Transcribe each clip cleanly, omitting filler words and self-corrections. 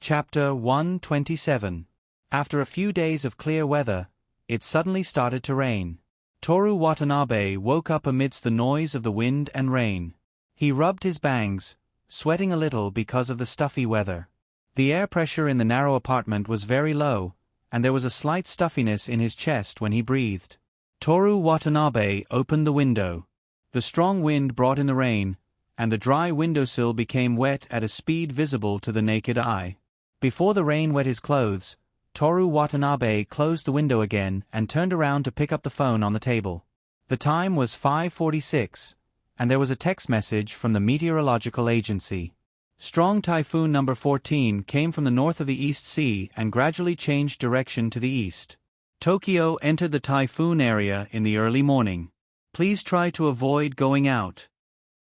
Chapter 127. After a few days of clear weather, it suddenly started to rain. Toru Watanabe woke up amidst the noise of the wind and rain. He rubbed his bangs, sweating a little because of the stuffy weather. The air pressure in the narrow apartment was very low, and there was a slight stuffiness in his chest when he breathed. Toru Watanabe opened the window. The strong wind brought in the rain, and the dry windowsill became wet at a speed visible to the naked eye. Before the rain wet his clothes, Toru Watanabe closed the window again and turned around to pick up the phone on the table. The time was 5:46, and there was a text message from the meteorological agency. Strong typhoon number 14 came from the north of the East Sea and gradually changed direction to the east. Tokyo entered the typhoon area in the early morning. Please try to avoid going out.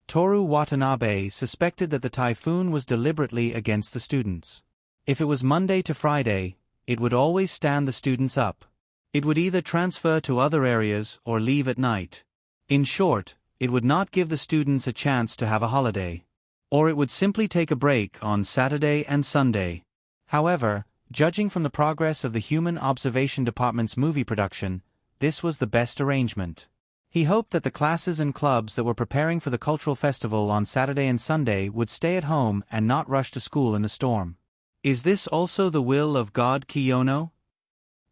Toru Watanabe suspected that the typhoon was deliberately against the students. If it was Monday to Friday, it would always stand the students up. It would either transfer to other areas or leave at night. In short, it would not give the students a chance to have a holiday. Or it would simply take a break on Saturday and Sunday. However, judging from the progress of the Human Observation Department's movie production, this was the best arrangement. He hoped that the classes and clubs that were preparing for the cultural festival on Saturday and Sunday would stay at home and not rush to school in the storm. Is this also the will of God, Kiyono?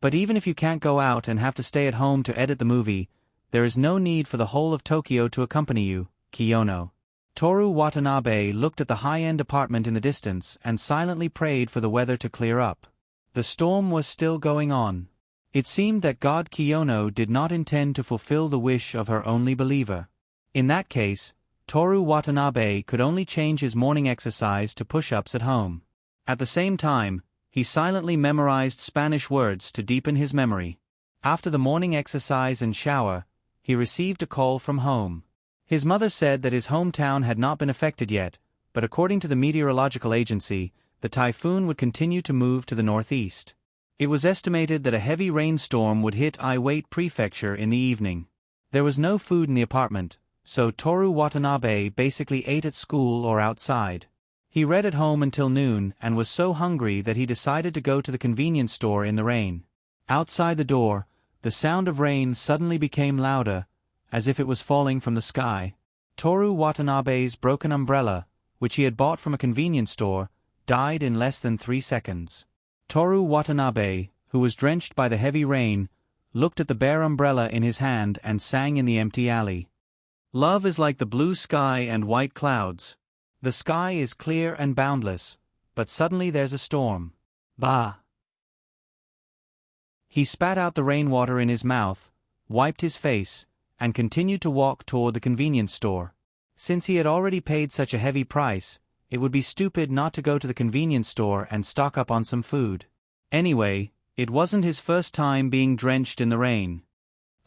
But even if you can't go out and have to stay at home to edit the movie, there is no need for the whole of Tokyo to accompany you, Kiyono. Toru Watanabe looked at the high-end apartment in the distance and silently prayed for the weather to clear up. The storm was still going on. It seemed that God Kiyono did not intend to fulfill the wish of her only believer. In that case, Toru Watanabe could only change his morning exercise to push-ups at home. At the same time, he silently memorized Spanish words to deepen his memory. After the morning exercise and shower, he received a call from home. His mother said that his hometown had not been affected yet, but according to the meteorological agency, the typhoon would continue to move to the northeast. It was estimated that a heavy rainstorm would hit Iwate Prefecture in the evening. There was no food in the apartment, so Toru Watanabe basically ate at school or outside. He read at home until noon and was so hungry that he decided to go to the convenience store in the rain. Outside the door, the sound of rain suddenly became louder, as if it was falling from the sky. Toru Watanabe's broken umbrella, which he had bought from a convenience store, died in less than 3 seconds. Toru Watanabe, who was drenched by the heavy rain, looked at the bare umbrella in his hand and sang in the empty alley. Love is like the blue sky and white clouds. The sky is clear and boundless, but suddenly there's a storm. Bah! He spat out the rainwater in his mouth, wiped his face, and continued to walk toward the convenience store. Since he had already paid such a heavy price, it would be stupid not to go to the convenience store and stock up on some food. Anyway, it wasn't his first time being drenched in the rain.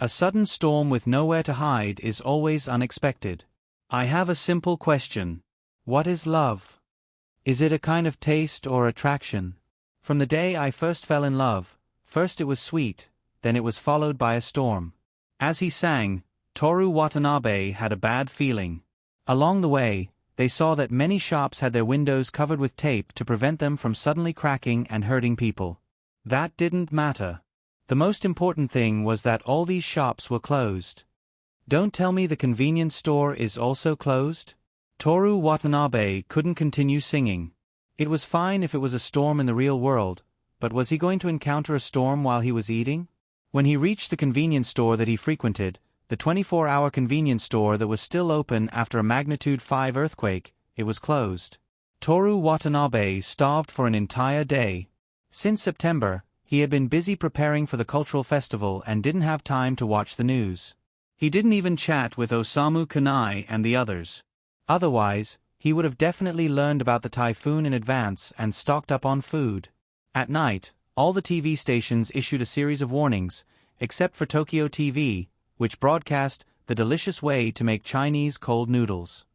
A sudden storm with nowhere to hide is always unexpected. I have a simple question. What is love? Is it a kind of taste or attraction? From the day I first fell in love, first it was sweet, then it was followed by a storm. As he sang, Toru Watanabe had a bad feeling. Along the way, they saw that many shops had their windows covered with tape to prevent them from suddenly cracking and hurting people. That didn't matter. The most important thing was that all these shops were closed. Don't tell me the convenience store is also closed? Toru Watanabe couldn't continue singing. It was fine if it was a storm in the real world, but was he going to encounter a storm while he was eating? When he reached the convenience store that he frequented, the 24-hour convenience store that was still open after a magnitude 5 earthquake, it was closed. Toru Watanabe starved for an entire day. Since September, he had been busy preparing for the cultural festival and didn't have time to watch the news. He didn't even chat with Osamu Kanai and the others. Otherwise, he would have definitely learned about the typhoon in advance and stocked up on food. At night, all the TV stations issued a series of warnings, except for Tokyo TV, which broadcast the delicious way to make Chinese cold noodles.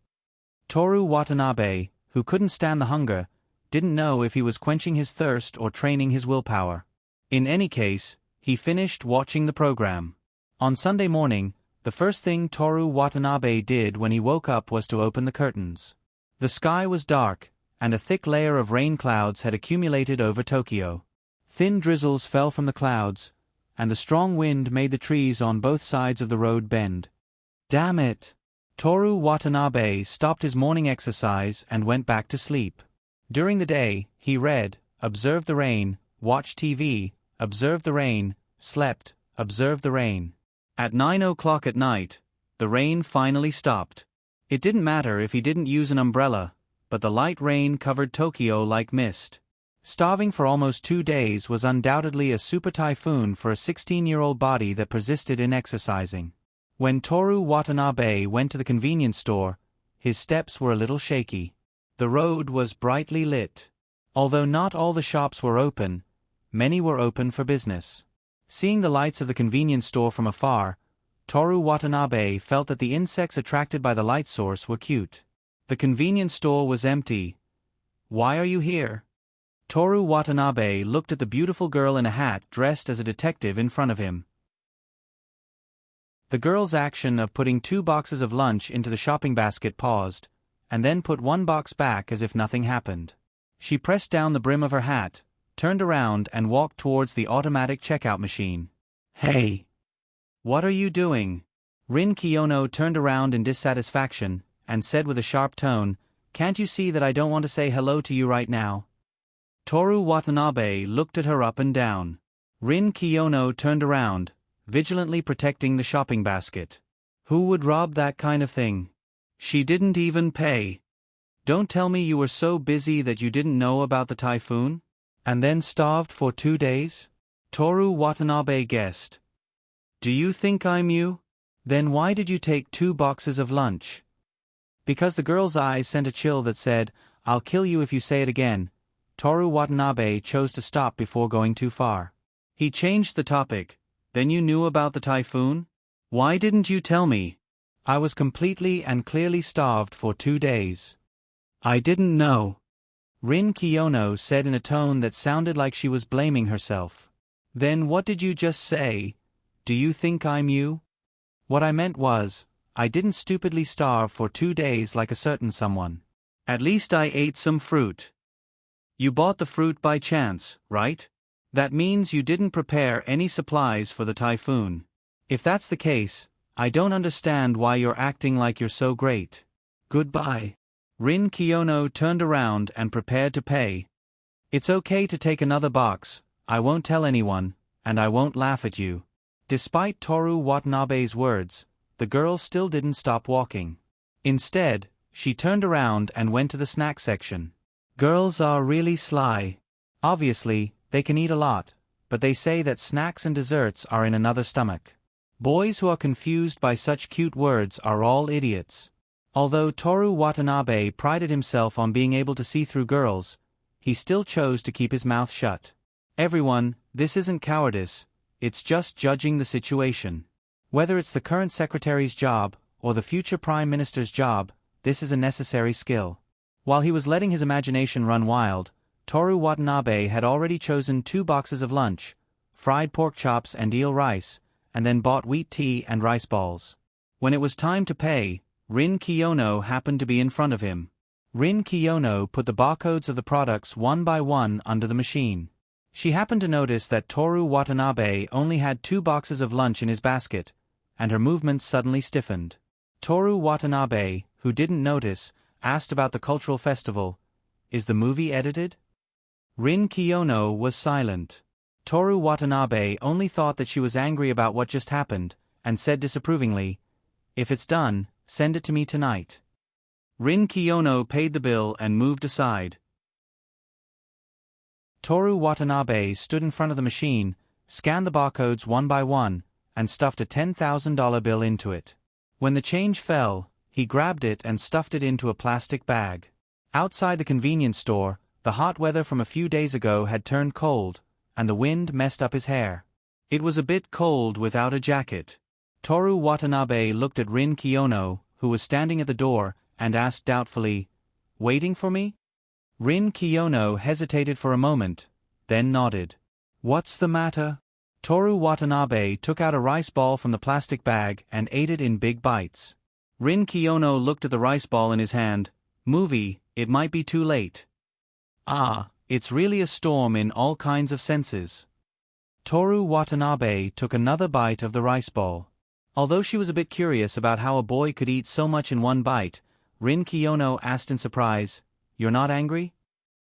Toru Watanabe, who couldn't stand the hunger, didn't know if he was quenching his thirst or training his willpower. In any case, he finished watching the program. On Sunday morning, the first thing Toru Watanabe did when he woke up was to open the curtains. The sky was dark, and a thick layer of rain clouds had accumulated over Tokyo. Thin drizzles fell from the clouds, and the strong wind made the trees on both sides of the road bend. Damn it! Toru Watanabe stopped his morning exercise and went back to sleep. During the day, he read, observed the rain, watched TV, observed the rain, slept, observed the rain. At 9 o'clock at night, the rain finally stopped. It didn't matter if he didn't use an umbrella, but the light rain covered Tokyo like mist. Starving for almost 2 days was undoubtedly a super typhoon for a 16-year-old body that persisted in exercising. When Toru Watanabe went to the convenience store, his steps were a little shaky. The road was brightly lit. Although not all the shops were open, many were open for business. Seeing the lights of the convenience store from afar, Toru Watanabe felt that the insects attracted by the light source were cute. The convenience store was empty. Why are you here? Toru Watanabe looked at the beautiful girl in a hat dressed as a detective in front of him. The girl's action of putting 2 boxes of lunch into the shopping basket paused, and then put 1 box back as if nothing happened. She pressed down the brim of her hat, turned around and walked towards the automatic checkout machine. Hey! What are you doing? Rin Kiyono turned around in dissatisfaction, and said with a sharp tone, "Can't you see that I don't want to say hello to you right now?" Toru Watanabe looked at her up and down. Rin Kiyono turned around, vigilantly protecting the shopping basket. Who would rob that kind of thing? She didn't even pay. Don't tell me you were so busy that you didn't know about the typhoon? And then starved for 2 days? Toru Watanabe guessed. Do you think I'm you? Then why did you take 2 boxes of lunch? Because the girl's eyes sent a chill that said, "I'll kill you if you say it again." Toru Watanabe chose to stop before going too far. He changed the topic. Then you knew about the typhoon? Why didn't you tell me? I was completely and clearly starved for 2 days. I didn't know. Rin Kiyono said in a tone that sounded like she was blaming herself. Then what did you just say? Do you think I'm you? What I meant was, I didn't stupidly starve for 2 days like a certain someone. At least I ate some fruit. You bought the fruit by chance, right? That means you didn't prepare any supplies for the typhoon. If that's the case, I don't understand why you're acting like you're so great. Goodbye. Rin Kiyono turned around and prepared to pay. It's okay to take another box, I won't tell anyone, and I won't laugh at you. Despite Toru Watanabe's words, the girl still didn't stop walking. Instead, she turned around and went to the snack section. Girls are really sly. Obviously, they can eat a lot, but they say that snacks and desserts are in another stomach. Boys who are confused by such cute words are all idiots. Although Toru Watanabe prided himself on being able to see through girls, he still chose to keep his mouth shut. Everyone, this isn't cowardice, it's just judging the situation. Whether it's the current secretary's job, or the future prime minister's job, this is a necessary skill. While he was letting his imagination run wild, Toru Watanabe had already chosen 2 boxes of lunch, fried pork chops and eel rice, and then bought wheat tea and rice balls. When it was time to pay, Rin Kiyono happened to be in front of him. Rin Kiyono put the barcodes of the products one by one under the machine. She happened to notice that Toru Watanabe only had 2 boxes of lunch in his basket, and her movements suddenly stiffened. Toru Watanabe, who didn't notice, asked about the cultural festival. Is the movie edited? Rin Kiyono was silent. Toru Watanabe only thought that she was angry about what just happened, and said disapprovingly, "If it's done, send it to me tonight." Rin Kiyono paid the bill and moved aside. Toru Watanabe stood in front of the machine, scanned the barcodes one by one, and stuffed a $10,000 bill into it. When the change fell, he grabbed it and stuffed it into a plastic bag. Outside the convenience store, the hot weather from a few days ago had turned cold, and the wind messed up his hair. It was a bit cold without a jacket. Toru Watanabe looked at Rin Kiyono, who was standing at the door, and asked doubtfully, "Waiting for me?" Rin Kiyono hesitated for a moment, then nodded. "What's the matter?" Toru Watanabe took out a rice ball from the plastic bag and ate it in big bites. Rin Kiyono looked at the rice ball in his hand. "Movie, it might be too late. Ah, it's really a storm in all kinds of senses. Toru Watanabe took another bite of the rice ball. Although she was a bit curious about how a boy could eat so much in one bite, Rin Kiyono asked in surprise, "You're not angry?"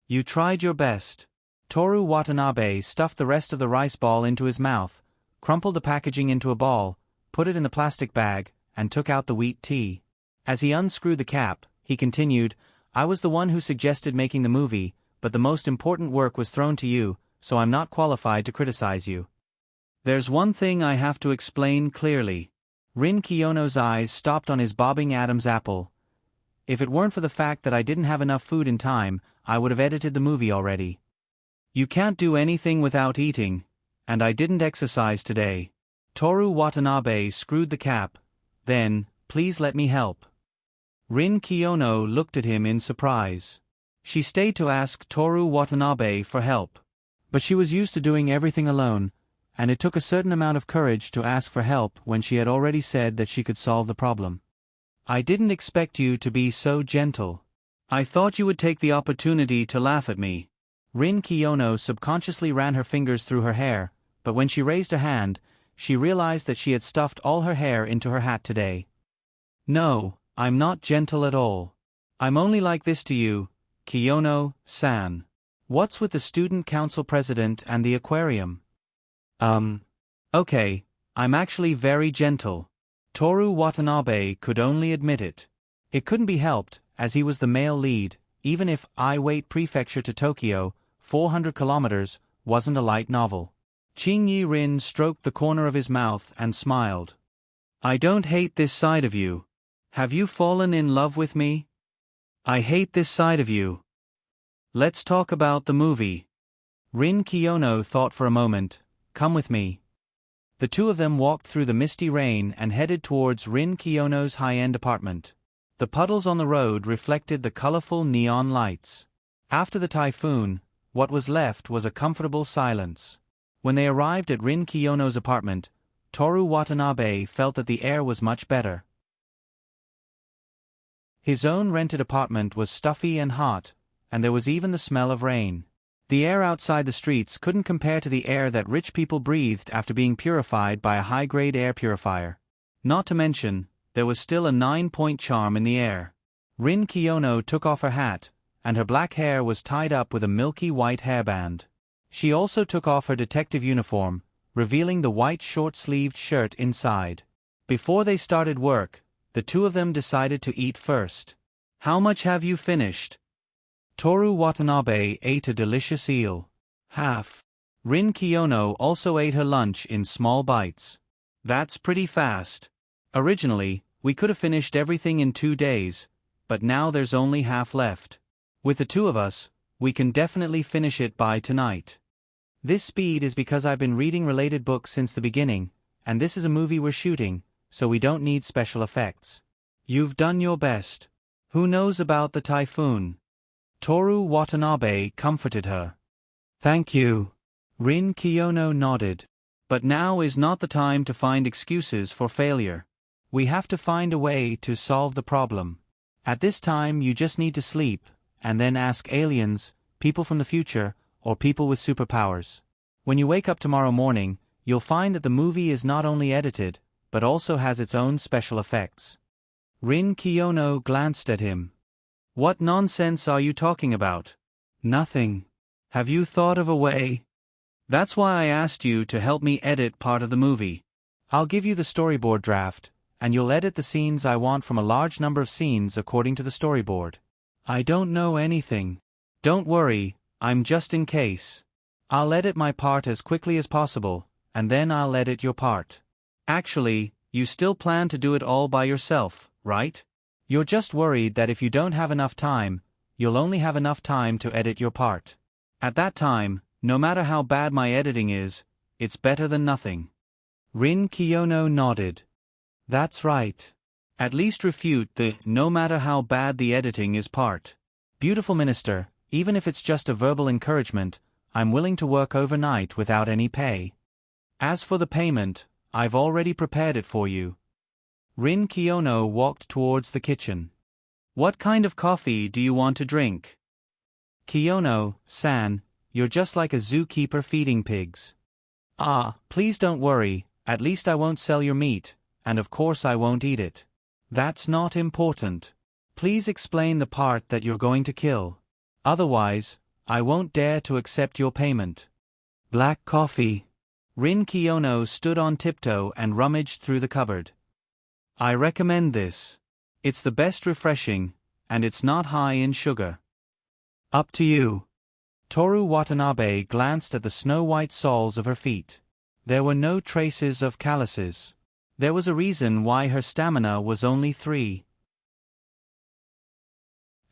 "You tried your best." Toru Watanabe stuffed the rest of the rice ball into his mouth, crumpled the packaging into a ball, put it in the plastic bag, and took out the wheat tea. As he unscrewed the cap, he continued, "I was the one who suggested making the movie, but the most important work was thrown to you, so I'm not qualified to criticize you. There's one thing I have to explain clearly." Rin Kiyono's eyes stopped on his bobbing Adam's apple. "If it weren't for the fact that I didn't have enough food in time, I would have edited the movie already. You can't do anything without eating, and I didn't exercise today." Toru Watanabe screwed the cap. Then, "Please let me help." Rin Kiyono looked at him in surprise. She stayed to ask Toru Watanabe for help. But she was used to doing everything alone, and it took a certain amount of courage to ask for help when she had already said that she could solve the problem. "I didn't expect you to be so gentle. I thought you would take the opportunity to laugh at me." Rin Kiyono subconsciously ran her fingers through her hair, but when she raised her hand, she realized that she had stuffed all her hair into her hat today. "No, I'm not gentle at all. I'm only like this to you, Kiyono-san. What's with the student council president and the aquarium?" Okay, I'm actually very gentle." Toru Watanabe could only admit it. It couldn't be helped, as he was the male lead, even if I Wait Prefecture to Tokyo, 400 kilometers, wasn't a light novel. Qingyi Rin stroked the corner of his mouth and smiled. "I don't hate this side of you. Have you fallen in love with me?" "I hate this side of you. Let's talk about the movie." Rin Kiyono thought for a moment. "Come with me." The two of them walked through the misty rain and headed towards Rin Kiyono's high-end apartment. The puddles on the road reflected the colorful neon lights. After the typhoon, what was left was a comfortable silence. When they arrived at Rin Kiyono's apartment, Toru Watanabe felt that the air was much better. His own rented apartment was stuffy and hot, and there was even the smell of rain. The air outside the streets couldn't compare to the air that rich people breathed after being purified by a high-grade air purifier. Not to mention, there was still a 9-point charm in the air. Rin Kiyono took off her hat, and her black hair was tied up with a milky white hairband. She also took off her detective uniform, revealing the white short-sleeved shirt inside. Before they started work, the two of them decided to eat first. "How much have you finished?" Toru Watanabe ate a delicious eel. "Half." Rin Kiyono also ate her lunch in small bites. "That's pretty fast. Originally, we could have finished everything in 2 days, but now there's only half left. With the two of us, we can definitely finish it by tonight. This speed is because I've been reading related books since the beginning, and this is a movie we're shooting, so we don't need special effects. You've done your best. Who knows about the typhoon?" Toru Watanabe comforted her. "Thank you." Rin Kiyono nodded. "But now is not the time to find excuses for failure. We have to find a way to solve the problem. At this time you just need to sleep, and then ask aliens, people from the future, or people with superpowers. When you wake up tomorrow morning, you'll find that the movie is not only edited, but also has its own special effects." Rin Kiyono glanced at him. "What nonsense are you talking about?" "Nothing. Have you thought of a way?" "That's why I asked you to help me edit part of the movie. I'll give you the storyboard draft, and you'll edit the scenes I want from a large number of scenes according to the storyboard." "I don't know anything." "Don't worry, I'm just in case. I'll edit my part as quickly as possible, and then I'll edit your part. Actually, you still plan to do it all by yourself, right? You're just worried that if you don't have enough time, you'll only have enough time to edit your part. At that time, no matter how bad my editing is, it's better than nothing." Rin Kiyono nodded. "That's right. At least refute the 'no matter how bad the editing is' part. Beautiful minister, even if it's just a verbal encouragement, I'm willing to work overnight without any pay. As for the payment, I've already prepared it for you." Rin Kiyono walked towards the kitchen. What kind of coffee do you want to drink? Kiyono-san, you're just like a zookeeper feeding pigs. Ah, please don't worry, at least I won't sell your meat, and of course I won't eat it. That's not important. Please explain the part that you're going to kill. Otherwise, I won't dare to accept your payment. Black coffee. Rin Kiyono stood on tiptoe and rummaged through the cupboard. I recommend this. It's the best refreshing, and it's not high in sugar. Up to you. Toru Watanabe glanced at the snow-white soles of her feet. There were no traces of calluses. There was a reason why her stamina was only 3.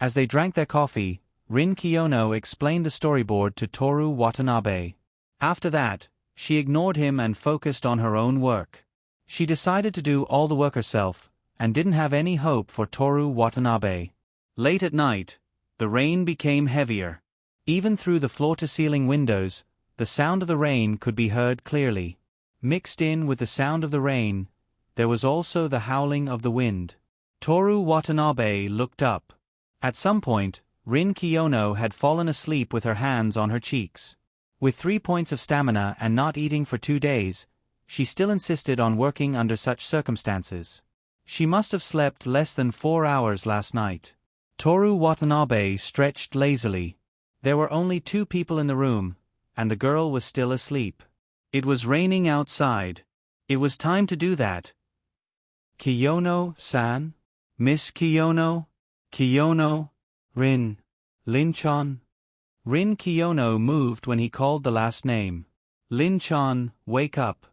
As they drank their coffee, Rin Kiyono explained the storyboard to Toru Watanabe. After that, she ignored him and focused on her own work. She decided to do all the work herself, and didn't have any hope for Toru Watanabe. Late at night, the rain became heavier. Even through the floor-to-ceiling windows, the sound of the rain could be heard clearly. Mixed in with the sound of the rain, there was also the howling of the wind. Toru Watanabe looked up. At some point, Rin Kiyono had fallen asleep with her hands on her cheeks. With 3 points of stamina and not eating for 2 days, she still insisted on working under such circumstances. She must have slept less than 4 hours last night. Toru Watanabe stretched lazily. There were only 2 people in the room, and the girl was still asleep. It was raining outside. It was time to do that. Kiyono-san? Miss Kiyono? Kiyono? Rin. Lin-chan? Rin Kiyono moved when he called the last name. Lin-chan, wake up.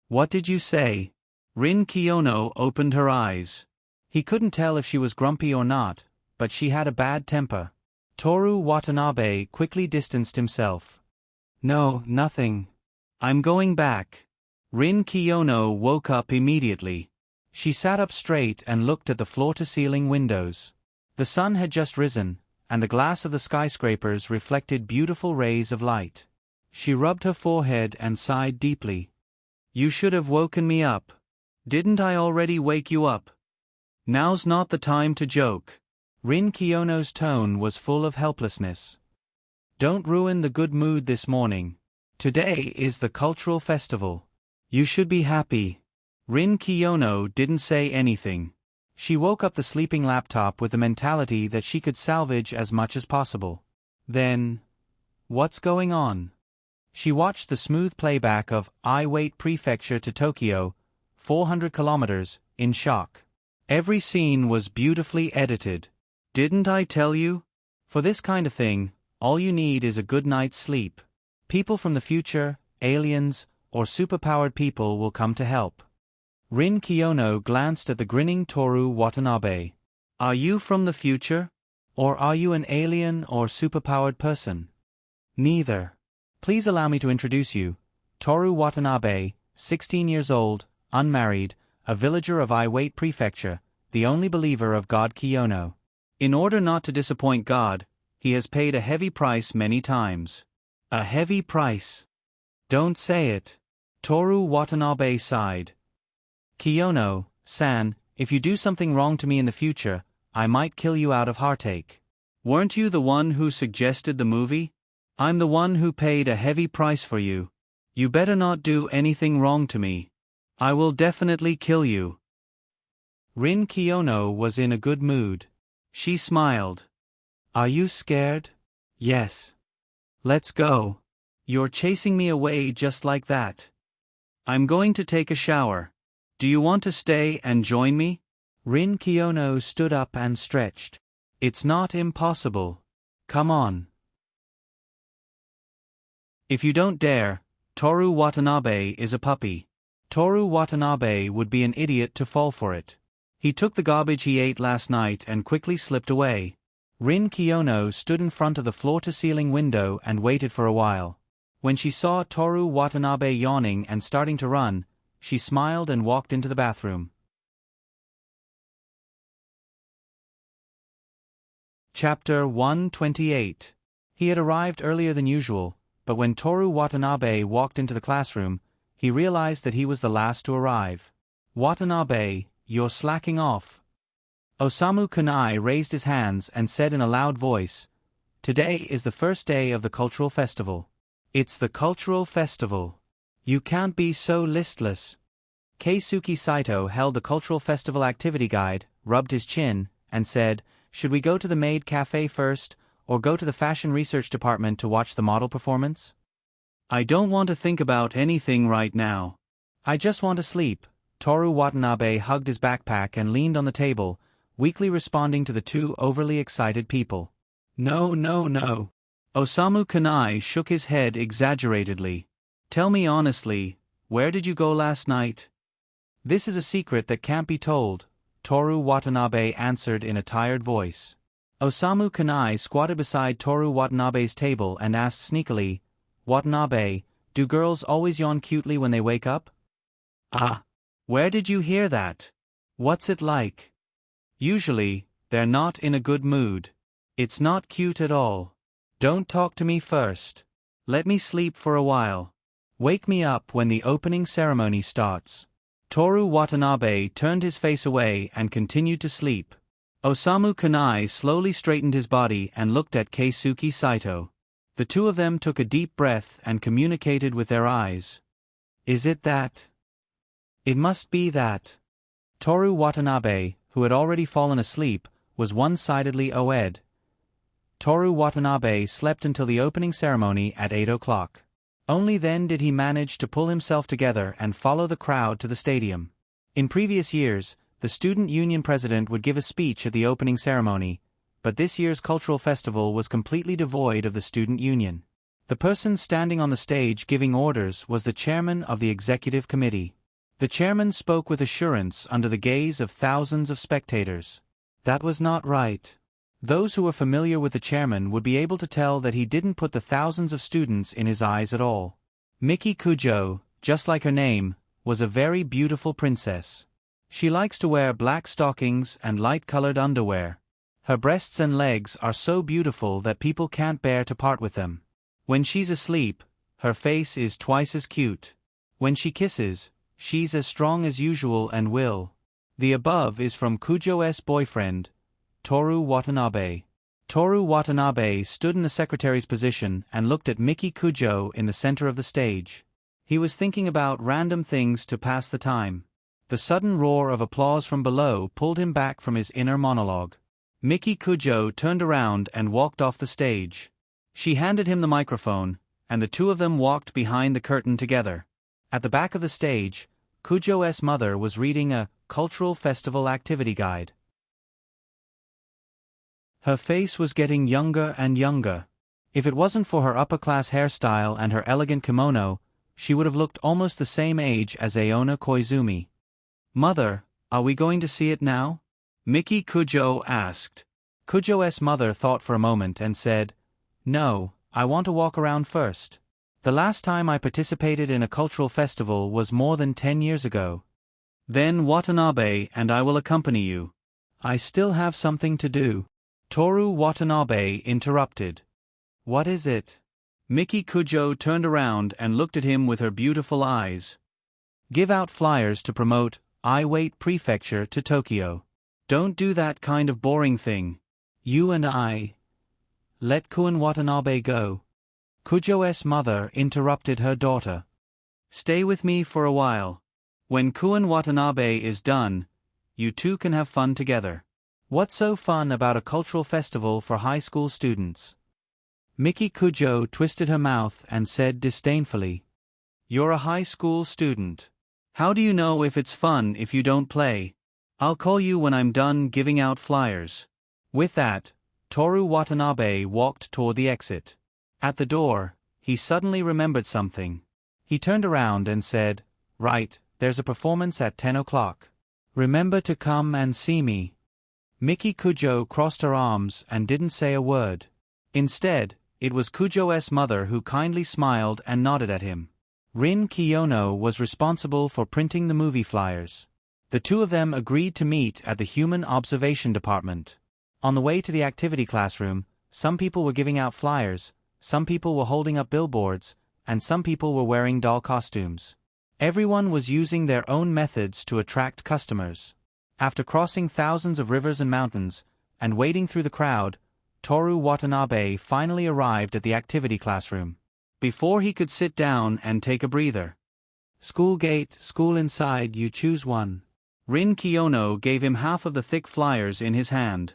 What did you say? Rin Kiyono opened her eyes. He couldn't tell if she was grumpy or not, but she had a bad temper. Toru Watanabe quickly distanced himself. No, nothing. I'm going back. Rin Kiyono woke up immediately. She sat up straight and looked at the floor-to-ceiling windows. The sun had just risen, and the glass of the skyscrapers reflected beautiful rays of light. She rubbed her forehead and sighed deeply. You should have woken me up. Didn't I already wake you up? Now's not the time to joke. Rin Kiyono's tone was full of helplessness. Don't ruin the good mood this morning. Today is the cultural festival. You should be happy. Rin Kiyono didn't say anything. She woke up the sleeping laptop with the mentality that she could salvage as much as possible. Then, what's going on? She watched the smooth playback of I Wait Prefecture to Tokyo, 400 kilometers, in shock. Every scene was beautifully edited. Didn't I tell you? For this kind of thing, all you need is a good night's sleep. People from the future, aliens, or superpowered people will come to help. Rin Kiyono glanced at the grinning Toru Watanabe. Are you from the future? Or are you an alien or superpowered person? Neither. Please allow me to introduce you. Toru Watanabe, 16 years old, unmarried, a villager of Iwate Prefecture, the only believer of God Kiyono. In order not to disappoint God, he has paid a heavy price many times. A heavy price. Don't say it. Toru Watanabe sighed. Kiyono-san, if you do something wrong to me in the future, I might kill you out of heartache. Weren't you the one who suggested the movie? I'm the one who paid a heavy price for you. You better not do anything wrong to me. I will definitely kill you. Rin Kiyono was in a good mood. She smiled. Are you scared? Yes. Let's go. You're chasing me away just like that. I'm going to take a shower. Do you want to stay and join me? Rin Kiyono stood up and stretched. It's not impossible. Come on. If you don't dare, Toru Watanabe is a puppy. Toru Watanabe would be an idiot to fall for it. He took the garbage he ate last night and quickly slipped away. Rin Kiyono stood in front of the floor-to-ceiling window and waited for a while. When she saw Toru Watanabe yawning and starting to run, she smiled and walked into the bathroom. Chapter 128. He had arrived earlier than usual, but when Toru Watanabe walked into the classroom, he realized that he was the last to arrive. Watanabe, you're slacking off. Osamu Kunai raised his hands and said in a loud voice, "Today is the first day of the cultural festival." "It's the cultural festival. You can't be so listless." Keisuke Saito held the cultural festival activity guide, rubbed his chin, and said, "Should we go to the maid cafe first, or go to the fashion research department to watch the model performance?" "I don't want to think about anything right now. I just want to sleep." Toru Watanabe hugged his backpack and leaned on the table, weakly responding to the two overly excited people. "No, no, no." Osamu Kunai shook his head exaggeratedly. "Tell me honestly, where did you go last night?" "This is a secret that can't be told," Toru Watanabe answered in a tired voice. Osamu Kunai squatted beside Toru Watanabe's table and asked sneakily, "Watanabe, do girls always yawn cutely when they wake up?" "Ah. Where did you hear that? What's it like?" "Usually, they're not in a good mood. It's not cute at all. Don't talk to me first. Let me sleep for a while. Wake me up when the opening ceremony starts." Toru Watanabe turned his face away and continued to sleep. Osamu Kunai slowly straightened his body and looked at Keisuke Saito. The two of them took a deep breath and communicated with their eyes. "Is it that? It must be that." Toru Watanabe, who had already fallen asleep, was one-sidedly OE'd. Toru Watanabe slept until the opening ceremony at 8 o'clock. Only then did he manage to pull himself together and follow the crowd to the stadium. In previous years, the student union president would give a speech at the opening ceremony, but this year's cultural festival was completely devoid of the student union. The person standing on the stage giving orders was the chairman of the executive committee. The chairman spoke with assurance under the gaze of thousands of spectators. That was not right. Those who were familiar with the chairman would be able to tell that he didn't put the thousands of students in his eyes at all. Miki Kujo, just like her name, was a very beautiful princess. She likes to wear black stockings and light-colored underwear. Her breasts and legs are so beautiful that people can't bear to part with them. When she's asleep, her face is twice as cute. When she kisses, she's as strong as usual and will. The above is from Kujo's boyfriend, Toru Watanabe. Toru Watanabe stood in the secretary's position and looked at Miki Kujo in the center of the stage. He was thinking about random things to pass the time. The sudden roar of applause from below pulled him back from his inner monologue. Miki Kujo turned around and walked off the stage. She handed him the microphone, and the two of them walked behind the curtain together. At the back of the stage, Kujo's mother was reading a cultural festival activity guide. Her face was getting younger and younger. If it wasn't for her upper-class hairstyle and her elegant kimono, she would have looked almost the same age as Aona Koizumi. "Mother, are we going to see it now?" Miki Kujo asked. Kujo's mother thought for a moment and said, "No, I want to walk around first. The last time I participated in a cultural festival was more than 10 years ago." "Then Watanabe and I will accompany you. I still have something to do." Toru Watanabe interrupted. "What is it?" Miki Kujo turned around and looked at him with her beautiful eyes. "Give out flyers to promote I Wait Prefecture to Tokyo." "Don't do that kind of boring thing. You and I. Let Kun Watanabe go." Kujo's mother interrupted her daughter. "Stay with me for a while. When Kun Watanabe is done, you two can have fun together." "What's so fun about a cultural festival for high school students?" Miki Kujo twisted her mouth and said disdainfully. "You're a high school student. How do you know if it's fun if you don't play? I'll call you when I'm done giving out flyers." With that, Toru Watanabe walked toward the exit. At the door, he suddenly remembered something. He turned around and said, "Right, there's a performance at 10 o'clock. Remember to come and see me." Miki Kujo crossed her arms and didn't say a word. Instead, it was Kujo's mother who kindly smiled and nodded at him. Rin Kiyono was responsible for printing the movie flyers. The two of them agreed to meet at the Human Observation Department. On the way to the activity classroom, some people were giving out flyers, some people were holding up billboards, and some people were wearing doll costumes. Everyone was using their own methods to attract customers. After crossing thousands of rivers and mountains, and wading through the crowd, Toru Watanabe finally arrived at the activity classroom. Before he could sit down and take a breather. School gate, school inside, you choose one. Rin Kiyono gave him half of the thick flyers in his hand.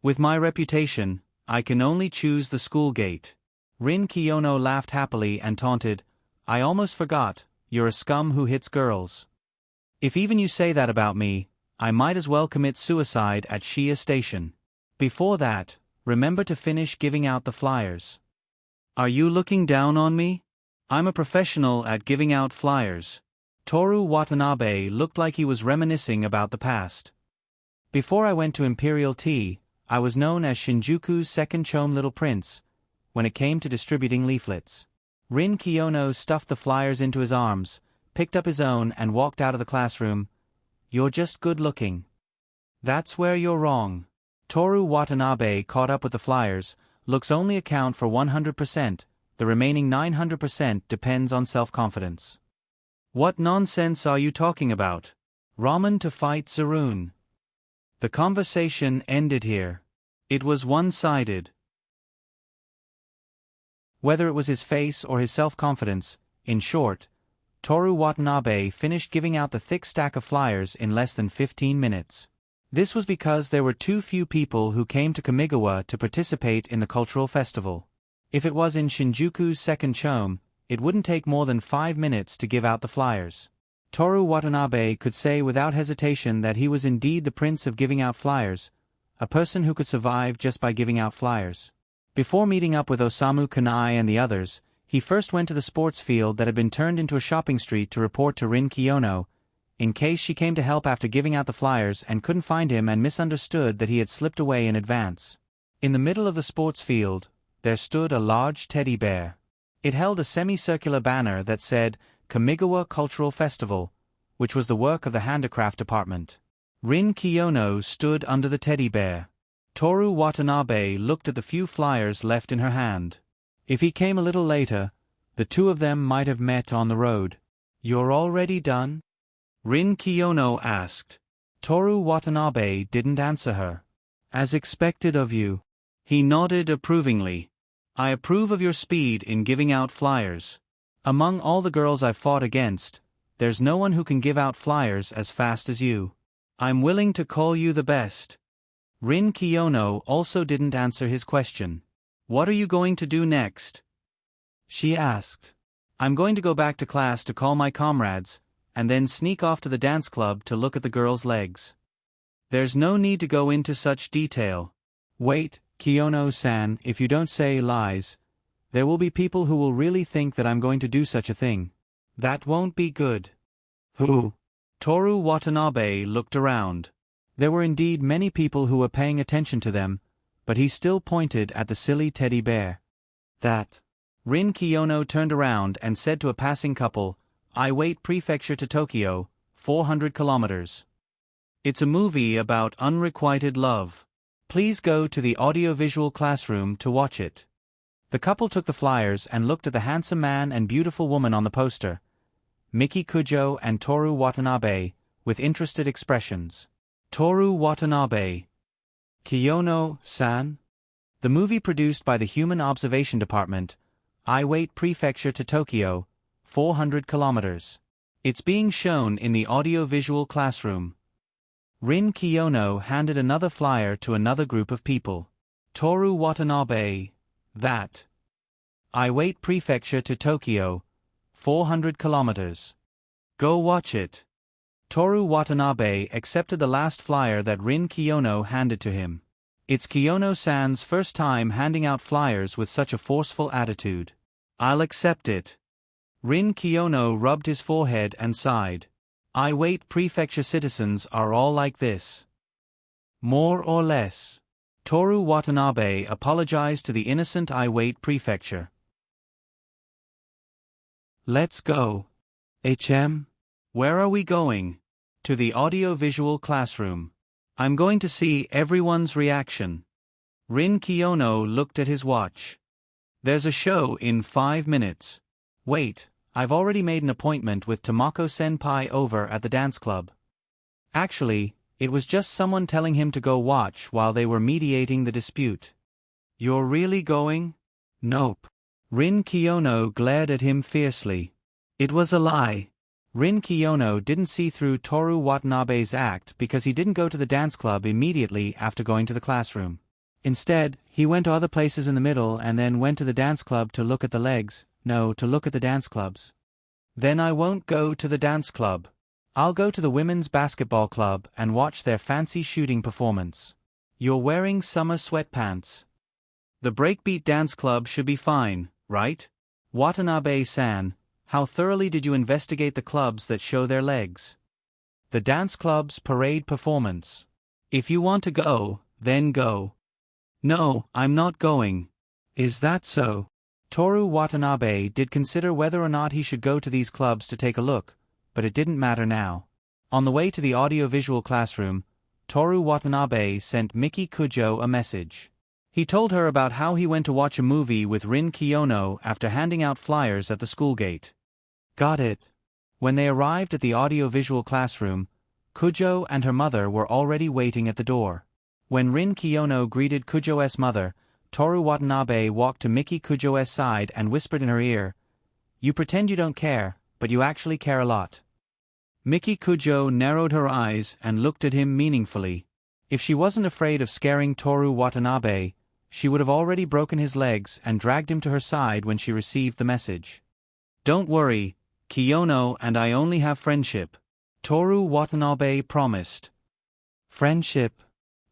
With my reputation, I can only choose the school gate. Rin Kiyono laughed happily and taunted, I almost forgot, you're a scum who hits girls. If even you say that about me, I might as well commit suicide at Shiya Station. Before that, remember to finish giving out the flyers. Are you looking down on me? I'm a professional at giving out flyers. Toru Watanabe looked like he was reminiscing about the past. Before I went to Imperial Tea, I was known as Shinjuku's second chome little prince, when it came to distributing leaflets. Rin Kiyono stuffed the flyers into his arms, picked up his own and walked out of the classroom. You're just good looking. That's where you're wrong. Toru Watanabe caught up with the flyers. Looks only account for 100%, the remaining 900% depends on self-confidence. What nonsense are you talking about? Ramen to fight Zaroon. The conversation ended here. It was one-sided. Whether it was his face or his self-confidence, in short, Toru Watanabe finished giving out the thick stack of flyers in less than 15 minutes. This was because there were too few people who came to Kamigawa to participate in the cultural festival. If it was in Shinjuku's second chome, it wouldn't take more than 5 minutes to give out the flyers. Toru Watanabe could say without hesitation that he was indeed the prince of giving out flyers, a person who could survive just by giving out flyers. Before meeting up with Osamu Kanai and the others, he first went to the sports field that had been turned into a shopping street to report to Rin Kiyono, in case she came to help after giving out the flyers and couldn't find him and misunderstood that he had slipped away in advance. In the middle of the sports field, there stood a large teddy bear. It held a semicircular banner that said, Kamigawa Cultural Festival, which was the work of the handicraft department. Rin Kiyono stood under the teddy bear. Toru Watanabe looked at the few flyers left in her hand. If he came a little later, the two of them might have met on the road. You're already done? Rin Kiyono asked. Toru Watanabe didn't answer her. As expected of you. He nodded approvingly. I approve of your speed in giving out flyers. Among all the girls I've fought against, there's no one who can give out flyers as fast as you. I'm willing to call you the best. Rin Kiyono also didn't answer his question. What are you going to do next? She asked. I'm going to go back to class to call my comrades, and then sneak off to the dance club to look at the girls' legs. There's no need to go into such detail. Wait, Kiyono-san, if you don't say lies, there will be people who will really think that I'm going to do such a thing. That won't be good. Who? Toru Watanabe looked around. There were indeed many people who were paying attention to them, but he still pointed at the silly teddy bear. That. Rin Kiyono turned around and said to a passing couple, I wait Prefecture to Tokyo, 400 kilometers. It's a movie about unrequited love. Please go to the audiovisual classroom to watch it. The couple took the flyers and looked at the handsome man and beautiful woman on the poster, Miki Kujo and Toru Watanabe, with interested expressions. Toru Watanabe. Kiyono-san? The movie produced by the Human Observation Department, I wait Prefecture to Tokyo, 400 kilometers. It's being shown in the audiovisual classroom. Rin Kiyono handed another flyer to another group of people. Toru Watanabe. That. I wait Prefecture to Tokyo, 400 kilometers. Go watch it. Toru Watanabe accepted the last flyer that Rin Kiyono handed to him. It's Kiyono-san's first time handing out flyers with such a forceful attitude. I'll accept it. Rin Kiyono rubbed his forehead and sighed. I wait prefecture citizens are all like this. More or less. Toru Watanabe apologized to the innocent I wait prefecture. Let's go. HM? Where are we going? To the audio-visual classroom. I'm going to see everyone's reaction. Rin Kiyono looked at his watch. There's a show in 5 minutes. Wait, I've already made an appointment with Tamako-senpai over at the dance club. Actually, It was just someone telling him to go watch while they were mediating the dispute. You're really going? Nope. Rin Kiyono glared at him fiercely. It was a lie. Rin Kiyono didn't see through Toru Watanabe's act because he didn't go to the dance club immediately after going to the classroom. Instead, he went to other places in the middle and then went to the dance club to look at the legs. No, to look at the dance clubs. Then I won't go to the dance club. I'll go to the women's basketball club and watch their fancy shooting performance. You're wearing summer sweatpants. The breakbeat dance club should be fine, right? Watanabe-san, how thoroughly did you investigate the clubs that show their legs? The dance club's parade performance. If you want to go, then go. No, I'm not going. Is that so? Toru Watanabe did consider whether or not he should go to these clubs to take a look, but it didn't matter now. On the way to the audiovisual classroom, Toru Watanabe sent Miki Kujo a message. He told her about how he went to watch a movie with Rin Kiyono after handing out flyers at the school gate. Got it. When they arrived at the audiovisual classroom, Kujo and her mother were already waiting at the door. When Rin Kiyono greeted Kujo's mother, Toru Watanabe walked to Miki Kujo's side and whispered in her ear, "You pretend you don't care, but you actually care a lot." Miki Kujo narrowed her eyes and looked at him meaningfully. If she wasn't afraid of scaring Toru Watanabe, she would have already broken his legs and dragged him to her side when she received the message. Don't worry, Kiyono and I only have friendship, Toru Watanabe promised. Friendship?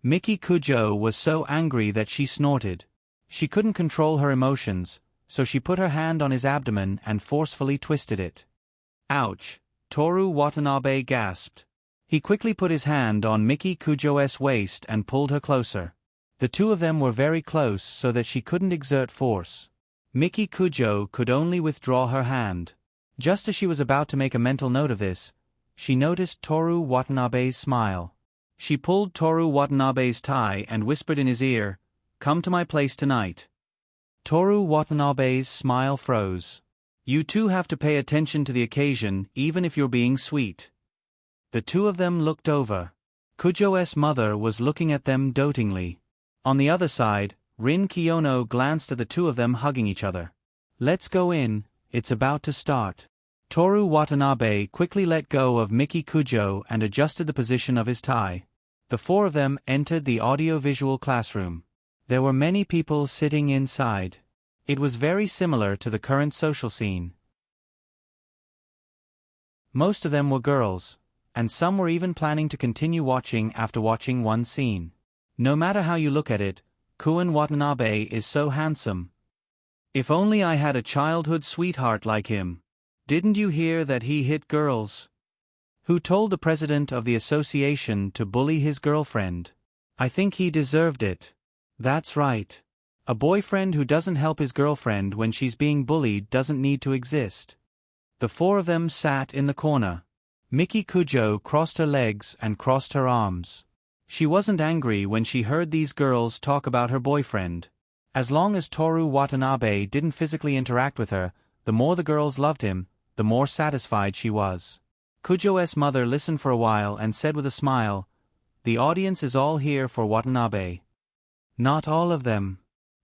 Miki Kujo was so angry that she snorted. She couldn't control her emotions, so she put her hand on his abdomen and forcefully twisted it. Ouch, Toru Watanabe gasped. He quickly put his hand on Miki Kujo's waist and pulled her closer. The two of them were very close so that she couldn't exert force. Miki Kujo could only withdraw her hand. Just as she was about to make a mental note of this, she noticed Toru Watanabe's smile. She pulled Toru Watanabe's tie and whispered in his ear, "Come to my place tonight." Toru Watanabe's smile froze. You two have to pay attention to the occasion even if you're being sweet. The two of them looked over. Kujo's mother was looking at them dotingly. On the other side, Rin Kiyono glanced at the two of them hugging each other. Let's go in, it's about to start. Toru Watanabe quickly let go of Miki Kujo and adjusted the position of his tie. The four of them entered the audiovisual classroom. There were many people sitting inside. It was very similar to the current social scene. Most of them were girls, and some were even planning to continue watching after watching one scene. No matter how you look at it, Kun Watanabe is so handsome. If only I had a childhood sweetheart like him. Didn't you hear that he hit girls? Who told the president of the association to bully his girlfriend? I think he deserved it. That's right. A boyfriend who doesn't help his girlfriend when she's being bullied doesn't need to exist. The four of them sat in the corner. Miki Kujo crossed her legs and crossed her arms. She wasn't angry when she heard these girls talk about her boyfriend. As long as Toru Watanabe didn't physically interact with her, the more the girls loved him, the more satisfied she was. Kujo's mother listened for a while and said with a smile, "The audience is all here for Watanabe." Not all of them.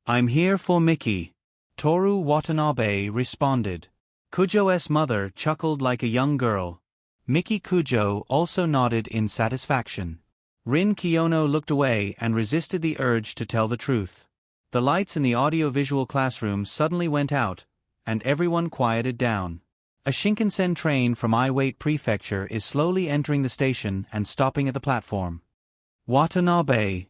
I'm here for Miki. Toru Watanabe responded. Kujo's mother chuckled like a young girl. Miki Kujo also nodded in satisfaction. Rin Kiyono looked away and resisted the urge to tell the truth. The lights in the audiovisual classroom suddenly went out, and everyone quieted down. A Shinkansen train from Iwate Prefecture is slowly entering the station and stopping at the platform. Watanabe!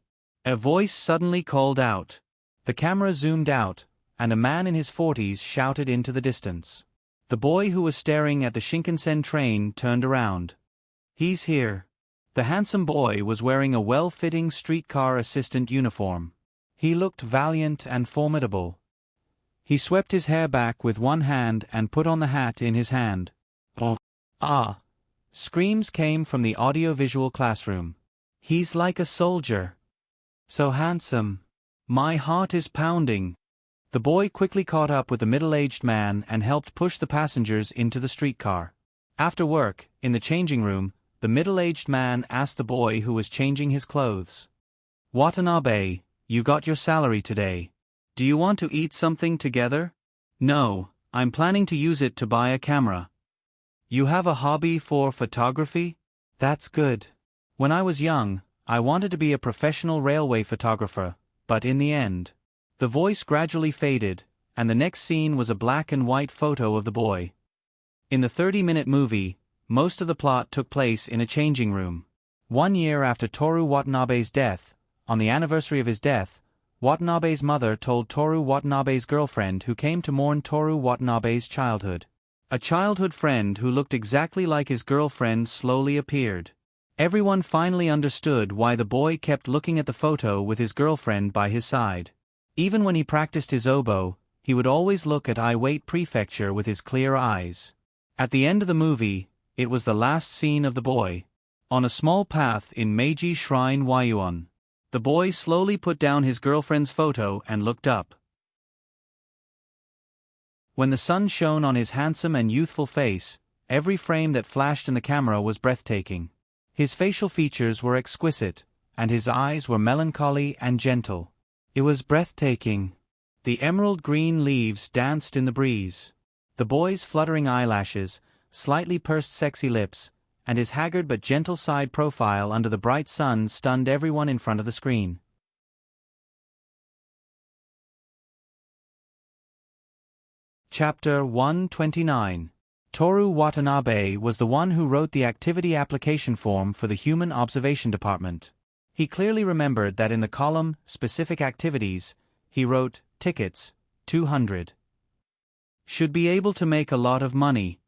A voice suddenly called out. The camera zoomed out, and a man in his 40s shouted into the distance. The boy who was staring at the Shinkansen train turned around. He's here. The handsome boy was wearing a well-fitting streetcar assistant uniform. He looked valiant and formidable. He swept his hair back with one hand and put on the hat in his hand. Oh! Ah! Screams came from the audiovisual classroom. He's like a soldier. So handsome. My heart is pounding. The boy quickly caught up with the middle-aged man and helped push the passengers into the streetcar. After work, in the changing room, the middle-aged man asked the boy who was changing his clothes. "Watanabe, you got your salary today. Do you want to eat something together?" "No, I'm planning to use it to buy a camera." "You have a hobby for photography? That's good. When I was young, I wanted to be a professional railway photographer, but in the end..." The voice gradually faded, and the next scene was a black and white photo of the boy. In the 30-minute movie, most of the plot took place in a changing room. 1 year after Toru Watanabe's death, on the anniversary of his death, Watanabe's mother told Toru Watanabe's girlfriend who came to mourn Toru Watanabe's childhood. A childhood friend who looked exactly like his girlfriend slowly appeared. Everyone finally understood why the boy kept looking at the photo with his girlfriend by his side. Even when he practiced his oboe, he would always look at Iwate Prefecture with his clear eyes. At the end of the movie, it was the last scene of the boy. On a small path in Meiji Shrine Waiuan, the boy slowly put down his girlfriend's photo and looked up. When the sun shone on his handsome and youthful face, every frame that flashed in the camera was breathtaking. His facial features were exquisite, and his eyes were melancholy and gentle. It was breathtaking. The emerald green leaves danced in the breeze. The boy's fluttering eyelashes, slightly pursed sexy lips, and his haggard but gentle side profile under the bright sun stunned everyone in front of the screen. Chapter 129. Toru Watanabe was the one who wrote the activity application form for the Human Observation Department. He clearly remembered that in the column Specific Activities, he wrote, "Tickets, 200. Should be able to make a lot of money."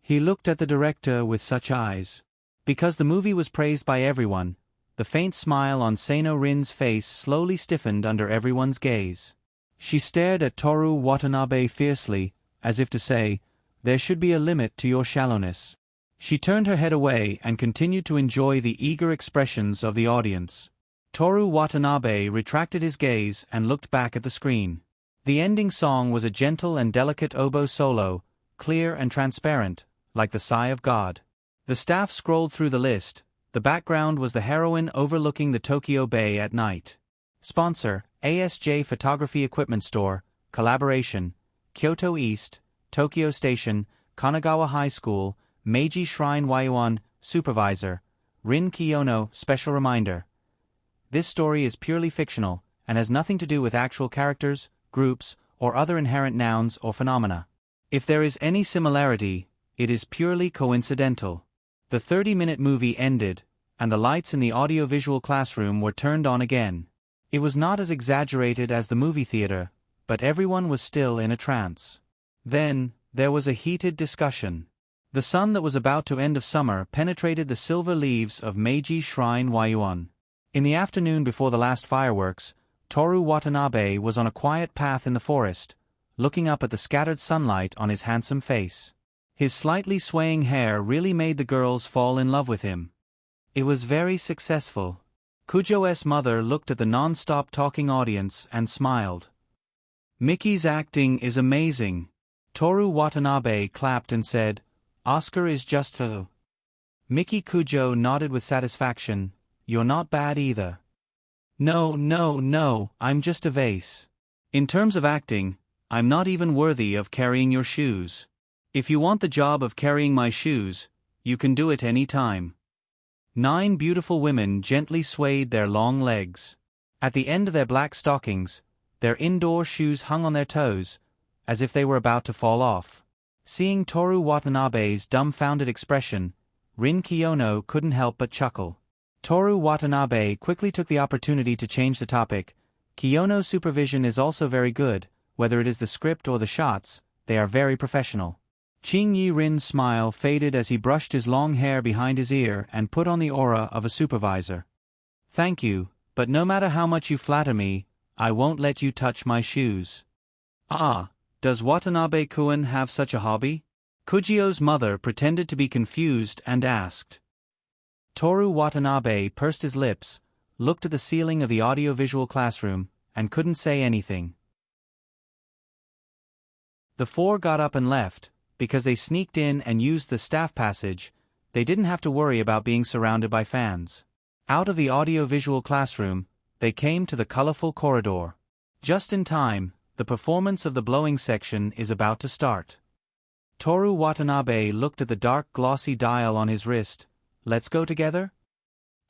He looked at the director with such eyes. Because the movie was praised by everyone, the faint smile on Seino Rin's face slowly stiffened under everyone's gaze. She stared at Toru Watanabe fiercely, as if to say, "There should be a limit to your shallowness." She turned her head away and continued to enjoy the eager expressions of the audience. Toru Watanabe retracted his gaze and looked back at the screen. The ending song was a gentle and delicate oboe solo, clear and transparent, like the sigh of God. The staff scrolled through the list. The background was the heroine overlooking the Tokyo Bay at night. Sponsor, ASJ Photography Equipment Store, Collaboration, Kyoto East, Tokyo Station, Kanagawa High School, Meiji Shrine Waiuan, Supervisor, Rin Kiyono, Special Reminder. This story is purely fictional, and has nothing to do with actual characters, groups, or other inherent nouns or phenomena. If there is any similarity, it is purely coincidental. The 30-minute movie ended, and the lights in the audiovisual classroom were turned on again. It was not as exaggerated as the movie theater, but everyone was still in a trance. Then, there was a heated discussion. The sun that was about to end of summer penetrated the silver leaves of Meiji Shrine Waiuan. In the afternoon before the last fireworks, Toru Watanabe was on a quiet path in the forest, looking up at the scattered sunlight on his handsome face. His slightly swaying hair really made the girls fall in love with him. It was very successful. Kujo's mother looked at the non-stop talking audience and smiled. "Mickey's acting is amazing." Toru Watanabe clapped and said, "Oscar is just a..." Miki Kujo nodded with satisfaction. "You're not bad either." No, I'm just a vase. In terms of acting, I'm not even worthy of carrying your shoes. If you want the job of carrying my shoes, you can do it any time." 9 beautiful women gently swayed their long legs. At the end of their black stockings, their indoor shoes hung on their toes, as if they were about to fall off. Seeing Toru Watanabe's dumbfounded expression, Rin Kiyono couldn't help but chuckle. Toru Watanabe quickly took the opportunity to change the topic. "Kiyono's supervision is also very good, whether it is the script or the shots, they are very professional." Ching Yi Rin's smile faded as he brushed his long hair behind his ear and put on the aura of a supervisor. "Thank you, but no matter how much you flatter me, I won't let you touch my shoes." "Ah, does Watanabe-kun have such a hobby?" Kujio's mother pretended to be confused and asked. Toru Watanabe pursed his lips, looked at the ceiling of the audiovisual classroom, and couldn't say anything. The 4 got up and left, because they sneaked in and used the staff passage, they didn't have to worry about being surrounded by fans. Out of the audio-visual classroom, they came to the colorful corridor. Just in time, the performance of the blowing section is about to start. Toru Watanabe looked at the dark glossy dial on his wrist. Let's go together?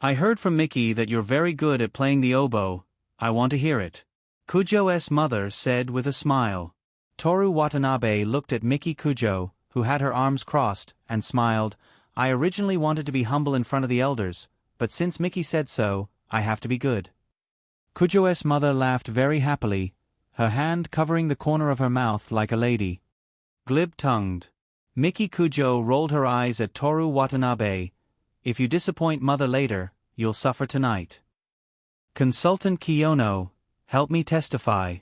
I heard from Miki that you're very good at playing the oboe. I want to hear it. Kujo's mother said with a smile. Toru Watanabe looked at Miki Kujo, who had her arms crossed, and smiled. I originally wanted to be humble in front of the elders, but since Miki said so, I have to be good. Kujo's mother laughed very happily, her hand covering the corner of her mouth like a lady. Glib-tongued. Miki Kujo rolled her eyes at Toru Watanabe. If you disappoint mother later, you'll suffer tonight. Consultant Kiyono, help me testify.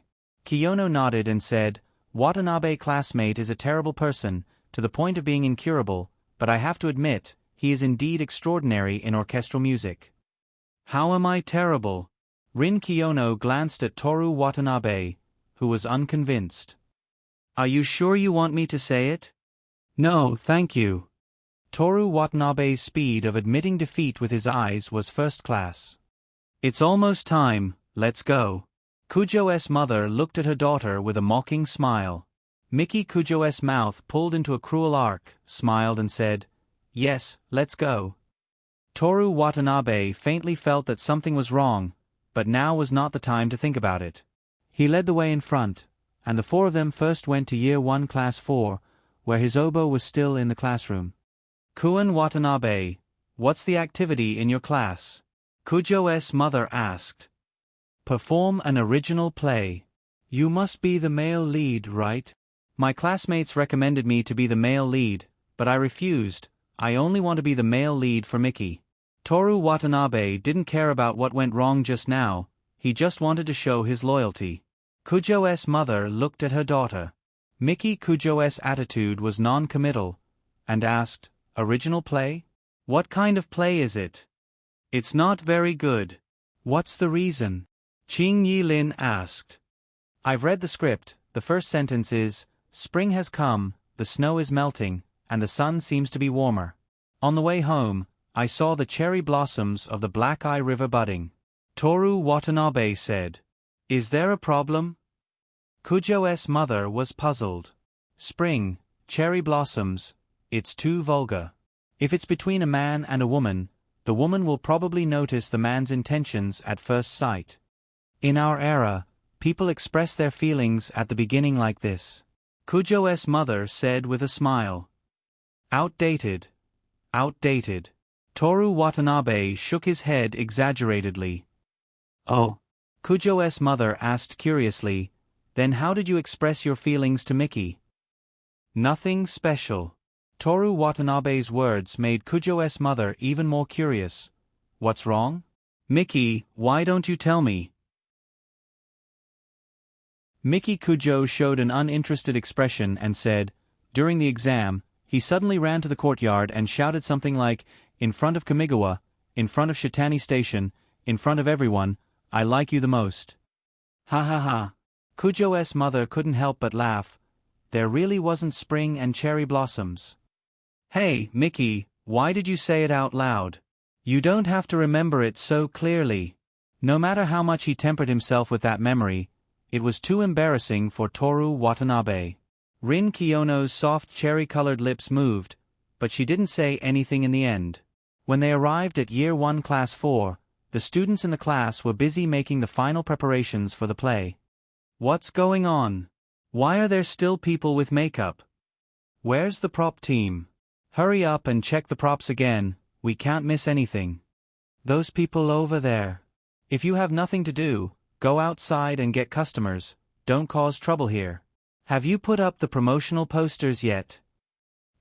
Kiyono nodded and said, Watanabe classmate is a terrible person, to the point of being incurable, but I have to admit, he is indeed extraordinary in orchestral music. How am I terrible? Rin Kiyono glanced at Toru Watanabe, who was unconvinced. Are you sure you want me to say it? No, thank you. Toru Watanabe's speed of admitting defeat with his eyes was first class. It's almost time, let's go. Kujo's mother looked at her daughter with a mocking smile. Miki Kujo's mouth pulled into a cruel arc, smiled and said, Yes, let's go. Toru Watanabe faintly felt that something was wrong, but now was not the time to think about it. He led the way in front, and the four of them first went to Year 1 Class 4, where his oboe was still in the classroom. Kuan Watanabe, what's the activity in your class? Kujo's mother asked. Perform an original play. You must be the male lead, right? My classmates recommended me to be the male lead, but I refused. I only want to be the male lead for Miki. Toru Watanabe didn't care about what went wrong just now, he just wanted to show his loyalty. Kujo's mother looked at her daughter. Miki Kujo's attitude was non-committal, and asked, Original play? What kind of play is it? It's not very good. What's the reason? Qing Yilin asked. I've read the script. The first sentence is, Spring has come, the snow is melting, and the sun seems to be warmer. On the way home, I saw the cherry blossoms of the Black Eye River budding. Toru Watanabe said. Is there a problem? Kujo's mother was puzzled. Spring, cherry blossoms, it's too vulgar. If it's between a man and a woman, the woman will probably notice the man's intentions at first sight. In our era, people express their feelings at the beginning like this. Kujo's mother said with a smile. Outdated. Outdated. Toru Watanabe shook his head exaggeratedly. Oh. Kujo's mother asked curiously, then how did you express your feelings to Miki? Nothing special. Toru Watanabe's words made Kujo's mother even more curious. What's wrong? Miki, why don't you tell me? Miki Kujo showed an uninterested expression and said, during the exam, he suddenly ran to the courtyard and shouted something like, in front of Kamigawa, in front of Shitani Station, in front of everyone, I like you the most. Ha ha ha. Kujo's mother couldn't help but laugh. There really wasn't spring and cherry blossoms. Hey, Miki, why did you say it out loud? You don't have to remember it so clearly. No matter how much he tempered himself with that memory, it was too embarrassing for Toru Watanabe. Rin Kiyono's soft cherry-colored lips moved, but she didn't say anything in the end. When they arrived at Year 1 Class 4, the students in the class were busy making the final preparations for the play. What's going on? Why are there still people with makeup? Where's the prop team? Hurry up and check the props again, we can't miss anything. Those people over there. If you have nothing to do, go outside and get customers, don't cause trouble here. Have you put up the promotional posters yet?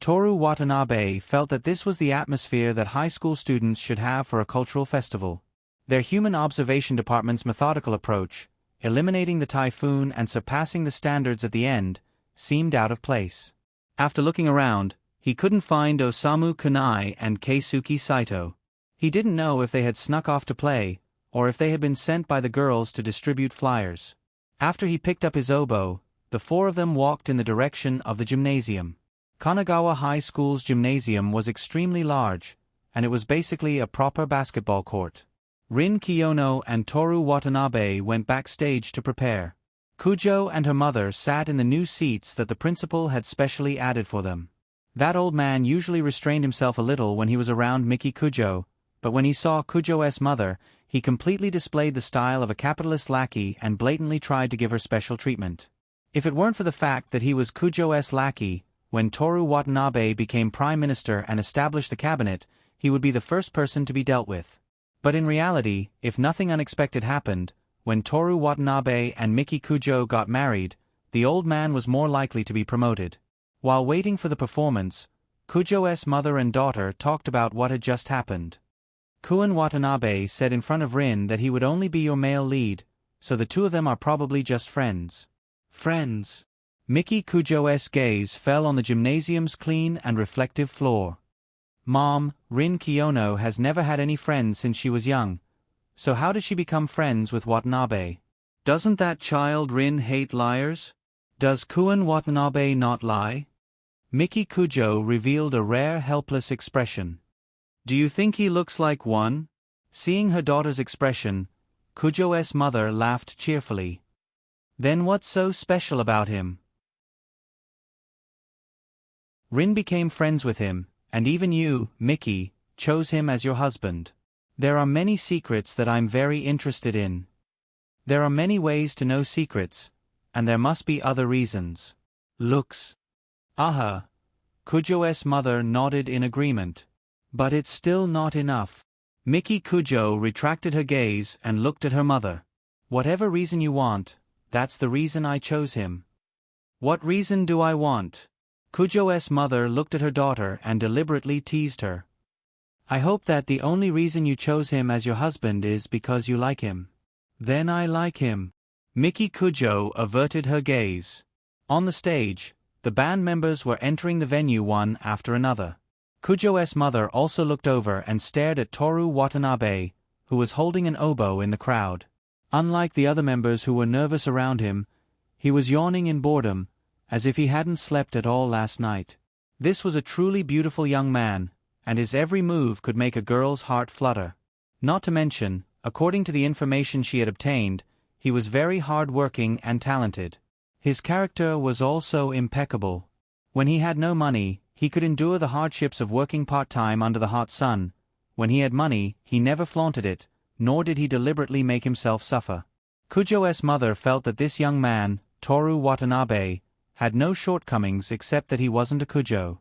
Toru Watanabe felt that this was the atmosphere that high school students should have for a cultural festival. Their human observation department's methodical approach, eliminating the typhoon and surpassing the standards at the end, seemed out of place. After looking around, he couldn't find Osamu Kunai and Keisuke Saito. He didn't know if they had snuck off to play, or if they had been sent by the girls to distribute flyers. After he picked up his oboe, the four of them walked in the direction of the gymnasium. Kanagawa High School's gymnasium was extremely large, and it was basically a proper basketball court. Rin Kiyono and Toru Watanabe went backstage to prepare. Kujo and her mother sat in the new seats that the principal had specially added for them. That old man usually restrained himself a little when he was around Miki Kujo, but when he saw Kujo's mother, he completely displayed the style of a capitalist lackey and blatantly tried to give her special treatment. If it weren't for the fact that he was Kujo's lackey, when Toru Watanabe became prime minister and established the cabinet, he would be the first person to be dealt with. But in reality, if nothing unexpected happened, when Toru Watanabe and Miki Kujo got married, the old man was more likely to be promoted. While waiting for the performance, Kujo's mother and daughter talked about what had just happened. Kun Watanabe said in front of Rin that he would only be your male lead, so the two of them are probably just friends. Friends. Miki Kujo's gaze fell on the gymnasium's clean and reflective floor. Mom, Rin Kiyono has never had any friends since she was young, so how did she become friends with Watanabe? Doesn't that child Rin hate liars? Does Kun Watanabe not lie? Miki Kujo revealed a rare helpless expression. Do you think he looks like one? Seeing her daughter's expression, Kujo's mother laughed cheerfully. Then what's so special about him? Rin became friends with him, and even you, Miki, chose him as your husband. There are many secrets that I'm very interested in. There are many ways to know secrets, and there must be other reasons. Looks. Aha. Kujo's mother nodded in agreement. But it's still not enough. Miki Kujo retracted her gaze and looked at her mother. Whatever reason you want, that's the reason I chose him. What reason do I want? Kujo's mother looked at her daughter and deliberately teased her. I hope that the only reason you chose him as your husband is because you like him. Then I like him. Miki Kujo averted her gaze. On the stage, the band members were entering the venue one after another. Kujo's mother also looked over and stared at Toru Watanabe, who was holding an oboe in the crowd. Unlike the other members who were nervous around him, he was yawning in boredom, as if he hadn't slept at all last night. This was a truly beautiful young man, and his every move could make a girl's heart flutter. Not to mention, according to the information she had obtained, he was very hard-working and talented. His character was also impeccable. When he had no money, he could endure the hardships of working part-time under the hot sun. When he had money, he never flaunted it, nor did he deliberately make himself suffer. Kujo's mother felt that this young man, Toru Watanabe, had no shortcomings except that he wasn't a Kujo.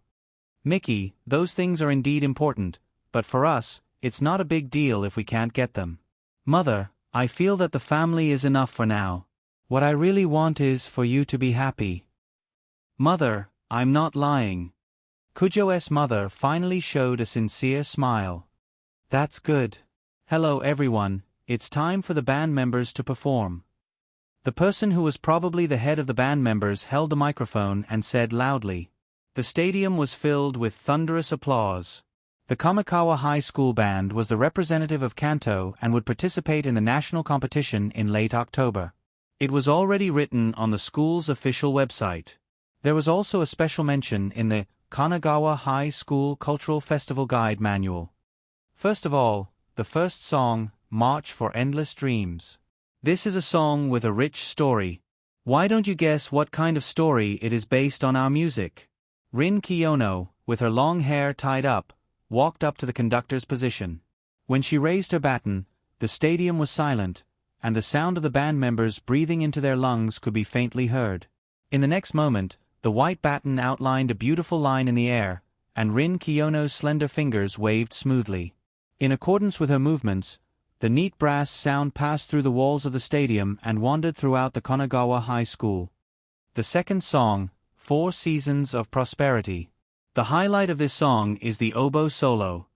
Miki, those things are indeed important, but for us, it's not a big deal if we can't get them. Mother, I feel that the family is enough for now. What I really want is for you to be happy. Mother, I'm not lying. Kujo's mother finally showed a sincere smile. That's good. Hello everyone, it's time for the band members to perform. The person who was probably the head of the band members held the microphone and said loudly. The stadium was filled with thunderous applause. The Kamikawa High School Band was the representative of Kanto and would participate in the national competition in late October. It was already written on the school's official website. There was also a special mention in the Kanagawa High School Cultural Festival Guide Manual. First of all, the first song, March for Endless Dreams. This is a song with a rich story. Why don't you guess what kind of story it is based on our music? Rin Kiyono, with her long hair tied up, walked up to the conductor's position. When she raised her baton, the stadium was silent, and the sound of the band members breathing into their lungs could be faintly heard. In the next moment, the white baton outlined a beautiful line in the air, and Rin Kiyono's slender fingers waved smoothly. In accordance with her movements, the neat brass sound passed through the walls of the stadium and wandered throughout the Kanagawa High School. The second song, 4 Seasons of Prosperity. The highlight of this song is the oboe solo.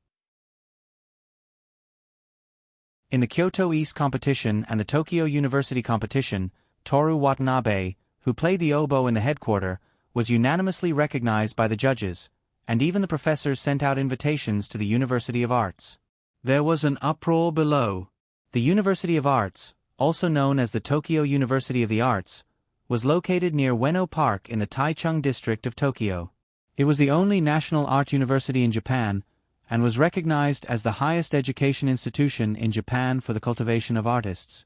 In the Kyoto East competition and the Tokyo University competition, Toru Watanabe, who played the oboe in the headquarters, was unanimously recognized by the judges, and even the professors sent out invitations to the University of Arts. There was an uproar below. The University of Arts, also known as the Tokyo University of the Arts, was located near Ueno Park in the Taichung district of Tokyo. It was the only national art university in Japan, and was recognized as the highest education institution in Japan for the cultivation of artists.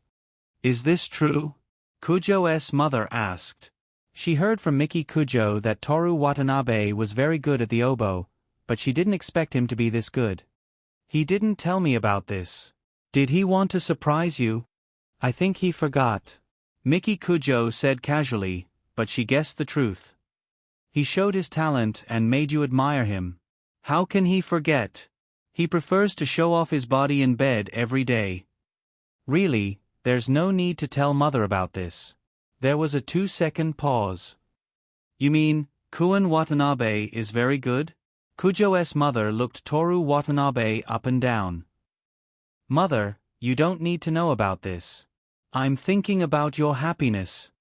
"Is this true?" Kujo's mother asked. She heard from Miki Kujo that Toru Watanabe was very good at the oboe, but she didn't expect him to be this good. "He didn't tell me about this. Did he want to surprise you?" "I think he forgot," Miki Kujo said casually, but she guessed the truth. "He showed his talent and made you admire him. How can he forget? He prefers to show off his body in bed every day." "Really, there's no need to tell mother about this." There was a 2-second pause. "You mean, Kuen Watanabe is very good?" Kujo's mother looked Toru Watanabe up and down. "Mother, you don't need to know about this. I'm thinking about your happiness."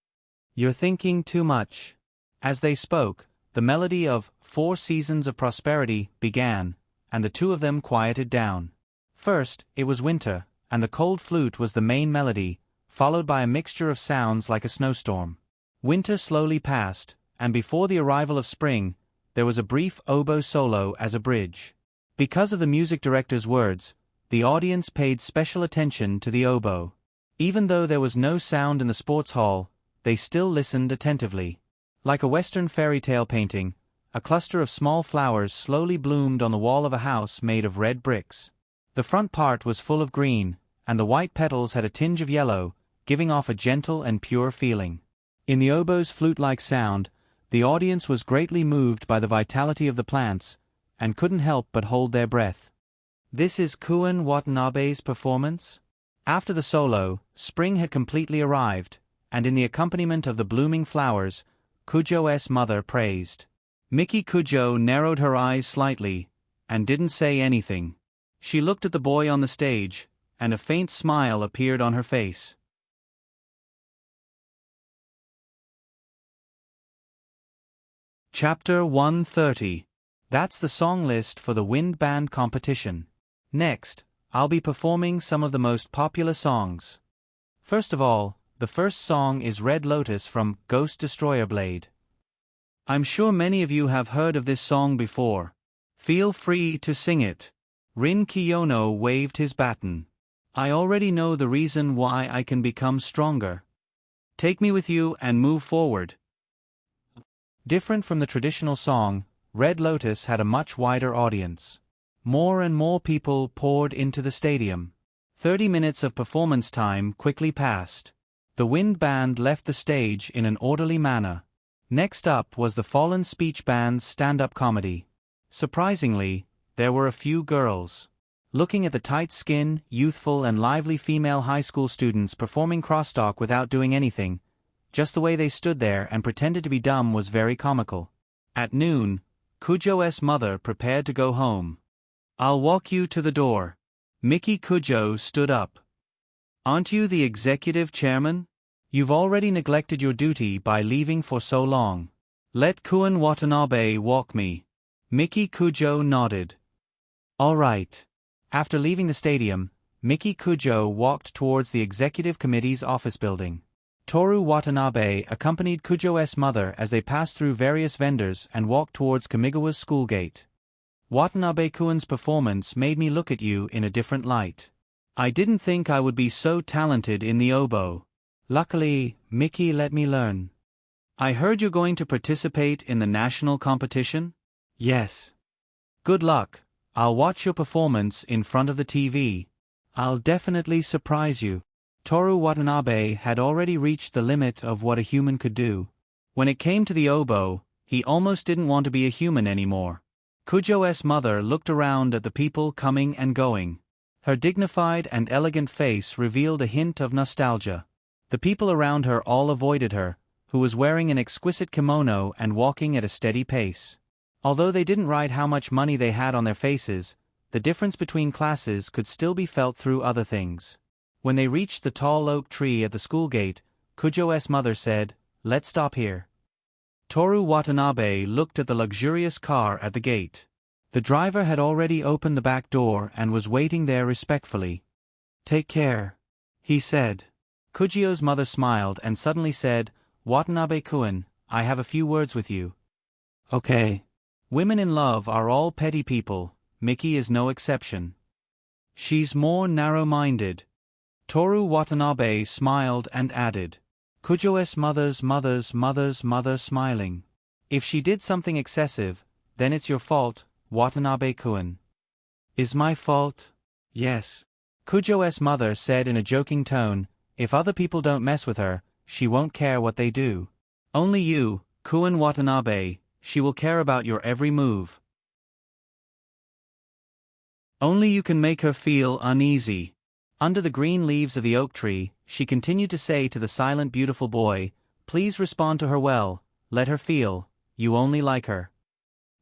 "You're thinking too much." As they spoke, the melody of 4 Seasons of Prosperity began, and the two of them quieted down. First, it was winter, and the cold flute was the main melody, followed by a mixture of sounds like a snowstorm. Winter slowly passed, and before the arrival of spring, there was a brief oboe solo as a bridge. Because of the music director's words, the audience paid special attention to the oboe. Even though there was no sound in the sports hall, they still listened attentively. Like a Western fairy tale painting, a cluster of small flowers slowly bloomed on the wall of a house made of red bricks. The front part was full of green, and the white petals had a tinge of yellow, giving off a gentle and pure feeling. In the oboe's flute-like sound, the audience was greatly moved by the vitality of the plants, and couldn't help but hold their breath. "This is Kuen Watanabe's performance?" After the solo, spring had completely arrived, and in the accompaniment of the blooming flowers, Kujo's mother praised. Miki Kujo narrowed her eyes slightly, and didn't say anything. She looked at the boy on the stage, and a faint smile appeared on her face. Chapter 130. That's the song list for the Wind Band competition. Next, I'll be performing some of the most popular songs. First of all, the first song is Red Lotus from Ghost Destroyer Blade. I'm sure many of you have heard of this song before. Feel free to sing it. Rin Kiyono waved his baton. "I already know the reason why I can become stronger. Take me with you and move forward." Different from the traditional song, Red Lotus had a much wider audience. More and more people poured into the stadium. 30 minutes of performance time quickly passed. The wind band left the stage in an orderly manner. Next up was the Fallen Speech Band's stand-up comedy. Surprisingly, there were a few girls. Looking at the tight-skinned, youthful and lively female high school students performing crosstalk without doing anything, just the way they stood there and pretended to be dumb was very comical. At noon, Kujo's mother prepared to go home. "I'll walk you to the door." Miki Kujo stood up. "Aren't you the executive chairman? You've already neglected your duty by leaving for so long. Let Kuen Watanabe walk me." Miki Kujo nodded. "All right." After leaving the stadium, Miki Kujo walked towards the executive committee's office building. Toru Watanabe accompanied Kujo's mother as they passed through various vendors and walked towards Kamigawa's school gate. "Watanabe-kun's performance made me look at you in a different light. I didn't think I would be so talented in the oboe. Luckily, Miki let me learn." "I heard you're going to participate in the national competition?" "Yes." "Good luck. I'll watch your performance in front of the TV. I'll definitely surprise you." Toru Watanabe had already reached the limit of what a human could do. When it came to the oboe, he almost didn't want to be a human anymore. Kujo's mother looked around at the people coming and going. Her dignified and elegant face revealed a hint of nostalgia. The people around her all avoided her, who was wearing an exquisite kimono and walking at a steady pace. Although they didn't write how much money they had on their faces, the difference between classes could still be felt through other things. When they reached the tall oak tree at the school gate, Kujo's mother said, "Let's stop here." Toru Watanabe looked at the luxurious car at the gate. The driver had already opened the back door and was waiting there respectfully. "Take care," he said. Kujo's mother smiled and suddenly said, "Watanabe-kun, I have a few words with you." "Okay." Women in love are all petty people, Miki is no exception. She's more narrow-minded. Toru Watanabe smiled and added. Kujo's mother's mother smiling. If she did something excessive, then it's your fault, Watanabe-kun. Is my fault? Yes. Kujo's mother said in a joking tone, if other people don't mess with her, she won't care what they do. Only you, Kun Watanabe, she will care about your every move. Only you can make her feel uneasy. Under the green leaves of the oak tree, she continued to say to the silent beautiful boy, please respond to her well, let her feel, you only like her.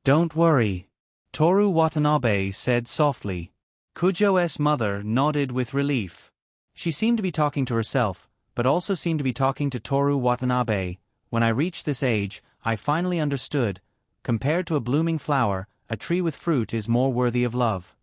Don't worry. Toru Watanabe said softly. Kujo's mother nodded with relief. She seemed to be talking to herself, but also seemed to be talking to Toru Watanabe. When I reached this age, I finally understood. Compared to a blooming flower, a tree with fruit is more worthy of love.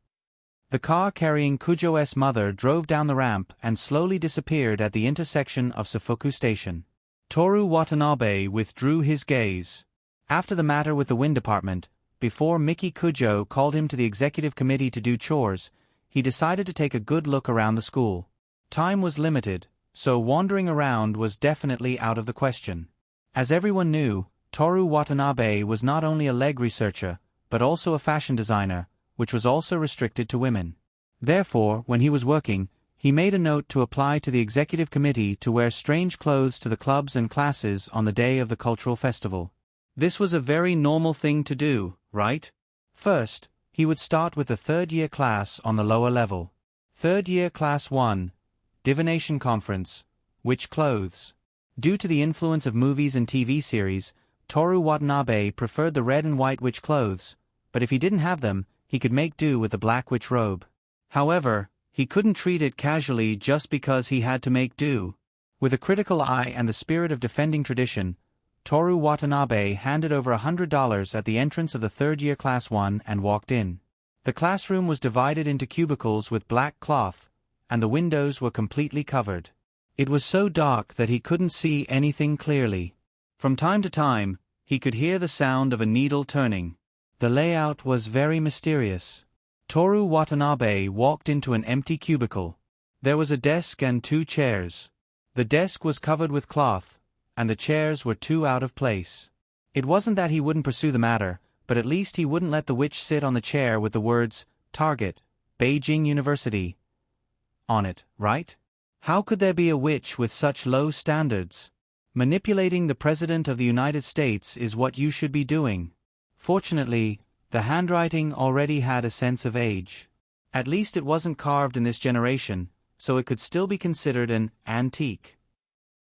The car carrying Kujo's mother drove down the ramp and slowly disappeared at the intersection of Sofuku Station. Toru Watanabe withdrew his gaze. After the matter with the wind department, before Miki Kujo called him to the executive committee to do chores, he decided to take a good look around the school. Time was limited, so wandering around was definitely out of the question. As everyone knew, Toru Watanabe was not only a leg researcher, but also a fashion designer, which was also restricted to women. Therefore, when he was working, he made a note to apply to the executive committee to wear strange clothes to the clubs and classes on the day of the cultural festival. This was a very normal thing to do, right? First, he would start with the third-year class on the lower level. Third-year Class 1, Divination Conference, Witch Clothes. Due to the influence of movies and TV series, Toru Watanabe preferred the red and white witch clothes, but if he didn't have them, he could make do with the black witch robe. However, he couldn't treat it casually just because he had to make do. With a critical eye and the spirit of defending tradition, Toru Watanabe handed over $100 at the entrance of the third-year Class 1 and walked in. The classroom was divided into cubicles with black cloth, and the windows were completely covered. It was so dark that he couldn't see anything clearly. From time to time, he could hear the sound of a needle turning. The layout was very mysterious. Toru Watanabe walked into an empty cubicle. There was a desk and 2 chairs. The desk was covered with cloth, and the chairs were 2 out of place. It wasn't that he wouldn't pursue the matter, but at least he wouldn't let the witch sit on the chair with the words, Target, Beijing University, on it, right? How could there be a witch with such low standards? Manipulating the President of the United States is what you should be doing. Fortunately, the handwriting already had a sense of age. At least it wasn't carved in this generation, so it could still be considered an antique.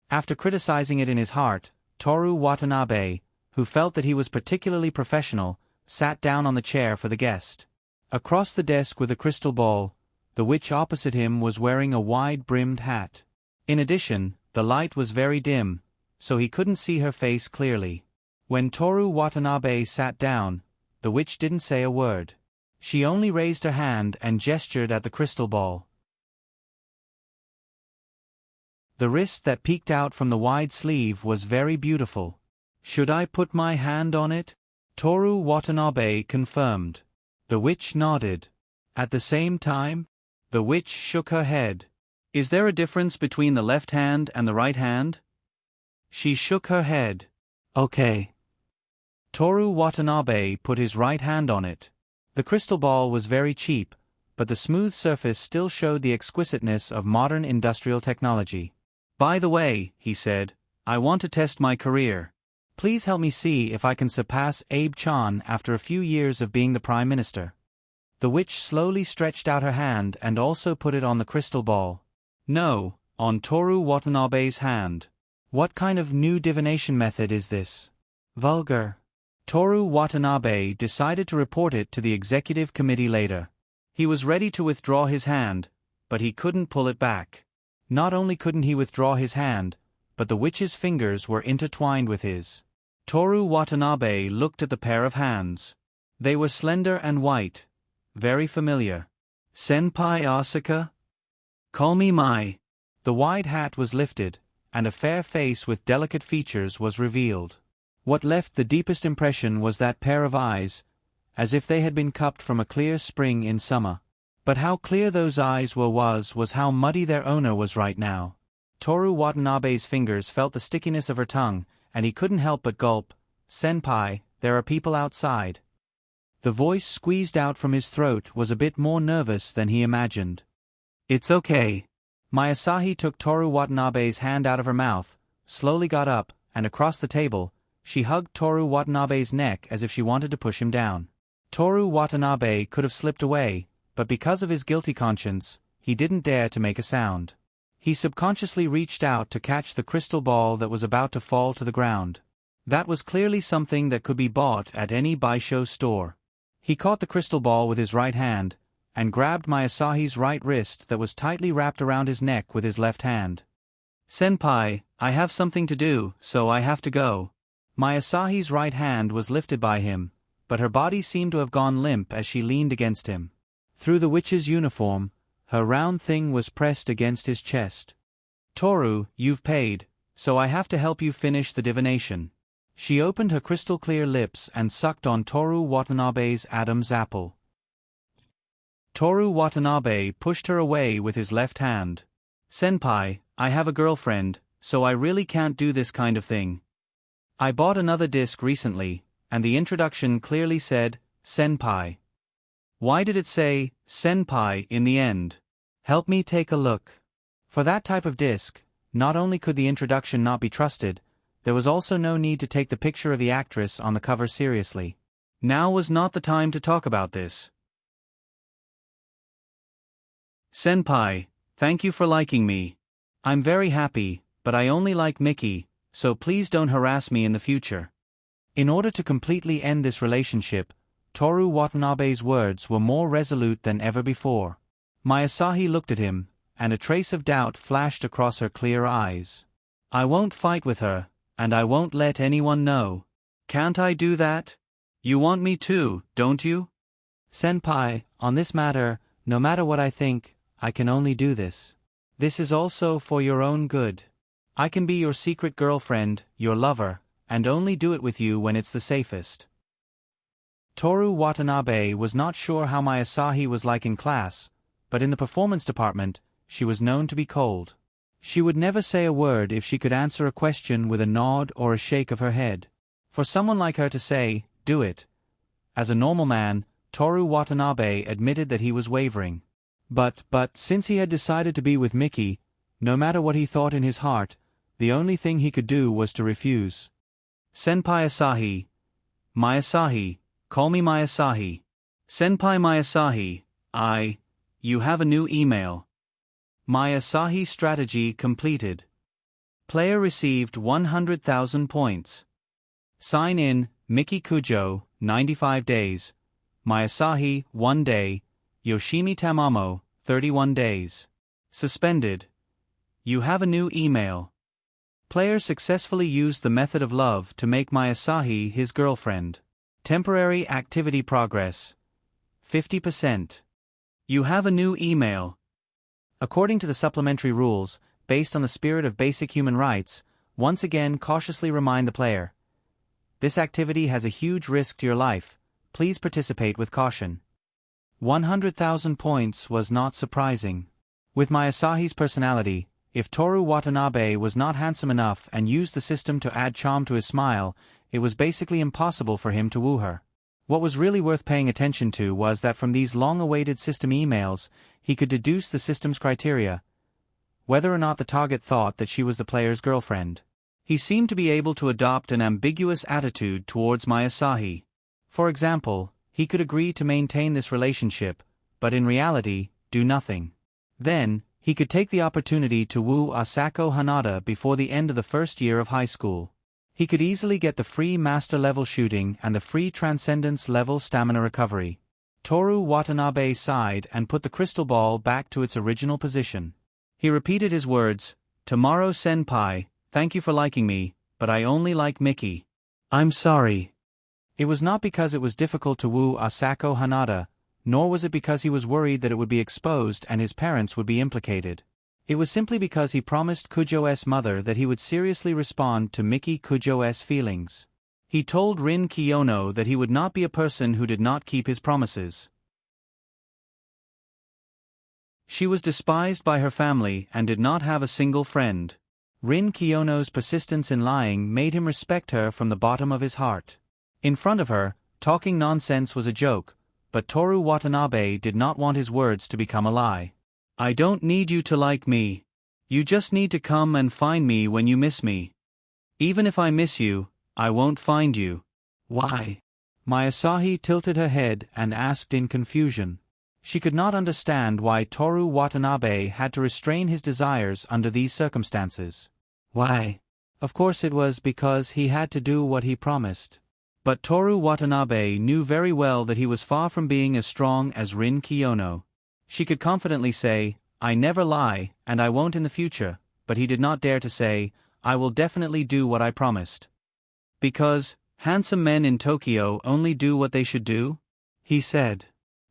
After criticizing it in his heart, Toru Watanabe, who felt that he was particularly professional, sat down on the chair for the guest. Across the desk with a crystal ball, the witch opposite him was wearing a wide-brimmed hat. In addition, the light was very dim, so he couldn't see her face clearly. When Toru Watanabe sat down, the witch didn't say a word. She only raised her hand and gestured at the crystal ball. The wrist that peeked out from the wide sleeve was very beautiful. Should I put my hand on it? Toru Watanabe confirmed. The witch nodded. At the same time, the witch shook her head. Is there a difference between the left hand and the right hand? She shook her head. Okay. Toru Watanabe put his right hand on it. The crystal ball was very cheap, but the smooth surface still showed the exquisiteness of modern industrial technology. By the way, he said, I want to test my career. Please help me see if I can surpass Abe Chan after a few years of being the Prime Minister. The witch slowly stretched out her hand and also put it on the crystal ball. No, on Toru Watanabe's hand. What kind of new divination method is this? Vulgar. Toru Watanabe decided to report it to the executive committee later. He was ready to withdraw his hand, but he couldn't pull it back. Not only couldn't he withdraw his hand, but the witch's fingers were intertwined with his. Toru Watanabe looked at the pair of hands. They were slender and white. Very familiar. Senpai Asaka? Call me Mai. The wide hat was lifted, and a fair face with delicate features was revealed. What left the deepest impression was that pair of eyes, as if they had been cupped from a clear spring in summer. But how clear those eyes was how muddy their owner was right now. Toru Watanabe's fingers felt the stickiness of her tongue, and he couldn't help but gulp. "Senpai, there are people outside." The voice squeezed out from his throat was a bit more nervous than he imagined. "It's okay." Masahi took Toru Watanabe's hand out of her mouth, slowly got up, and across the table, she hugged Toru Watanabe's neck as if she wanted to push him down. Toru Watanabe could have slipped away, but because of his guilty conscience, he didn't dare to make a sound. He subconsciously reached out to catch the crystal ball that was about to fall to the ground. That was clearly something that could be bought at any Baisho store. He caught the crystal ball with his right hand, and grabbed Masahi's right wrist that was tightly wrapped around his neck with his left hand. "Senpai, I have something to do, so I have to go." Masahi's right hand was lifted by him, but her body seemed to have gone limp as she leaned against him. Through the witch's uniform, her round thing was pressed against his chest. "Toru, you've paid, so I have to help you finish the divination." She opened her crystal-clear lips and sucked on Toru Watanabe's Adam's apple. Toru Watanabe pushed her away with his left hand. "Senpai, I have a girlfriend, so I really can't do this kind of thing. I bought another disc recently, and the introduction clearly said, Senpai. Why did it say, Senpai in the end? Help me take a look." For that type of disc, not only could the introduction not be trusted, there was also no need to take the picture of the actress on the cover seriously. Now was not the time to talk about this. "Senpai, thank you for liking me. I'm very happy, but I only like Mickey, so please don't harass me in the future." In order to completely end this relationship, Toru Watanabe's words were more resolute than ever before. Masahi looked at him, and a trace of doubt flashed across her clear eyes. "I won't fight with her, and I won't let anyone know. Can't I do that? You want me to, don't you?" "Senpai, on this matter, no matter what I think, I can only do this. This is also for your own good. I can be your secret girlfriend, your lover, and only do it with you when it's the safest." Toru Watanabe was not sure how Masahi was like in class, but in the performance department, she was known to be cold. She would never say a word if she could answer a question with a nod or a shake of her head. For someone like her to say, "Do it." As a normal man, Toru Watanabe admitted that he was wavering. But since he had decided to be with Mickey, no matter what he thought in his heart, the only thing he could do was to refuse. "Senpai Asahi. Masahi, call me Masahi. Senpai Masahi, you have a new email." Masahi strategy completed. Player received 100,000 points. Sign in, Miki Kujo, 95 days. Masahi, 1 day. Yoshimi Tamamo, 31 days. Suspended. You have a new email. Player successfully used the method of love to make Masahi his girlfriend. Temporary activity progress. 50%. You have a new email. According to the supplementary rules, based on the spirit of basic human rights, once again cautiously remind the player. This activity has a huge risk to your life. Please participate with caution. 100,000 points was not surprising. With Masahi's personality, if Toru Watanabe was not handsome enough and used the system to add charm to his smile, it was basically impossible for him to woo her. What was really worth paying attention to was that from these long-awaited system emails, he could deduce the system's criteria, whether or not the target thought that she was the player's girlfriend. He seemed to be able to adopt an ambiguous attitude towards Masahi. For example, he could agree to maintain this relationship, but in reality, do nothing. Then, he could take the opportunity to woo Asako Hanada before the end of the first year of high school. He could easily get the free Master level shooting and the free Transcendence level stamina recovery. Toru Watanabe sighed and put the crystal ball back to its original position. He repeated his words, "Tomorrow senpai, thank you for liking me, but I only like Mickey. I'm sorry." It was not because it was difficult to woo Asako Hanada, nor was it because he was worried that it would be exposed and his parents would be implicated. It was simply because he promised Kujo's mother that he would seriously respond to Miki Kujo's feelings. He told Rin Kiyono that he would not be a person who did not keep his promises. She was despised by her family and did not have a single friend. Rin Kiyono's persistence in lying made him respect her from the bottom of his heart. In front of her, talking nonsense was a joke, but Toru Watanabe did not want his words to become a lie. I don't need you to like me. You just need to come and find me when you miss me. Even if I miss you, I won't find you. Why? Masahi tilted her head and asked in confusion. She could not understand why Toru Watanabe had to restrain his desires under these circumstances. Why? Of course it was because he had to do what he promised. But Toru Watanabe knew very well that he was far from being as strong as Rin Kiyono. She could confidently say, I never lie, and I won't in the future, but he did not dare to say, I will definitely do what I promised. Because handsome men in Tokyo only do what they should do? He said.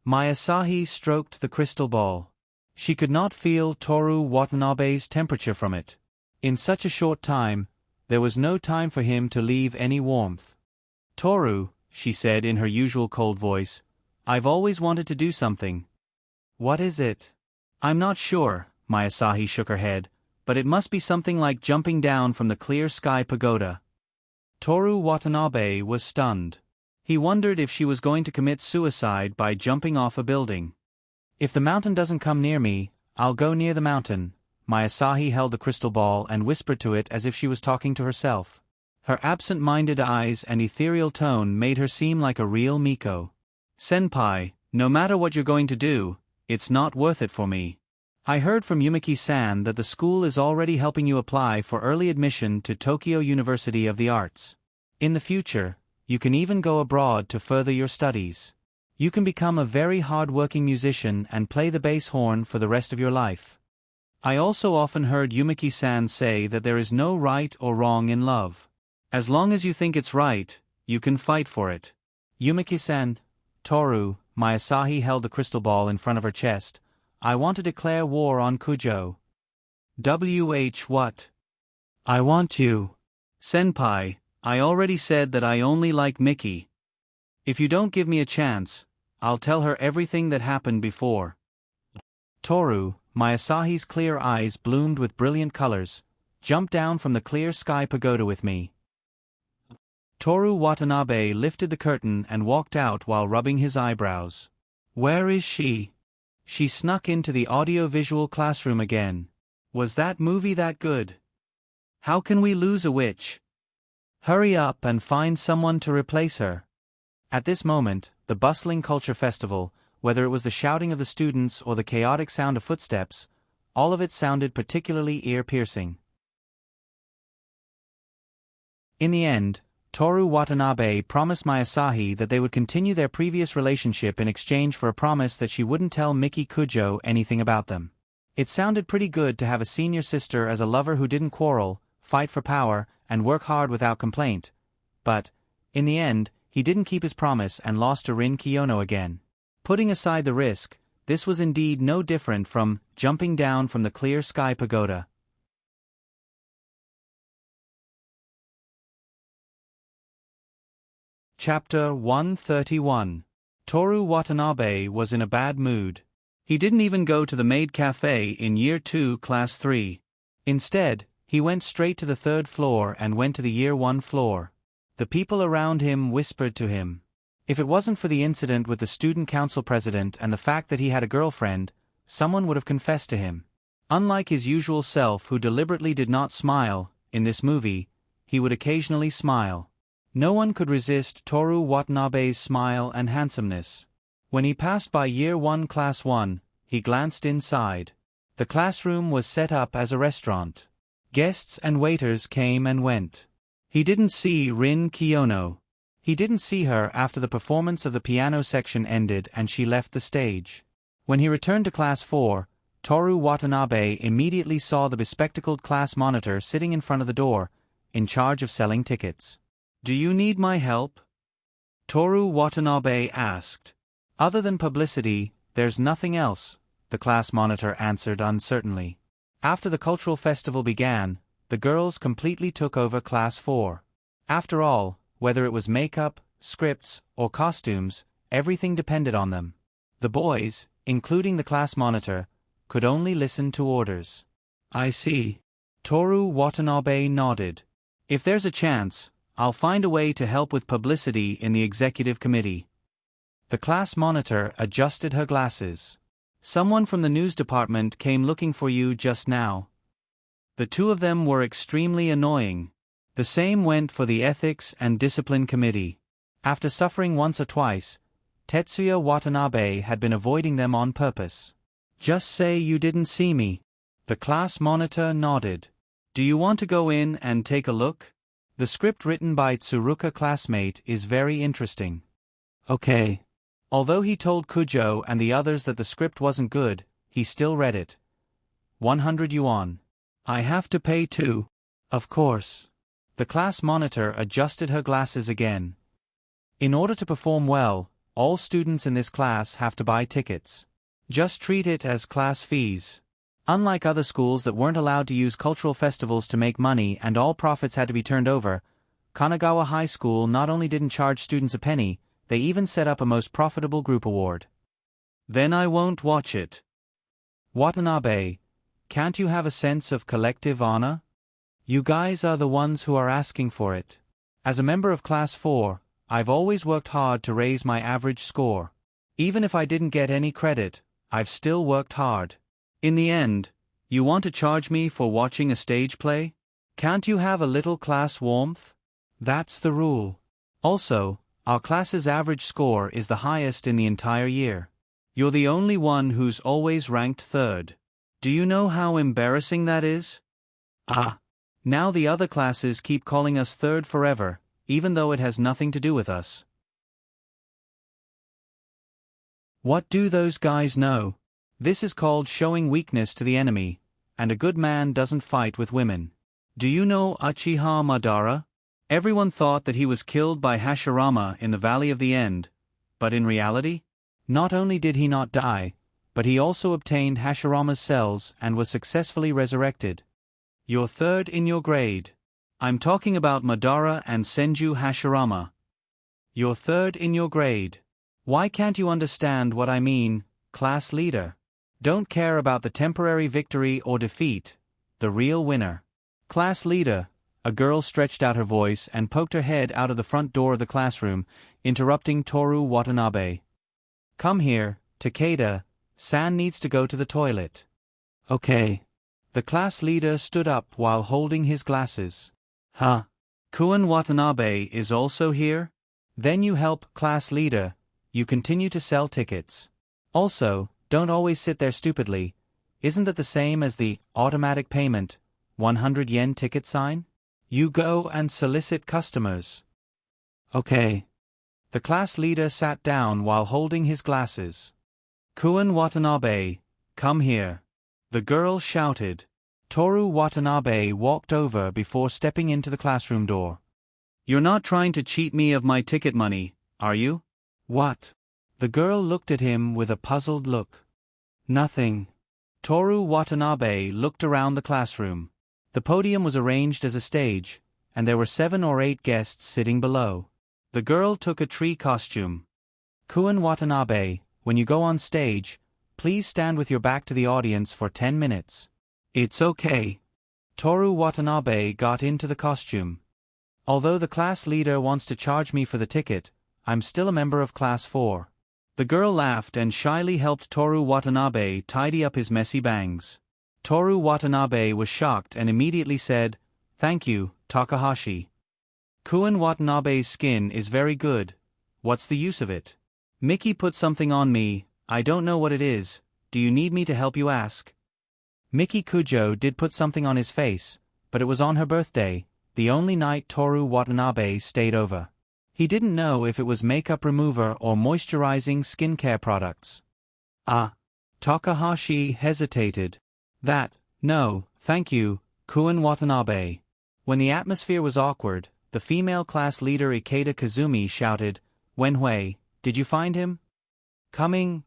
Masahi stroked the crystal ball. She could not feel Toru Watanabe's temperature from it. In such a short time, there was no time for him to leave any warmth. Toru, she said in her usual cold voice, I've always wanted to do something. What is it? I'm not sure, Masahi shook her head, but it must be something like jumping down from the clear sky pagoda. Toru Watanabe was stunned. He wondered if she was going to commit suicide by jumping off a building. If the mountain doesn't come near me, I'll go near the mountain. Masahi held the crystal ball and whispered to it as if she was talking to herself. Her absent-minded eyes and ethereal tone made her seem like a real Miko. Senpai, no matter what you're going to do, it's not worth it for me. I heard from Yumiki-san that the school is already helping you apply for early admission to Tokyo University of the Arts. In the future, you can even go abroad to further your studies. You can become a very hard-working musician and play the bass horn for the rest of your life. I also often heard Yumiki-san say that there is no right or wrong in love. As long as you think it's right, you can fight for it. Yumiki-san, Toru, Masahi held the crystal ball in front of her chest. I want to declare war on Kujo. What? I want you. Senpai, I already said that I only like Miki. If you don't give me a chance, I'll tell her everything that happened before. Toru, Masahi's clear eyes bloomed with brilliant colors. Jump down from the clear sky pagoda with me. Toru Watanabe lifted the curtain and walked out while rubbing his eyebrows. Where is she? She snuck into the audio-visual classroom again. Was that movie that good? How can we lose a witch? Hurry up and find someone to replace her. At this moment, the bustling culture festival, whether it was the shouting of the students or the chaotic sound of footsteps, all of it sounded particularly ear-piercing. In the end, Toru Watanabe promised Masahi that they would continue their previous relationship in exchange for a promise that she wouldn't tell Miki Kujo anything about them. It sounded pretty good to have a senior sister as a lover who didn't quarrel, fight for power, and work hard without complaint. But, in the end, he didn't keep his promise and lost to Rin Kiyono again. Putting aside the risk, this was indeed no different from jumping down from the clear sky pagoda. Chapter 131. Toru Watanabe was in a bad mood. He didn't even go to the maid cafe in Year 2 Class 3. Instead, he went straight to the third floor and went to the Year 1 floor. The people around him whispered to him. If it wasn't for the incident with the student council president and the fact that he had a girlfriend, someone would have confessed to him. Unlike his usual self who deliberately did not smile, in this movie, he would occasionally smile. No one could resist Toru Watanabe's smile and handsomeness. When he passed by Year 1 Class 1, he glanced inside. The classroom was set up as a restaurant. Guests and waiters came and went. He didn't see Rin Kiyono. He didn't see her after the performance of the piano section ended and she left the stage. When he returned to Class 4, Toru Watanabe immediately saw the bespectacled class monitor sitting in front of the door, in charge of selling tickets. Do you need my help? Toru Watanabe asked. Other than publicity, there's nothing else, the class monitor answered uncertainly. After the cultural festival began, the girls completely took over Class 4. After all, whether it was makeup, scripts, or costumes, everything depended on them. The boys, including the class monitor, could only listen to orders. I see. Toru Watanabe nodded. If there's a chance, I'll find a way to help with publicity in the executive committee. The class monitor adjusted her glasses. Someone from the news department came looking for you just now. The two of them were extremely annoying. The same went for the ethics and discipline committee. After suffering once or twice, Tetsuya Watanabe had been avoiding them on purpose. Just say you didn't see me. The class monitor nodded. Do you want to go in and take a look? The script written by Tsuruka classmate is very interesting. Okay. Although he told Kujo and the others that the script wasn't good, he still read it. 100 yuan. I have to pay too. Of course. The class monitor adjusted her glasses again. In order to perform well, all students in this class have to buy tickets. Just treat it as class fees. Unlike other schools that weren't allowed to use cultural festivals to make money and all profits had to be turned over, Kanagawa High School not only didn't charge students a penny, they even set up a most profitable group award. Then I won't watch it. Watanabe, can't you have a sense of collective honor? You guys are the ones who are asking for it. As a member of Class 4, I've always worked hard to raise my average score. Even if I didn't get any credit, I've still worked hard. In the end, you want to charge me for watching a stage play? Can't you have a little class warmth? That's the rule. Also, our class's average score is the highest in the entire year. You're the only one who's always ranked third. Do you know how embarrassing that is? Now the other classes keep calling us third forever, even though it has nothing to do with us. What do those guys know? This is called showing weakness to the enemy, and a good man doesn't fight with women. Do you know Uchiha Madara? Everyone thought that he was killed by Hashirama in the Valley of the End, but in reality, not only did he not die, but he also obtained Hashirama's cells and was successfully resurrected. You're third in your grade. I'm talking about Madara and Senju Hashirama. You're third in your grade. Why can't you understand what I mean, class leader? Don't care about the temporary victory or defeat, the real winner. Class leader, a girl stretched out her voice and poked her head out of the front door of the classroom, interrupting Toru Watanabe. Come here, Takeda, San needs to go to the toilet. Okay. The class leader stood up while holding his glasses. Huh? Kuen Watanabe is also here? Then you help, class leader, you continue to sell tickets. Also, don't always sit there stupidly. Isn't that the same as the automatic payment, 100 yen ticket sign? You go and solicit customers. Okay. The class leader sat down while holding his glasses. Kuen Watanabe, come here. The girl shouted. Toru Watanabe walked over before stepping into the classroom door. You're not trying to cheat me of my ticket money, are you? What? The girl looked at him with a puzzled look. Nothing. Toru Watanabe looked around the classroom. The podium was arranged as a stage, and there were 7 or 8 guests sitting below. The girl took a tree costume. Kuen Watanabe, when you go on stage, please stand with your back to the audience for 10 minutes. It's okay. Toru Watanabe got into the costume. Although the class leader wants to charge me for the ticket, I'm still a member of Class 4. The girl laughed and shyly helped Toru Watanabe tidy up his messy bangs. Toru Watanabe was shocked and immediately said, "Thank you, Takahashi. Kuen Watanabe's skin is very good. What's the use of it? Miki put something on me, I don't know what it is, do you need me to help you ask?" Miki Kujo did put something on his face, but it was on her birthday, the only night Toru Watanabe stayed over. He didn't know if it was makeup remover or moisturizing skincare products. Takahashi hesitated. No, thank you, Kuen Watanabe. When the atmosphere was awkward, the female class leader Ikeda Kazumi shouted, "Wenhui, did you find him?" Coming.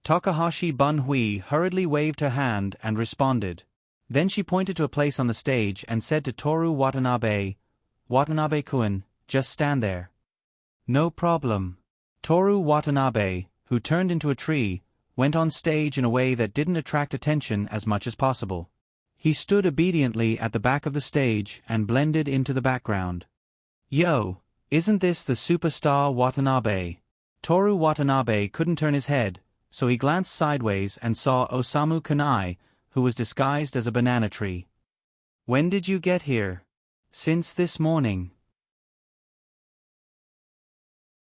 Takahashi Bunhui hurriedly waved her hand and responded. Then she pointed to a place on the stage and said to Toru Watanabe, "Watanabe-kun, just stand there. No problem. Toru Watanabe, who turned into a tree, went on stage in a way that didn't attract attention as much as possible. He stood obediently at the back of the stage and blended into the background. Yo, isn't this the superstar Watanabe? Toru Watanabe couldn't turn his head, so he glanced sideways and saw Osamu Kanai, who was disguised as a banana tree. When did you get here? Since this morning.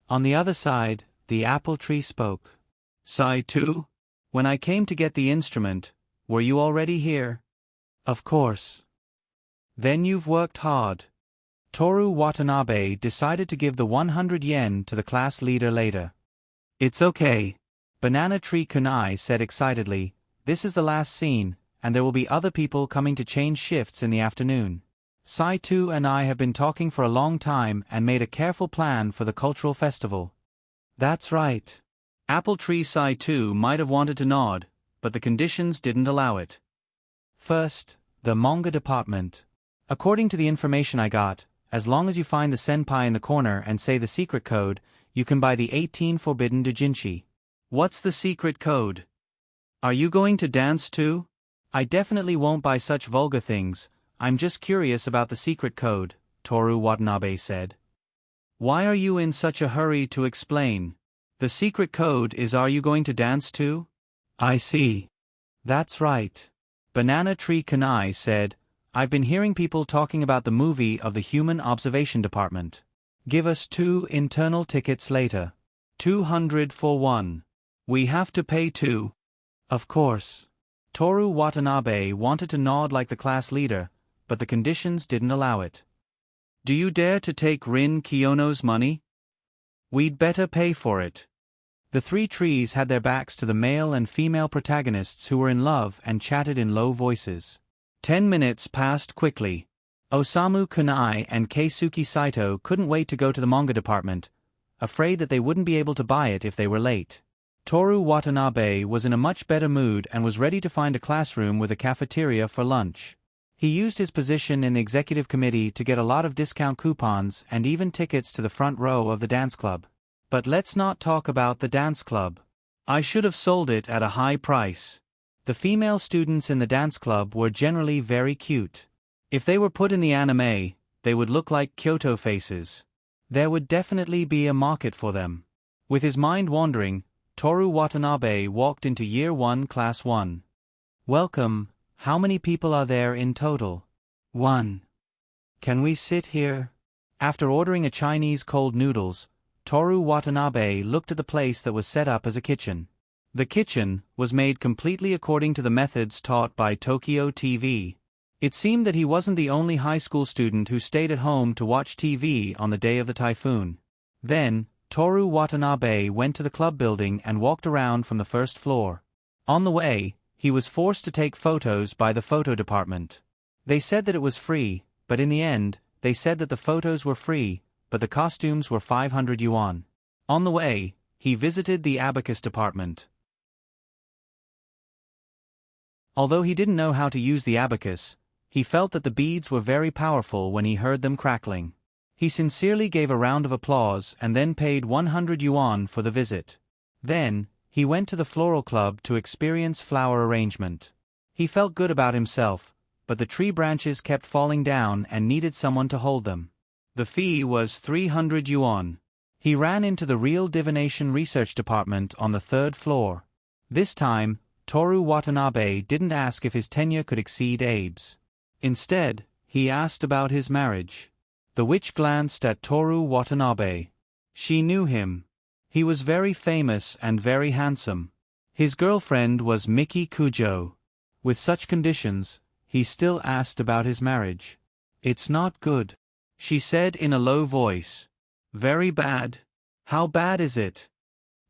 On the other side, the apple tree spoke. Sai-tu? When I came to get the instrument, were you already here? Of course. Then you've worked hard. Toru Watanabe decided to give the 100 yen to the class leader later. It's okay. Banana Tree Kunai said excitedly, this is the last scene, and there will be other people coming to change shifts in the afternoon. Sai-tu and I have been talking for a long time and made a careful plan for the cultural festival. That's right. Apple Tree Sai-tu might have wanted to nod, but the conditions didn't allow it. First, the manga department. According to the information I got, as long as you find the senpai in the corner and say the secret code, you can buy the 18 forbidden doujinshi. What's the secret code? Are you going to dance too? I definitely won't buy such vulgar things, I'm just curious about the secret code, Toru Watanabe said. Why are you in such a hurry to explain? The secret code is are you going to dance too? I see. That's right. Banana Tree Kanai said, I've been hearing people talking about the movie of the Human Observation Department. Give us 2 internal tickets later. 200 for one. We have to pay 2. Of course. Toru Watanabe wanted to nod like the class leader, but the conditions didn't allow it. Do you dare to take Rin Kiyono's money? We'd better pay for it. The 3 trees had their backs to the male and female protagonists who were in love and chatted in low voices. 10 minutes passed quickly. Osamu Kunai and Keisuke Saito couldn't wait to go to the manga department, afraid that they wouldn't be able to buy it if they were late. Toru Watanabe was in a much better mood and was ready to find a classroom with a cafeteria for lunch. He used his position in the executive committee to get a lot of discount coupons and even tickets to the front row of the dance club. But let's not talk about the dance club. I should have sold it at a high price. The female students in the dance club were generally very cute. If they were put in the anime, they would look like Kyoto faces. There would definitely be a market for them. With his mind wandering, Toru Watanabe walked into Year 1 Class 1. Welcome, how many people are there in total? 1. Can we sit here? After ordering a Chinese cold noodles, Toru Watanabe looked at the place that was set up as a kitchen. The kitchen was made completely according to the methods taught by Tokyo TV. It seemed that he wasn't the only high school student who stayed at home to watch TV on the day of the typhoon. Then, Toru Watanabe went to the club building and walked around from the first floor. On the way, he was forced to take photos by the photo department. They said that it was free, but in the end, they said that the photos were free, but the costumes were 500 yuan. On the way, he visited the abacus department. Although he didn't know how to use the abacus, he felt that the beads were very powerful when he heard them crackling. He sincerely gave a round of applause and then paid 100 yuan for the visit. Then, he went to the floral club to experience flower arrangement. He felt good about himself, but the tree branches kept falling down and needed someone to hold them. The fee was 300 yuan. He ran into the Real Divination Research Department on the 3rd floor. This time, Toru Watanabe didn't ask if his tenure could exceed Abe's. Instead, he asked about his marriage. The witch glanced at Toru Watanabe. She knew him. He was very famous and very handsome. His girlfriend was Miki Kujo. With such conditions, he still asked about his marriage. It's not good, she said in a low voice. Very bad. How bad is it?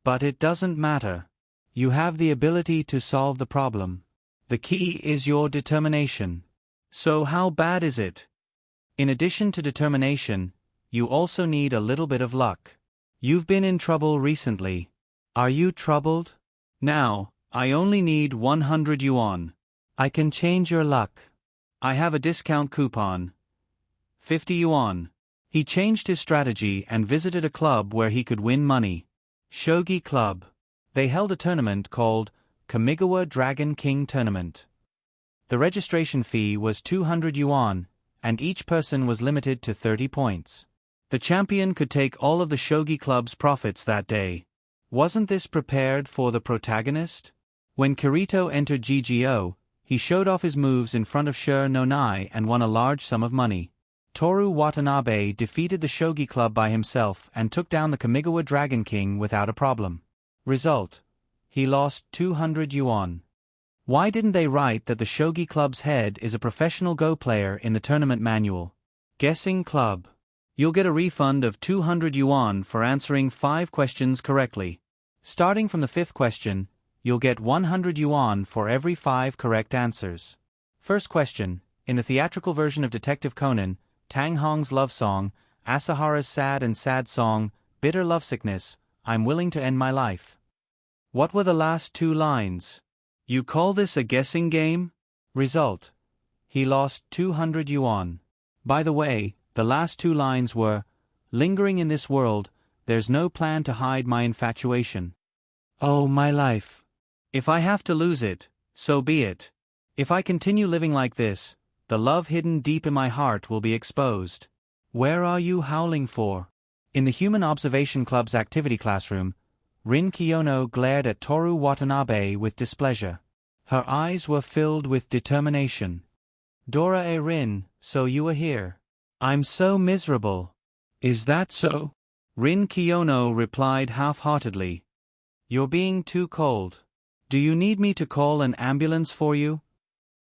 But it doesn't matter. You have the ability to solve the problem. The key is your determination. So how bad is it? In addition to determination, you also need a little bit of luck. You've been in trouble recently. Are you troubled? Now, I only need 100 yuan. I can change your luck. I have a discount coupon. 50 yuan. He changed his strategy and visited a club where he could win money. Shogi Club. They held a tournament called Kamigawa Dragon King Tournament. The registration fee was 200 yuan, and each person was limited to 30 points. The champion could take all of the Shogi Club's profits that day. Wasn't this prepared for the protagonist? When Kirito entered GGO, he showed off his moves in front of Sher Nonai and won a large sum of money. Toru Watanabe defeated the Shogi Club by himself and took down the Kamigawa Dragon King without a problem. Result: he lost 200 yuan. Why didn't they write that the Shogi Club's head is a professional Go player in the tournament manual? Guessing Club. You'll get a refund of 200 yuan for answering 5 questions correctly. Starting from the 5th question, you'll get 100 yuan for every 5 correct answers. First question: in the theatrical version of Detective Conan, Tang Hong's love song, Asahara's sad song, Bitter Lovesickness, I'm willing to end my life. What were the last 2 lines? You call this a guessing game? Result: he lost 200 yuan. By the way, the last 2 lines were, lingering in this world, there's no plan to hide my infatuation. Oh, my life. If I have to lose it, so be it. If I continue living like this, the love hidden deep in my heart will be exposed. Where are you howling for? In the Human Observation Club's activity classroom, Rin Kiyono glared at Toru Watanabe with displeasure. Her eyes were filled with determination. Dora Rin, so you are here. I'm so miserable. Is that so? Rin Kiyono replied half-heartedly. You're being too cold. Do you need me to call an ambulance for you?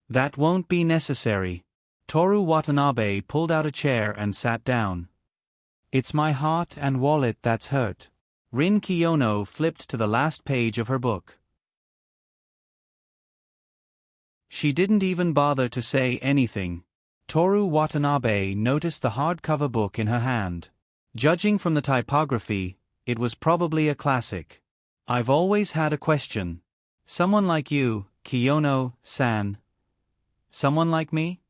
That won't be necessary. Toru Watanabe pulled out a chair and sat down. It's my heart and wallet that's hurt. Rin Kiyono flipped to the last page of her book. She didn't even bother to say anything. Toru Watanabe noticed the hardcover book in her hand. Judging from the typography, it was probably a classic. I've always had a question. Someone like you, Kiyono-san. Someone like me?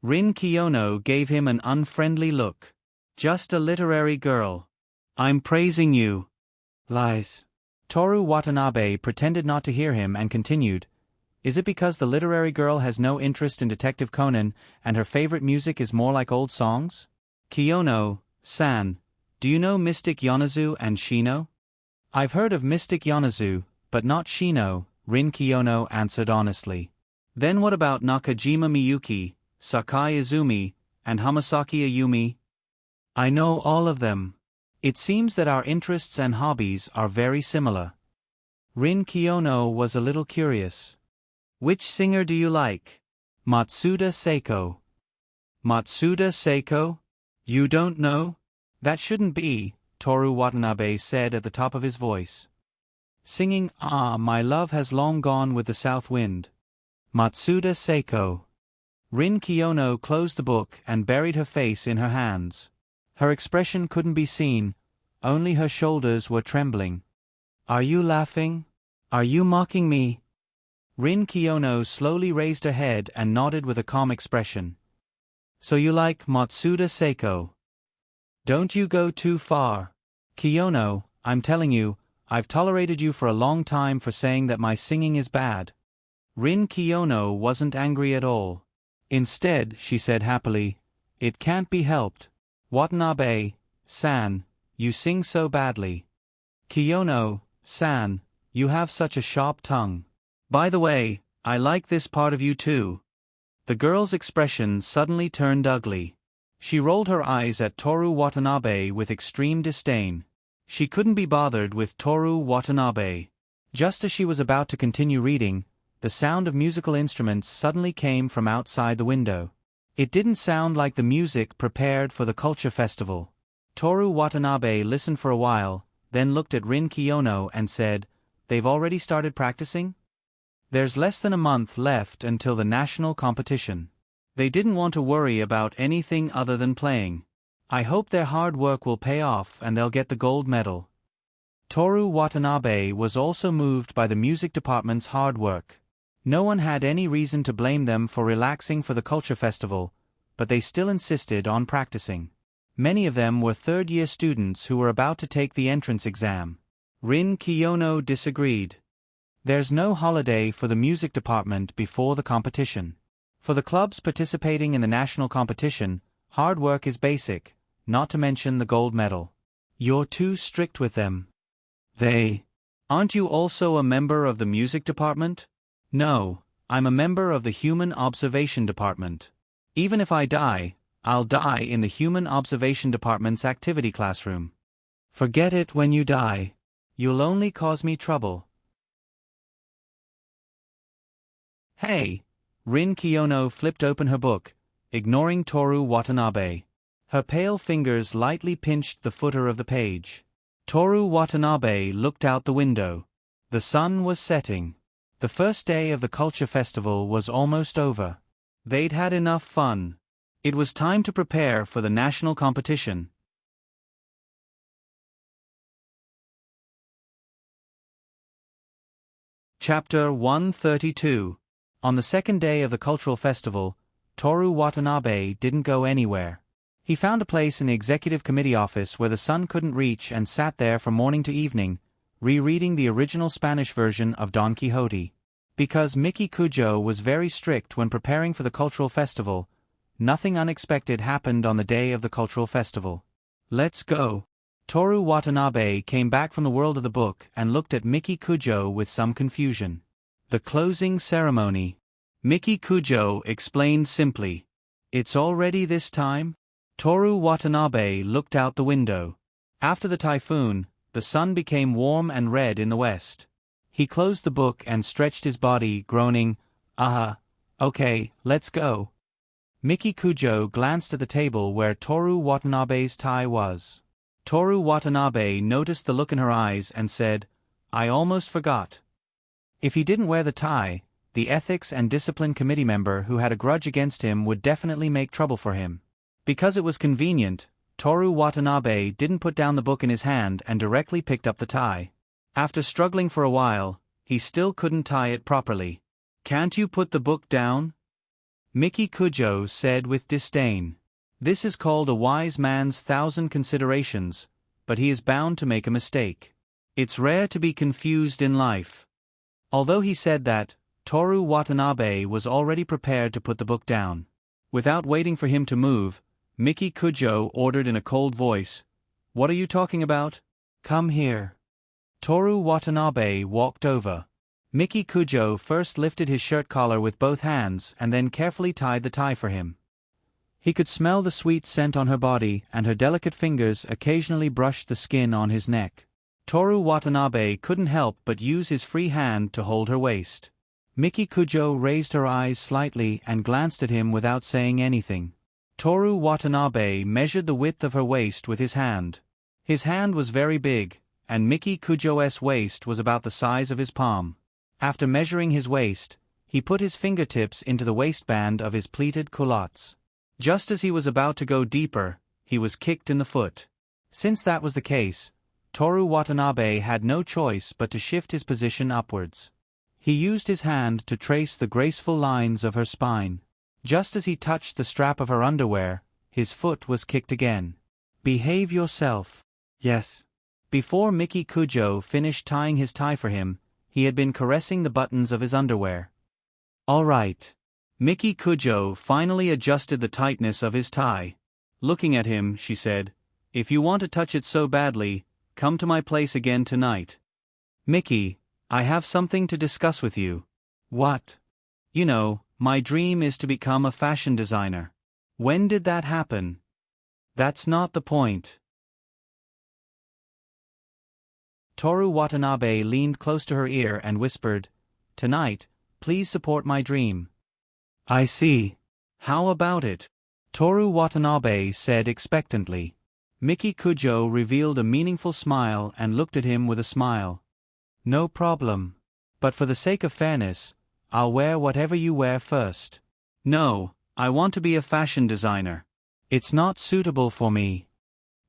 Rin Kiyono gave him an unfriendly look. Just a literary girl. I'm praising you. Lies. Toru Watanabe pretended not to hear him and continued. Is it because the literary girl has no interest in Detective Conan and her favorite music is more like old songs? Kiyono-san, do you know Mystic Yonezu and Shino? I've heard of Mystic Yonezu, but not Shino, Rin Kiyono answered honestly. Then what about Nakajima Miyuki, Sakai Izumi, and Hamasaki Ayumi? I know all of them. It seems that our interests and hobbies are very similar. Rin Kiyono was a little curious. Which singer do you like? Matsuda Seiko. Matsuda Seiko? You don't know? That shouldn't be, Toru Watanabe said at the top of his voice. Singing Ah, My Love Has Long Gone with the South Wind. Matsuda Seiko. Rin Kiyono closed the book and buried her face in her hands. Her expression couldn't be seen, only her shoulders were trembling. Are you laughing? Are you mocking me? Rin Kiyono slowly raised her head and nodded with a calm expression. So you like Matsuda Seiko? Don't you go too far. Kiyono, I'm telling you, I've tolerated you for a long time for saying that my singing is bad. Rin Kiyono wasn't angry at all. Instead, she said happily, it can't be helped. Watanabe-san, you sing so badly. Kiyono-san, you have such a sharp tongue. By the way, I like this part of you too. The girl's expression suddenly turned ugly. She rolled her eyes at Toru Watanabe with extreme disdain. She couldn't be bothered with Toru Watanabe. Just as she was about to continue reading, the sound of musical instruments suddenly came from outside the window. It didn't sound like the music prepared for the culture festival. Toru Watanabe listened for a while, then looked at Rin Kiyono and said, They've already started practicing? There's less than a month left until the national competition. They didn't want to worry about anything other than playing. I hope their hard work will pay off and they'll get the gold medal. Toru Watanabe was also moved by the music department's hard work. No one had any reason to blame them for relaxing for the culture festival, but they still insisted on practicing. Many of them were third-year students who were about to take the entrance exam. Rin Kiyono disagreed. There's no holiday for the music department before the competition. For the clubs participating in the national competition, hard work is basic, not to mention the gold medal. You're too strict with them. Aren't you also a member of the music department? No, I'm a member of the human observation department. Even if I die, I'll die in the human observation department's activity classroom. Forget it when you die. You'll only cause me trouble. Hey! Rin Kiyono flipped open her book, ignoring Toru Watanabe. Her pale fingers lightly pinched the footer of the page. Toru Watanabe looked out the window. The sun was setting. The first day of the culture festival was almost over. They'd had enough fun. It was time to prepare for the national competition. Chapter 132. On the second day of the cultural festival, Toru Watanabe didn't go anywhere. He found a place in the executive committee office where the sun couldn't reach and sat there from morning to evening, rereading the original Spanish version of Don Quixote. Because Miki Kujo was very strict when preparing for the cultural festival, nothing unexpected happened on the day of the cultural festival. Let's go. Toru Watanabe came back from the world of the book and looked at Miki Kujo with some confusion. The closing ceremony. Miki Kujo explained simply. It's already this time? Toru Watanabe looked out the window. After the typhoon, the sun became warm and red in the west. He closed the book and stretched his body, groaning, okay, let's go. Miki Kujo glanced at the table where Toru Watanabe's tie was. Toru Watanabe noticed the look in her eyes and said, I almost forgot. If he didn't wear the tie, the Ethics and Discipline Committee member who had a grudge against him would definitely make trouble for him. Because it was convenient, Toru Watanabe didn't put down the book in his hand and directly picked up the tie. After struggling for a while, he still couldn't tie it properly. Can't you put the book down? Miki Kujo said with disdain. This is called a wise man's 1,000 considerations, but he is bound to make a mistake. It's rare to be confused in life. Although he said that, Toru Watanabe was already prepared to put the book down. Without waiting for him to move, Miki Kujo ordered in a cold voice, What are you talking about? Come here. Toru Watanabe walked over. Miki Kujo first lifted his shirt collar with both hands and then carefully tied the tie for him. He could smell the sweet scent on her body, and her delicate fingers occasionally brushed the skin on his neck. Toru Watanabe couldn't help but use his free hand to hold her waist. Miki Kujo raised her eyes slightly and glanced at him without saying anything. Toru Watanabe measured the width of her waist with his hand. His hand was very big, and Miki Kujo's waist was about the size of his palm. After measuring his waist, he put his fingertips into the waistband of his pleated culottes. Just as he was about to go deeper, he was kicked in the foot. Since that was the case, Toru Watanabe had no choice but to shift his position upwards. He used his hand to trace the graceful lines of her spine. Just as he touched the strap of her underwear, his foot was kicked again. Behave yourself. Yes. Before Miki Kujo finished tying his tie for him, he had been caressing the buttons of his underwear. All right. Miki Kujo finally adjusted the tightness of his tie. Looking at him, she said, If you want to touch it so badly, come to my place again tonight. Miki, I have something to discuss with you. What? You know, my dream is to become a fashion designer. When did that happen? That's not the point. Toru Watanabe leaned close to her ear and whispered, Tonight, please support my dream. I see. How about it? Toru Watanabe said expectantly. Miki Kujo revealed a meaningful smile and looked at him with a smile. No problem. But for the sake of fairness, I'll wear whatever you wear first. No, I want to be a fashion designer. It's not suitable for me.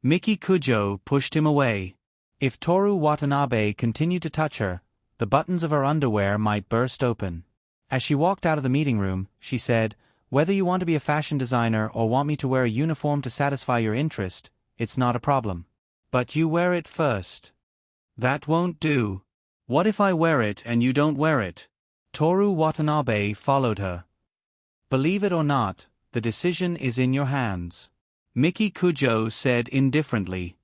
Miki Kujo pushed him away. If Toru Watanabe continued to touch her, the buttons of her underwear might burst open. As she walked out of the meeting room, she said, Whether you want to be a fashion designer or want me to wear a uniform to satisfy your interest, it's not a problem. But you wear it first. That won't do. What if I wear it and you don't wear it? Toru Watanabe followed her. Believe it or not, the decision is in your hands. Miki Kujo said indifferently.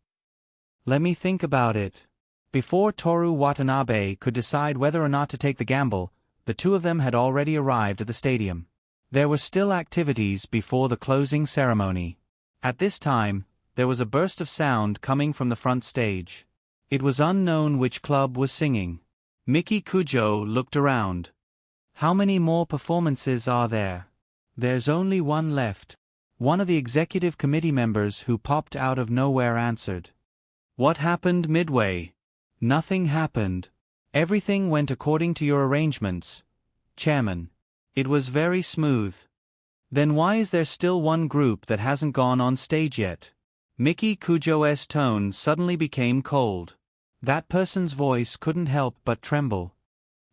Let me think about it. Before Toru Watanabe could decide whether or not to take the gamble, the two of them had already arrived at the stadium. There were still activities before the closing ceremony. At this time, there was a burst of sound coming from the front stage. It was unknown which club was singing. Miki Kujo looked around. How many more performances are there? There's only one left. One of the executive committee members who popped out of nowhere answered. What happened midway? Nothing happened. Everything went according to your arrangements, Chairman. It was very smooth. Then why is there still one group that hasn't gone on stage yet? Miki Kujo's tone suddenly became cold. That person's voice couldn't help but tremble.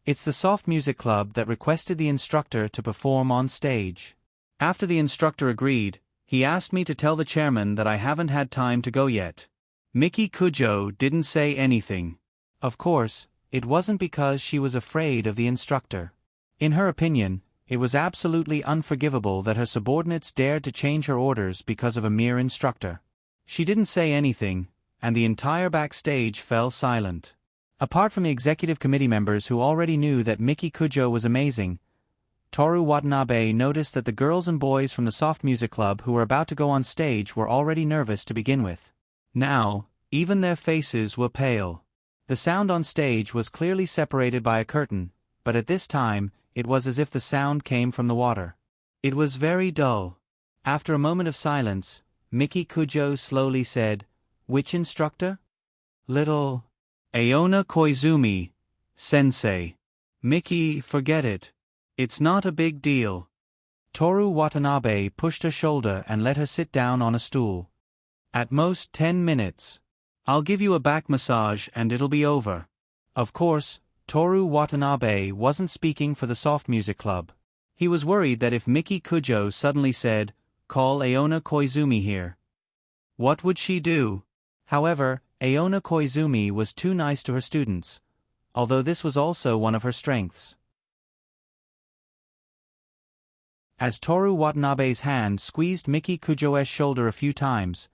It's the soft music club that requested the instructor to perform on stage. After the instructor agreed, he asked me to tell the chairman that I haven't had time to go yet. Miki Kujo didn't say anything. Of course, it wasn't because she was afraid of the instructor. In her opinion, it was absolutely unforgivable that her subordinates dared to change her orders because of a mere instructor. She didn't say anything, and the entire backstage fell silent. Apart from the executive committee members who already knew that Miki Kujo was amazing, Toru Watanabe noticed that the girls and boys from the soft music club who were about to go on stage were already nervous to begin with. Now, even their faces were pale. The sound on stage was clearly separated by a curtain, but at this time, it was as if the sound came from the water. It was very dull. After a moment of silence, Miki Kujo slowly said, "Which instructor?" "Little Aona Koizumi, sensei." "Miki, forget it. It's not a big deal." Toru Watanabe pushed her shoulder and let her sit down on a stool. "At most 10 minutes. I'll give you a back massage and it'll be over." Of course, Toru Watanabe wasn't speaking for the soft music club. He was worried that if Miki Kujo suddenly said, "Call Aona Koizumi here," what would she do? However, Aona Koizumi was too nice to her students, although this was also one of her strengths. As Toru Watanabe's hand squeezed Miki Kujo's shoulder a few times,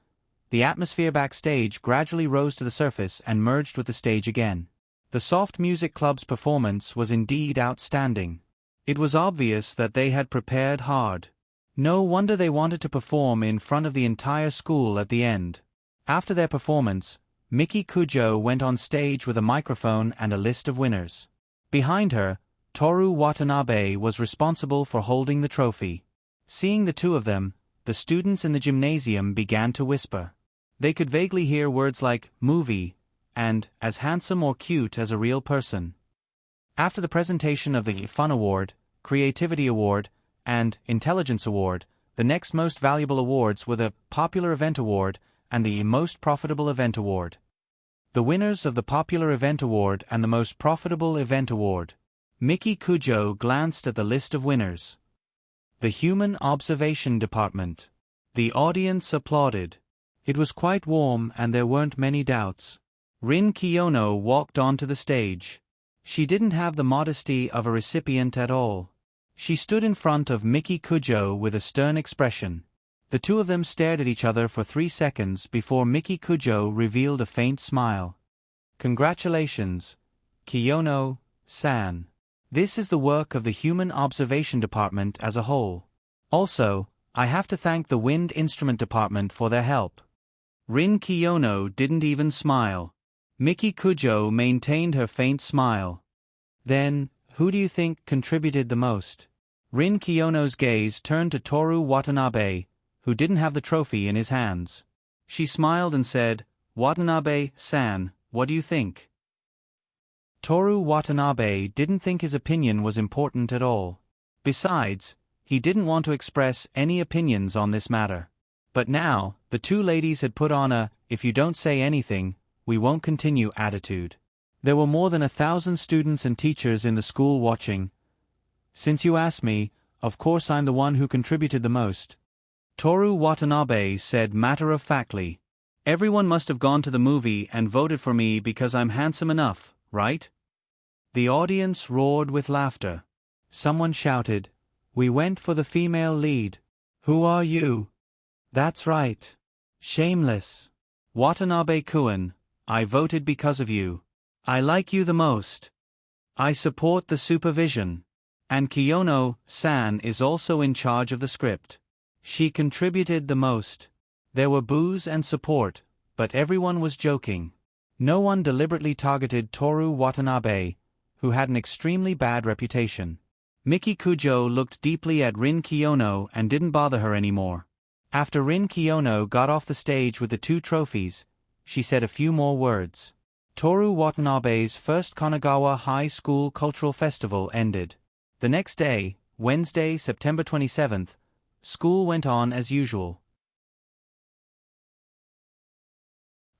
the atmosphere backstage gradually rose to the surface and merged with the stage again. The soft music club's performance was indeed outstanding. It was obvious that they had prepared hard. No wonder they wanted to perform in front of the entire school at the end. After their performance, Miki Kujo went on stage with a microphone and a list of winners. Behind her, Toru Watanabe was responsible for holding the trophy. Seeing the two of them, the students in the gymnasium began to whisper. They could vaguely hear words like movie and as handsome or cute as a real person. After the presentation of the Fun Award, Creativity Award, and Intelligence Award, the next most valuable awards were the Popular Event Award and the Most Profitable Event Award. The winners of the Popular Event Award and the Most Profitable Event Award. Miki Kujo glanced at the list of winners. The Human Observation Department. The audience applauded. It was quite warm and there weren't many doubts. Rin Kiyono walked onto the stage. She didn't have the modesty of a recipient at all. She stood in front of Miki Kujo with a stern expression. The two of them stared at each other for 3 seconds before Miki Kujo revealed a faint smile. "Congratulations, Kiyono-san. This is the work of the Human Observation Department as a whole. Also, I have to thank the Wind Instrument Department for their help." Rin Kiyono didn't even smile. Miki Kujo maintained her faint smile. "Then, who do you think contributed the most?" Rin Kiyono's gaze turned to Toru Watanabe, who didn't have the trophy in his hands. She smiled and said, "Watanabe-san, what do you think?" Toru Watanabe didn't think his opinion was important at all. Besides, he didn't want to express any opinions on this matter. But now, the two ladies had put on a, "if you don't say anything, we won't continue" attitude. There were more than 1,000 students and teachers in the school watching. Since you asked me, of course I'm the one who contributed the most. Toru Watanabe said matter-of-factly. Everyone must have gone to the movie and voted for me because I'm handsome enough, right? The audience roared with laughter. Someone shouted, "We went for the female lead." "Who are you?" "That's right. Shameless. Watanabe-kun, I voted because of you. I like you the most. I support the supervision. And Kiyono-san is also in charge of the script. She contributed the most." There were boos and support, but everyone was joking. No one deliberately targeted Toru Watanabe, who had an extremely bad reputation. Miki Kujo looked deeply at Rin Kiyono and didn't bother her anymore. After Rin Kiyono got off the stage with the 2 trophies, she said a few more words. Toru Watanabe's first Kanagawa High School Cultural Festival ended. The next day, Wednesday, September 27th, school went on as usual.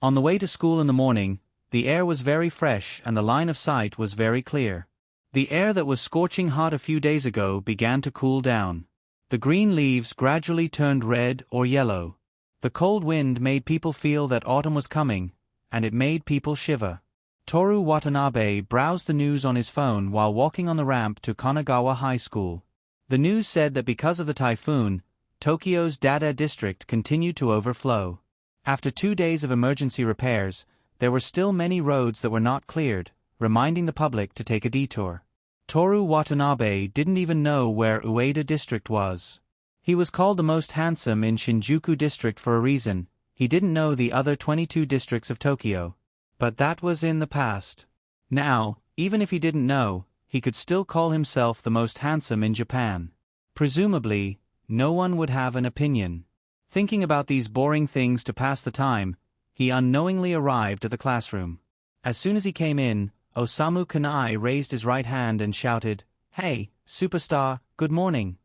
On the way to school in the morning, the air was very fresh and the line of sight was very clear. The air that was scorching hot a few days ago began to cool down. The green leaves gradually turned red or yellow. The cold wind made people feel that autumn was coming, and it made people shiver. Toru Watanabe browsed the news on his phone while walking on the ramp to Kanagawa High School. The news said that because of the typhoon, Tokyo's Dada district continued to overflow. After 2 days of emergency repairs, there were still many roads that were not cleared, reminding the public to take a detour. Toru Watanabe didn't even know where Ueda district was. He was called the most handsome in Shinjuku district for a reason. He didn't know the other 22 districts of Tokyo. But that was in the past. Now, even if he didn't know, he could still call himself the most handsome in Japan. Presumably, no one would have an opinion. Thinking about these boring things to pass the time, he unknowingly arrived at the classroom. As soon as he came in, Osamu Kanai raised his right hand and shouted, "Hey, superstar, good morning."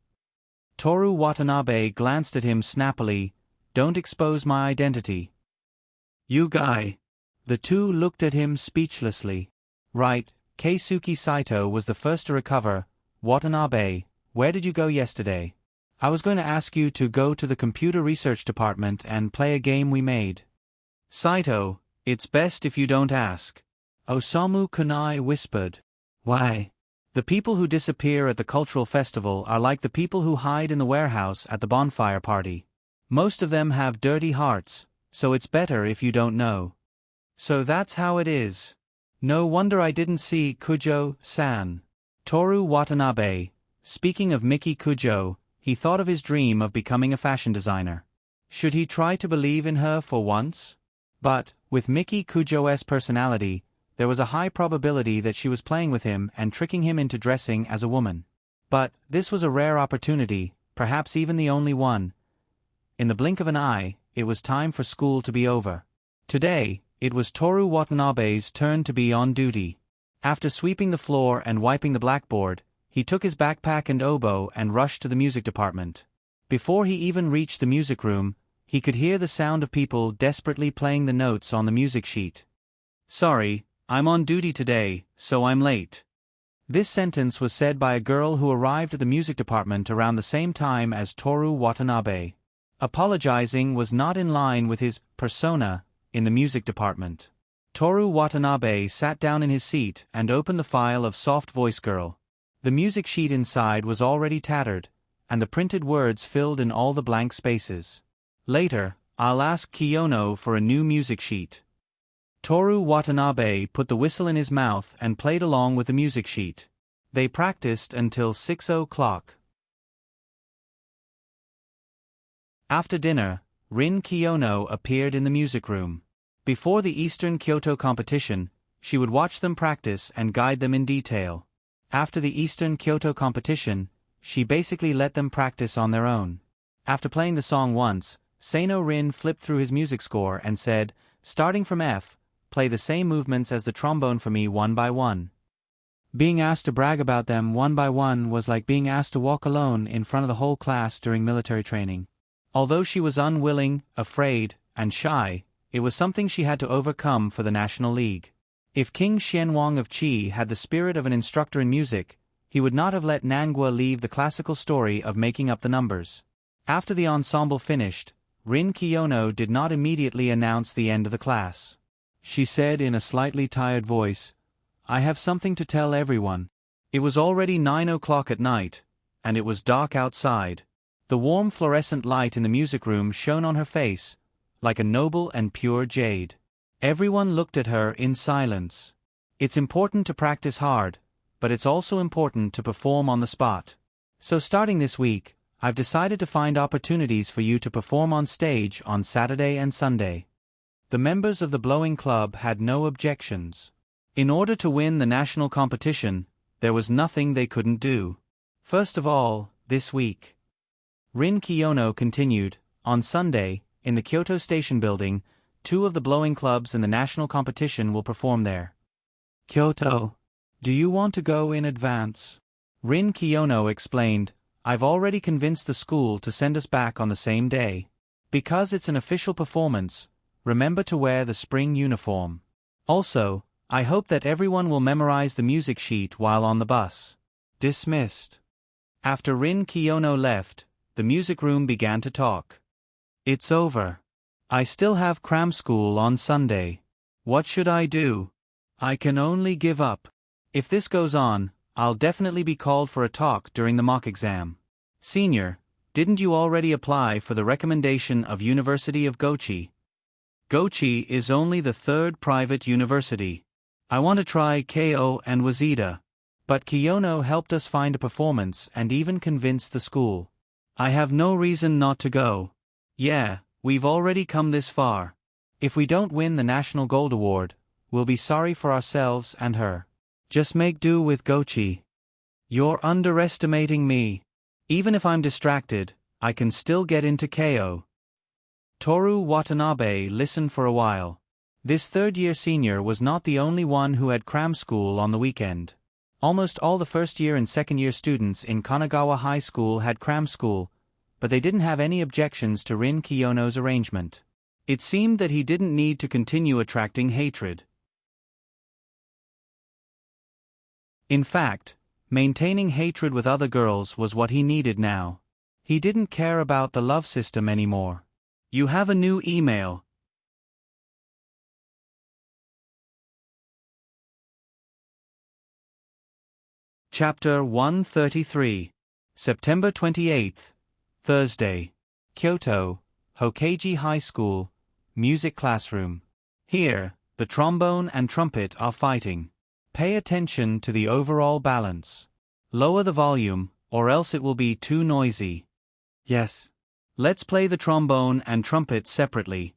Toru Watanabe glanced at him snappily, "Don't expose my identity." "You guy." The 2 looked at him speechlessly. "Right, Keisuke Saito was the first to recover. Watanabe, where did you go yesterday?" "I was going to ask you to go to the computer research department and play a game we made." "Saito, it's best if you don't ask." Osamu Kanai whispered. "Why?" "The people who disappear at the cultural festival are like the people who hide in the warehouse at the bonfire party. Most of them have dirty hearts, so it's better if you don't know." "So that's how it is. No wonder I didn't see Kujo-san." Toru Watanabe. Speaking of Miki Kujo, he thought of his dream of becoming a fashion designer. Should he try to believe in her for once? But, with Miki Kujo's personality, there was a high probability that she was playing with him and tricking him into dressing as a woman. But, this was a rare opportunity, perhaps even the only one. In the blink of an eye, it was time for school to be over. Today, it was Toru Watanabe's turn to be on duty. After sweeping the floor and wiping the blackboard, he took his backpack and oboe and rushed to the music department. Before he even reached the music room, he could hear the sound of people desperately playing the notes on the music sheet. "Sorry, I'm on duty today, so I'm late." This sentence was said by a girl who arrived at the music department around the same time as Toru Watanabe. Apologizing was not in line with his persona in the music department. Toru Watanabe sat down in his seat and opened the file of Soft Voice Girl. The music sheet inside was already tattered, and the printed words filled in all the blank spaces. "Later, I'll ask Kiyono for a new music sheet." Toru Watanabe put the whistle in his mouth and played along with the music sheet. They practiced until 6 o'clock. After dinner, Rin Kiyono appeared in the music room. Before the Eastern Kyoto competition, she would watch them practice and guide them in detail. After the Eastern Kyoto competition, she basically let them practice on their own. After playing the song once, Seino Rin flipped through his music score and said, "Starting from F, play the same movements as the trombone for me one by one." Being asked to brag about them one by one was like being asked to walk alone in front of the whole class during military training. Although she was unwilling, afraid, and shy, it was something she had to overcome for the National League. If King Xianwang of Qi had the spirit of an instructor in music, he would not have let Nangua leave the classical story of making up the numbers. After the ensemble finished, Rin Kiyono did not immediately announce the end of the class. She said in a slightly tired voice, "I have something to tell everyone." It was already 9 o'clock at night, and it was dark outside. The warm fluorescent light in the music room shone on her face, like a noble and pure jade. Everyone looked at her in silence. It's important to practice hard, but it's also important to perform on the spot. So starting this week, I've decided to find opportunities for you to perform on stage on Saturday and Sunday. The members of the Blowing Club had no objections. In order to win the national competition, there was nothing they couldn't do. First of all, this week. Rin Kiyono continued, on Sunday, in the Kyoto Station Building, 2 of the Blowing Clubs in the national competition will perform there. Kyoto. Do you want to go in advance? Rin Kiyono explained, I've already convinced the school to send us back on the same day. Because it's an official performance, remember to wear the spring uniform. Also, I hope that everyone will memorize the music sheet while on the bus. Dismissed. After Rin Kiyono left, the music room began to talk. It's over. I still have cram school on Sunday. What should I do? I can only give up. If this goes on, I'll definitely be called for a talk during the mock exam. Senior, didn't you already apply for the recommendation of University of Gochi? Gochi is only the 3rd private university. I want to try Ko and Waseda. But Kiyono helped us find a performance and even convinced the school. I have no reason not to go. Yeah, we've already come this far. If we don't win the National Gold Award, we'll be sorry for ourselves and her. Just make do with Gochi. You're underestimating me. Even if I'm distracted, I can still get into Ko. Toru Watanabe listened for a while. This 3rd-year senior was not the only one who had cram school on the weekend. Almost all the 1st-year and 2nd-year students in Kanagawa High School had cram school, but they didn't have any objections to Rin Kiyono's arrangement. It seemed that he didn't need to continue attracting hatred. In fact, maintaining hatred with other girls was what he needed now. He didn't care about the love system anymore. You have a new email. Chapter 133. September 28th, Thursday. Kyoto, Hokeiji High School, Music Classroom. Here, the trombone and trumpet are fighting. Pay attention to the overall balance. Lower the volume, or else it will be too noisy. Yes. Let's play the trombone and trumpet separately.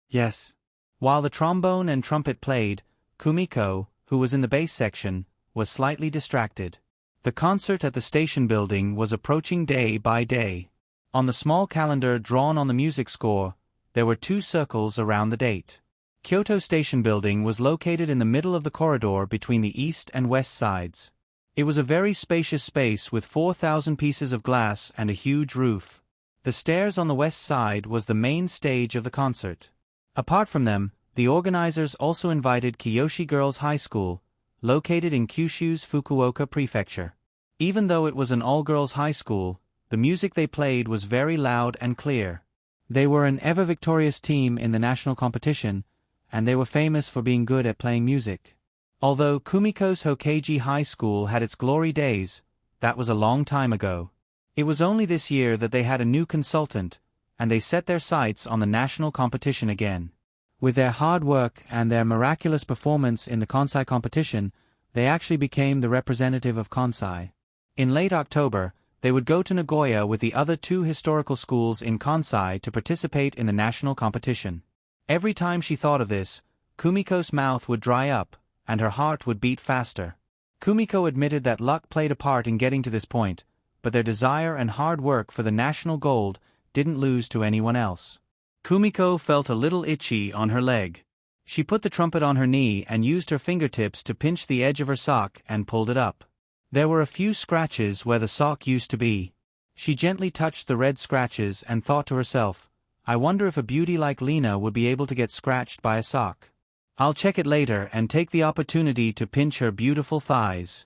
Yes. While the trombone and trumpet played, Kumiko, who was in the bass section, was slightly distracted. The concert at the station building was approaching day by day. On the small calendar drawn on the music score, there were 2 circles around the date. Kyoto Station Building was located in the middle of the corridor between the east and west sides. It was a very spacious space with 4,000 pieces of glass and a huge roof. The stairs on the west side was the main stage of the concert. Apart from them, the organizers also invited Kiyoshi Girls High School, located in Kyushu's Fukuoka Prefecture. Even though it was an all-girls high school, the music they played was very loud and clear. They were an ever-victorious team in the national competition, and they were famous for being good at playing music. Although Kumiko's Hokeiji High School had its glory days, that was a long time ago. It was only this year that they had a new consultant, and they set their sights on the national competition again. With their hard work and their miraculous performance in the Kansai competition, they actually became the representative of Kansai. In late October, they would go to Nagoya with the other 2 historical schools in Kansai to participate in the national competition. Every time she thought of this, Kumiko's mouth would dry up, and her heart would beat faster. Kumiko admitted that luck played a part in getting to this point, but their desire and hard work for the national gold didn't lose to anyone else. Kumiko felt a little itchy on her leg. She put the trumpet on her knee and used her fingertips to pinch the edge of her sock and pulled it up. There were a few scratches where the sock used to be. She gently touched the red scratches and thought to herself, I wonder if a beauty like Lena would be able to get scratched by a sock. I'll check it later and take the opportunity to pinch her beautiful thighs.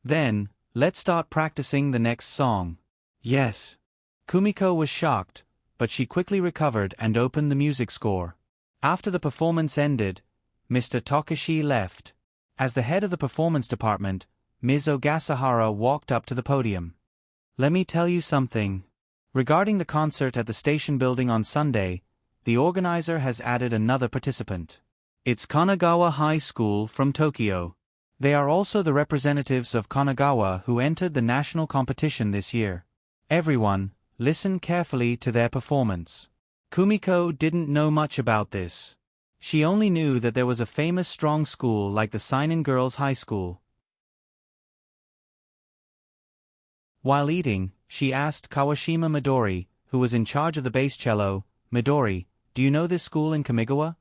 Then, Let's start practicing the next song. Yes. Kumiko was shocked, but she quickly recovered and opened the music score. After the performance ended, Mr. Tokishi left. As the head of the performance department, Ms. Ogasahara walked up to the podium. Let me tell you something. Regarding the concert at the station building on Sunday, the organizer has added another participant. It's Kanagawa High School from Tokyo. They are also the representatives of Kanagawa who entered the national competition this year. Everyone, listen carefully to their performance. Kumiko didn't know much about this. She only knew that there was a famous strong school like the Seinen Girls High School. While eating, she asked Kawashima Midori, who was in charge of the bass cello, Midori, do you know this school in Kamigawa?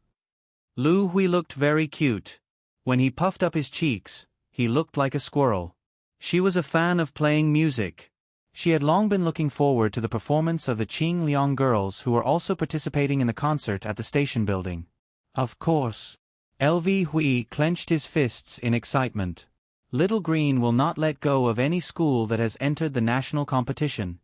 Lu Hui looked very cute. When he puffed up his cheeks, he looked like a squirrel. She was a fan of playing music. She had long been looking forward to the performance of the Qing Liang girls who were also participating in the concert at the station building. Of course. LV Hui clenched his fists in excitement. Little Green will not let go of any school that has entered the national competition.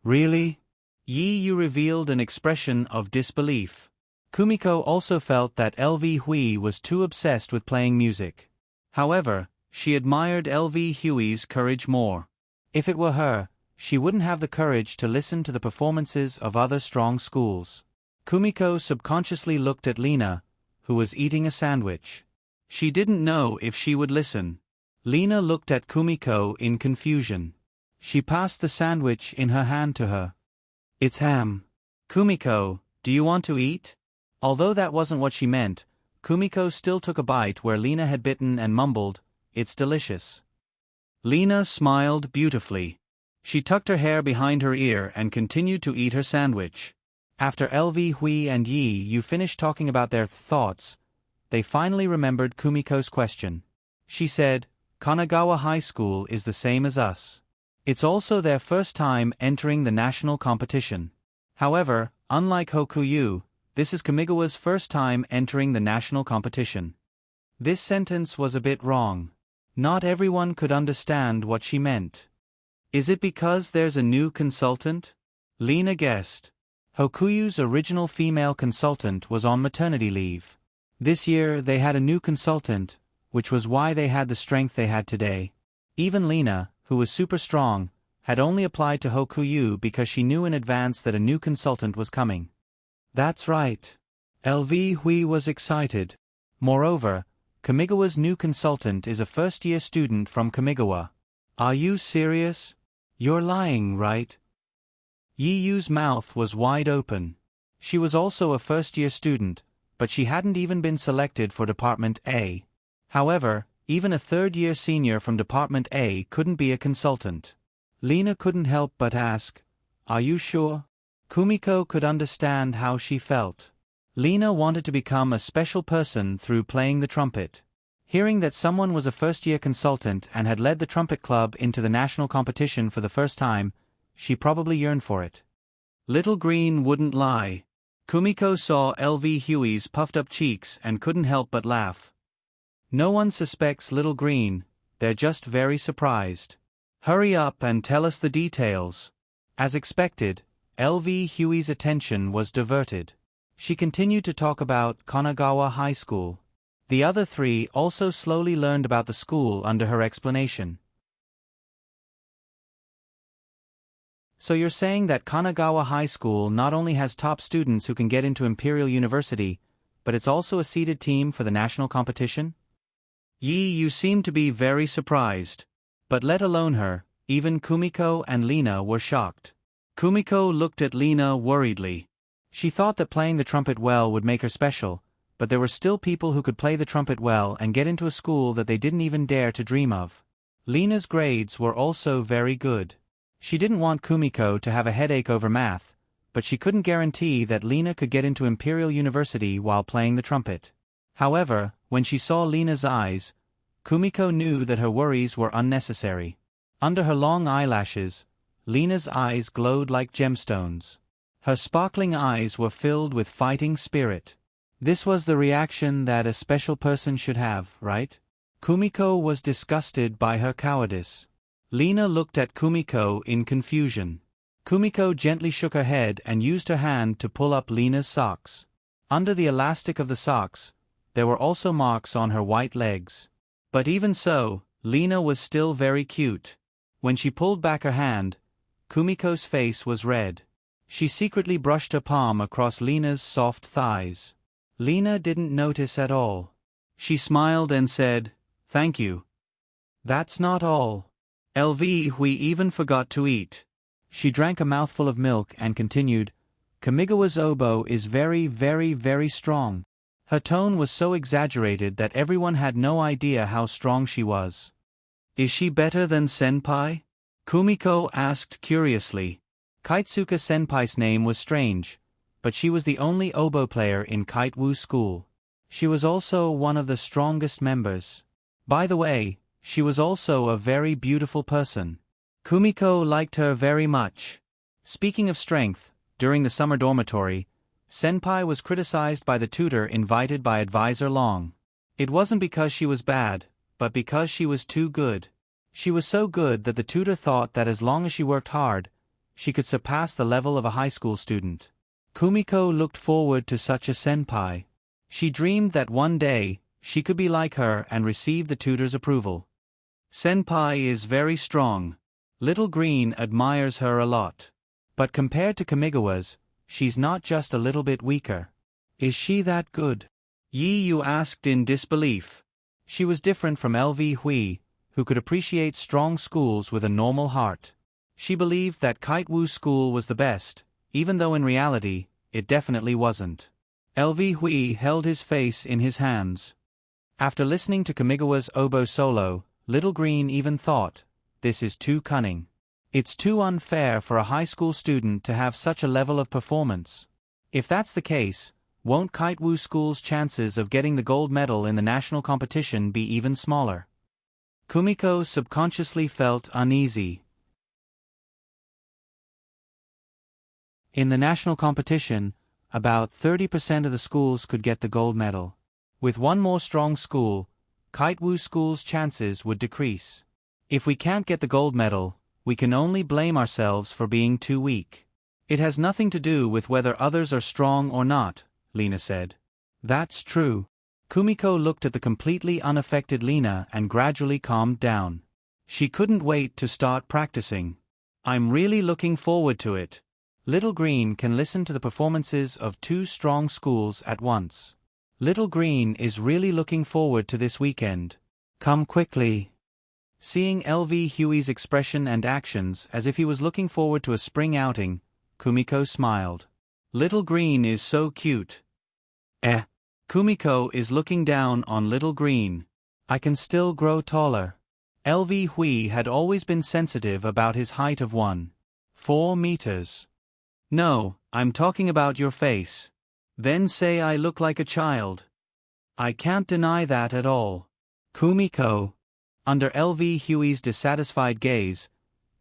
Really? Yi Yu revealed an expression of disbelief. Kumiko also felt that LV Hui was too obsessed with playing music. However, she admired LV Hui's courage more. If it were her, she wouldn't have the courage to listen to the performances of other strong schools. Kumiko subconsciously looked at Lena, who was eating a sandwich. She didn't know if she would listen. Lena looked at Kumiko in confusion. She passed the sandwich in her hand to her. It's ham. Kumiko, do you want to eat? Although that wasn't what she meant, Kumiko still took a bite where Lena had bitten and mumbled, "It's delicious." Lena smiled beautifully. She tucked her hair behind her ear and continued to eat her sandwich. After LV Hui and Yi Yu finished talking about their thoughts, they finally remembered Kumiko's question. She said, Kanagawa High School is the same as us. It's also their first time entering the national competition. However, unlike Hokuyu, this is Kamigawa's first time entering the national competition. This sentence was a bit wrong. Not everyone could understand what she meant. Is it because there's a new consultant? Lena guessed. Hokuyu's original female consultant was on maternity leave. This year they had a new consultant, which was why they had the strength they had today. Even Lena, who was super strong, had only applied to Hokuyu because she knew in advance that a new consultant was coming. That's right. LV Hui was excited. Moreover, Kamigawa's new consultant is a first-year student from Kamigawa. Are you serious? You're lying, right? Yi Yu's mouth was wide open. She was also a first-year student, but she hadn't even been selected for Department A. However, even a third-year senior from Department A couldn't be a consultant. Lena couldn't help but ask, "Are you sure?" Kumiko could understand how she felt. Lena wanted to become a special person through playing the trumpet. Hearing that someone was a first-year consultant and had led the trumpet club into the national competition for the first time, she probably yearned for it. Little Green wouldn't lie. Kumiko saw LV Huey's puffed-up cheeks and couldn't help but laugh. No one suspects Little Green, they're just very surprised. Hurry up and tell us the details. As expected, LV Huey's attention was diverted. She continued to talk about Kanagawa High School. The other three also slowly learned about the school under her explanation. So you're saying that Kanagawa High School not only has top students who can get into Imperial University, but it's also a seeded team for the national competition? Yi, you seem to be very surprised. But let alone her, even Kumiko and Lena were shocked. Kumiko looked at Lena worriedly. She thought that playing the trumpet well would make her special, but there were still people who could play the trumpet well and get into a school that they didn't even dare to dream of. Lena's grades were also very good. She didn't want Kumiko to have a headache over math, but she couldn't guarantee that Lena could get into Imperial University while playing the trumpet. However, when she saw Lena's eyes, Kumiko knew that her worries were unnecessary. Under her long eyelashes, Lena's eyes glowed like gemstones. Her sparkling eyes were filled with fighting spirit. This was the reaction that a special person should have, right? Kumiko was disgusted by her cowardice. Lena looked at Kumiko in confusion. Kumiko gently shook her head and used her hand to pull up Lena's socks. Under the elastic of the socks, there were also marks on her white legs. But even so, Lena was still very cute. When she pulled back her hand, Kumiko's face was red. She secretly brushed her palm across Lena's soft thighs. Lena didn't notice at all. She smiled and said, "Thank you. That's not all. We even forgot to eat." She drank a mouthful of milk and continued, "Kamigawa's oboe is very, very, very strong." Her tone was so exaggerated that everyone had no idea how strong she was. "Is she better than Senpai?" Kumiko asked curiously. Kaitsuka Senpai's name was strange, but she was the only oboe player in Kite-Woo School. She was also one of the strongest members. By the way, she was also a very beautiful person. Kumiko liked her very much. Speaking of strength, during the summer dormitory, Senpai was criticized by the tutor invited by Advisor Long. It wasn't because she was bad, but because she was too good. She was so good that the tutor thought that as long as she worked hard, she could surpass the level of a high school student. Kumiko looked forward to such a senpai. She dreamed that one day, she could be like her and receive the tutor's approval. Senpai is very strong. Little Green admires her a lot. But compared to Kamigawa's, she's not just a little bit weaker. Is she that good? Yi Yu asked in disbelief. She was different from Hui, who could appreciate strong schools with a normal heart. She believed that Kite-Woo School was the best, even though in reality, it definitely wasn't. Hui held his face in his hands. After listening to Kamigawa's oboe solo, Little Green even thought, "This is too cunning. It's too unfair for a high school student to have such a level of performance. If that's the case, won't Kite-Woo School's chances of getting the gold medal in the national competition be even smaller?" Kumiko subconsciously felt uneasy. In the national competition, about 30% of the schools could get the gold medal. With one more strong school, Kite-Woo School's chances would decrease. If we can't get the gold medal, we can only blame ourselves for being too weak. It has nothing to do with whether others are strong or not, Lena said. That's true. Kumiko looked at the completely unaffected Lena and gradually calmed down. She couldn't wait to start practicing. I'm really looking forward to it. Little Green can listen to the performances of two strong schools at once. Little Green is really looking forward to this weekend. Come quickly. Seeing Huey's expression and actions as if he was looking forward to a spring outing, Kumiko smiled. Little Green is so cute. Kumiko is looking down on Little Green. I can still grow taller. Hui had always been sensitive about his height of 1.4 meters. No, I'm talking about your face. Then say I look like a child. I can't deny that at all. Kumiko. Under Huey's dissatisfied gaze,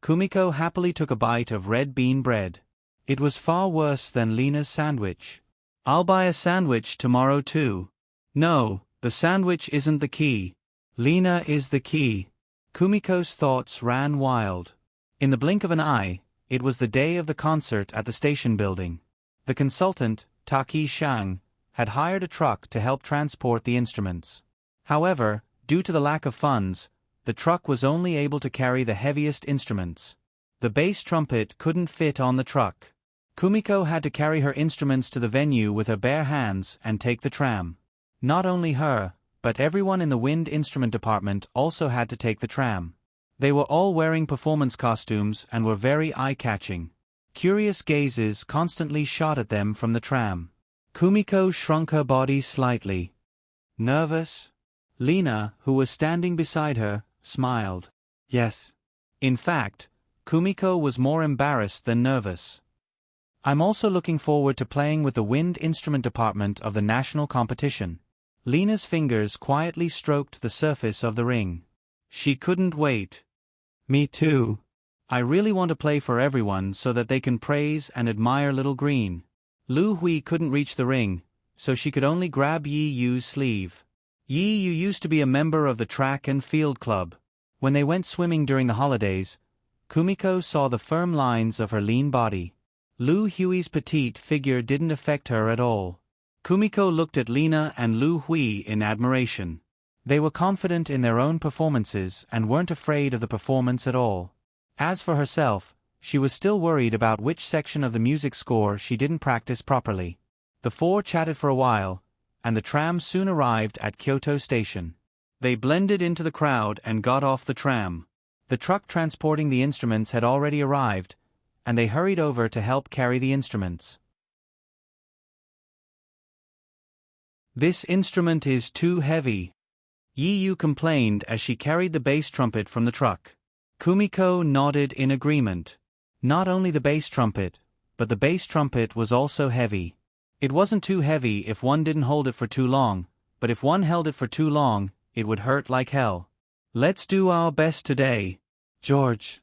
Kumiko happily took a bite of red bean bread. It was far worse than Lena's sandwich. I'll buy a sandwich tomorrow too. No, the sandwich isn't the key. Lena is the key. Kumiko's thoughts ran wild. In the blink of an eye, it was the day of the concert at the station building. The consultant, Taki Shang, had hired a truck to help transport the instruments. However, due to the lack of funds, the truck was only able to carry the heaviest instruments. The bass trumpet couldn't fit on the truck. Kumiko had to carry her instruments to the venue with her bare hands and take the tram. Not only her, but everyone in the wind instrument department also had to take the tram. They were all wearing performance costumes and were very eye-catching. Curious gazes constantly shot at them from the tram. Kumiko shrunk her body slightly. Nervous? Lena, who was standing beside her, smiled. Yes. In fact, Kumiko was more embarrassed than nervous. I'm also looking forward to playing with the wind instrument department of the national competition. Lena's fingers quietly stroked the surface of the ring. She couldn't wait. Me too. I really want to play for everyone so that they can praise and admire Little Green. Lu Hui couldn't reach the ring, so she could only grab Yi Yu's sleeve. Yi Yu used to be a member of the track and field club. When they went swimming during the holidays, Kumiko saw the firm lines of her lean body. Lu Hui's petite figure didn't affect her at all. Kumiko looked at Lina and Lu Hui in admiration. They were confident in their own performances and weren't afraid of the performance at all. As for herself, she was still worried about which section of the music score she didn't practice properly. The four chatted for a while, and the tram soon arrived at Kyoto Station. They blended into the crowd and got off the tram. The truck transporting the instruments had already arrived, and they hurried over to help carry the instruments. "This instrument is too heavy," Yiyu complained as she carried the bass trumpet from the truck. Kumiko nodded in agreement. Not only the bass trumpet, but the bass trumpet was also heavy. It wasn't too heavy if one didn't hold it for too long, but if one held it for too long, it would hurt like hell. "Let's do our best today, George,"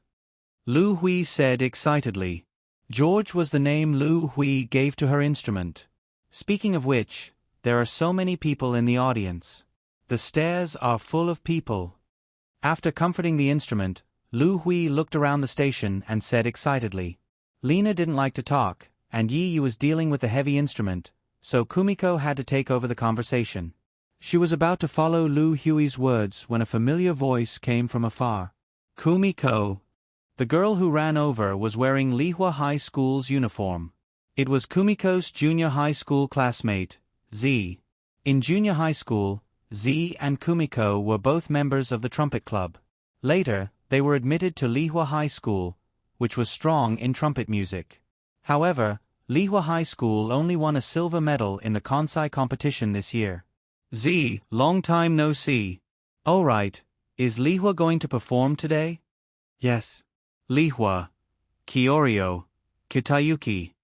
Lu Hui said excitedly. George was the name Lu Hui gave to her instrument. Speaking of which, there are so many people in the audience. The stairs are full of people. After comforting the instrument, Lu Hui looked around the station and said excitedly. Lina didn't like to talk, and Yi was dealing with the heavy instrument, so Kumiko had to take over the conversation. She was about to follow Lu Hui's words when a familiar voice came from afar. "Kumiko." The girl who ran over was wearing Lihua High School's uniform. It was Kumiko's junior high school classmate, Z. In junior high school, Z and Kumiko were both members of the trumpet club. Later, they were admitted to Lihua High School, which was strong in trumpet music. However, Lihua High School only won a silver medal in the Kansai competition this year. "Z, long time no see. Oh right, is Lihua going to perform today?" "Yes." "Lihua, Kyorio, Kitayuki.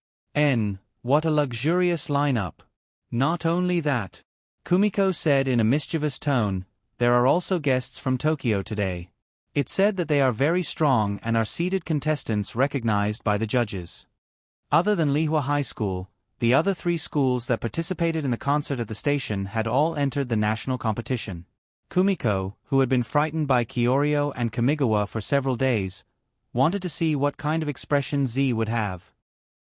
What a luxurious lineup." "Not only that," Kumiko said in a mischievous tone, "there are also guests from Tokyo today. It said that they are very strong and are seeded contestants recognized by the judges." Other than Lihua High School, the other three schools that participated in the concert at the station had all entered the national competition. Kumiko, who had been frightened by Kyorio and Kamigawa for several days, wanted to see what kind of expression Z would have.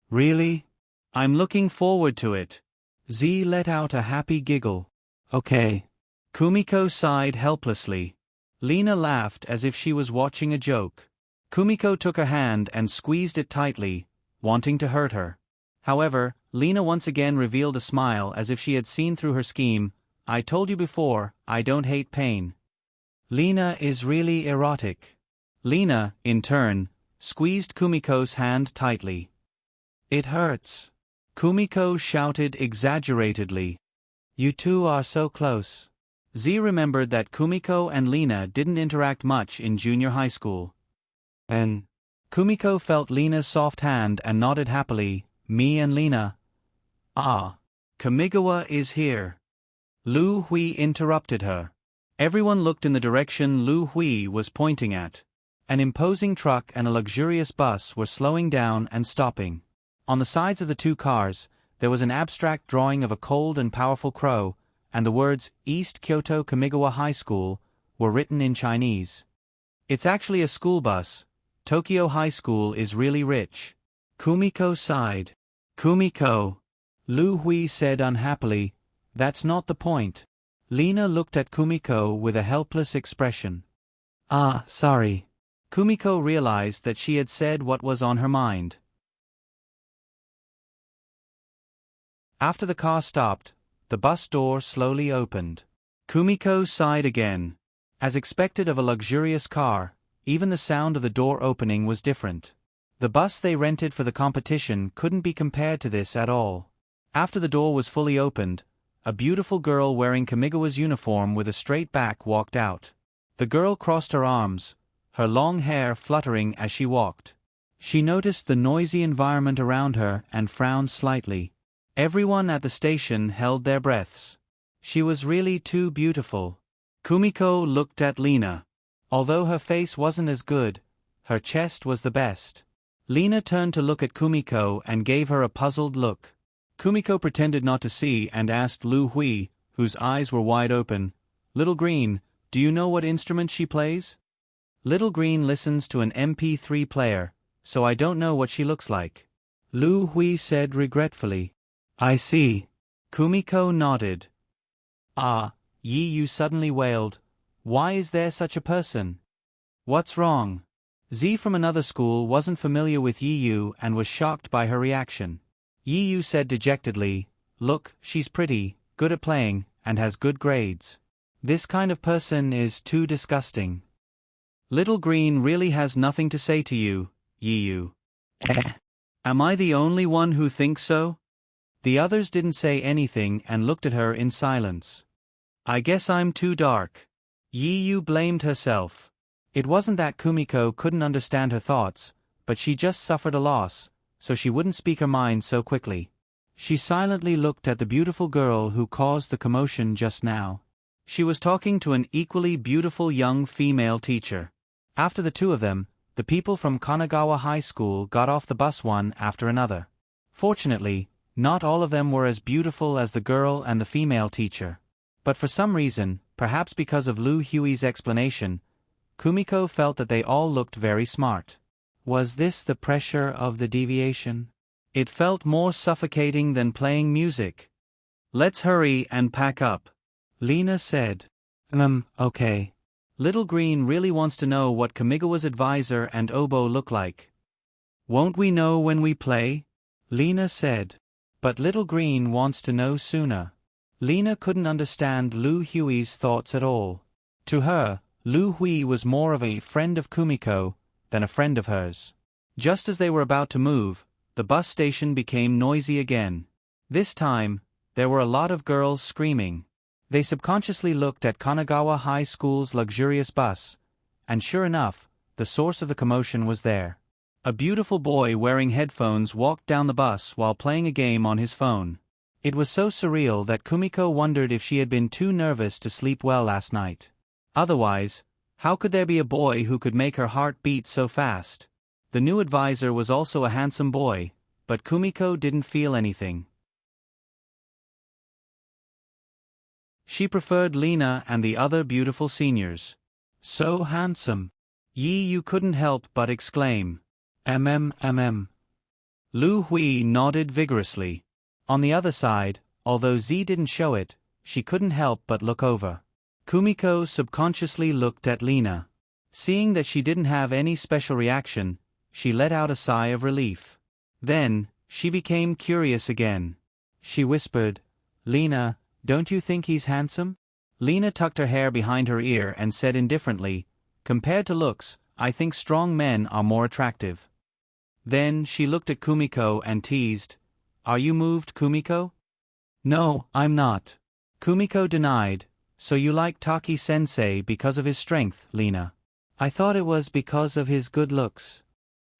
"Really? I'm looking forward to it." Z let out a happy giggle. "Okay." Kumiko sighed helplessly. Lina laughed as if she was watching a joke. Kumiko took her hand and squeezed it tightly, wanting to hurt her. However, Lina once again revealed a smile as if she had seen through her scheme. "I told you before, I don't hate pain." Lina is really erotic. Lina, in turn, squeezed Kumiko's hand tightly. "It hurts," Kumiko shouted exaggeratedly. "You two are so close." Z remembered that Kumiko and Lina didn't interact much in junior high school. And Kumiko felt Lina's soft hand and nodded happily. "Me and Lina." "Ah. Kamigawa is here." Lu Hui interrupted her. Everyone looked in the direction Lu Hui was pointing at. An imposing truck and a luxurious bus were slowing down and stopping. On the sides of the two cars, there was an abstract drawing of a cold and powerful crow, and the words East Kyoto Kamigawa High School were written in Chinese. "It's actually a school bus. Tokyo High School is really rich." Kumiko sighed. "Kumiko," Lu Hui said unhappily, "that's not the point." Lina looked at Kumiko with a helpless expression. "Ah, sorry." Kumiko realized that she had said what was on her mind. After the car stopped, the bus door slowly opened. Kumiko sighed again. As expected of a luxurious car, even the sound of the door opening was different. The bus they rented for the competition couldn't be compared to this at all. After the door was fully opened, a beautiful girl wearing Kamigawa's uniform with a straight back walked out. The girl crossed her arms, her long hair fluttering as she walked. She noticed the noisy environment around her and frowned slightly. Everyone at the station held their breaths. She was really too beautiful. Kumiko looked at Lina. Although her face wasn't as good, her chest was the best. Lina turned to look at Kumiko and gave her a puzzled look. Kumiko pretended not to see and asked Lu Hui, whose eyes were wide open, "Little Green, do you know what instrument she plays?" Little Green listens to an MP3 player, so I don't know what she looks like. Lu Hui said regretfully. I see. Kumiko nodded. Ah, Yi Yu suddenly wailed. Why is there such a person? What's wrong? Z from another school wasn't familiar with Yi Yu and was shocked by her reaction. Yi Yu said dejectedly, Look, she's pretty, good at playing, and has good grades. This kind of person is too disgusting. Little Green really has nothing to say to you, Yi Yu. Am I the only one who thinks so? The others didn't say anything and looked at her in silence. I guess I'm too dark. Yi Yu blamed herself. It wasn't that Kumiko couldn't understand her thoughts, but she just suffered a loss, so she wouldn't speak her mind so quickly. She silently looked at the beautiful girl who caused the commotion just now. She was talking to an equally beautiful young female teacher. After the two of them, the people from Kanagawa High School got off the bus one after another. Fortunately, not all of them were as beautiful as the girl and the female teacher. But for some reason, perhaps because of Lu Hui's explanation, Kumiko felt that they all looked very smart. Was this the pressure of the deviation? It felt more suffocating than playing music. Let's hurry and pack up, Lena said. Okay. Little Green really wants to know what Kamigawa's advisor and oboe look like. Won't we know when we play? Lena said. But Little Green wants to know sooner. Lena couldn't understand Lu Hui's thoughts at all. To her, Lu Hui was more of a friend of Kumiko than a friend of hers. Just as they were about to move, the bus station became noisy again. This time, there were a lot of girls screaming. They subconsciously looked at Kanagawa High School's luxurious bus, and sure enough, the source of the commotion was there. A beautiful boy wearing headphones walked down the bus while playing a game on his phone. It was so surreal that Kumiko wondered if she had been too nervous to sleep well last night. Otherwise, how could there be a boy who could make her heart beat so fast? The new advisor was also a handsome boy, but Kumiko didn't feel anything. She preferred Lena and the other beautiful seniors. So handsome. Yi Yu couldn't help but exclaim. Lu Hui nodded vigorously. On the other side, although Z didn't show it, she couldn't help but look over. Kumiko subconsciously looked at Lena. Seeing that she didn't have any special reaction, she let out a sigh of relief. Then, she became curious again. She whispered, Lena, don't you think he's handsome? Lena tucked her hair behind her ear and said indifferently, Compared to looks, I think strong men are more attractive. Then she looked at Kumiko and teased, Are you moved, Kumiko? No, I'm not. Kumiko denied, So you like Taki-sensei because of his strength, Lena? I thought it was because of his good looks.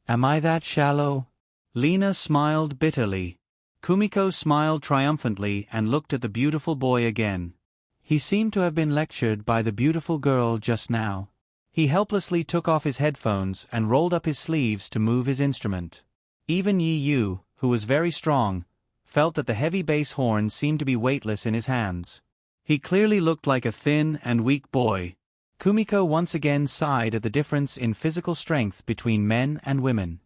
Am I that shallow? Lena smiled bitterly. Kumiko smiled triumphantly and looked at the beautiful boy again. He seemed to have been lectured by the beautiful girl just now. He helplessly took off his headphones and rolled up his sleeves to move his instrument. Even Yi Yu, who was very strong, felt that the heavy bass horn seemed to be weightless in his hands. He clearly looked like a thin and weak boy. Kumiko once again sighed at the difference in physical strength between men and women.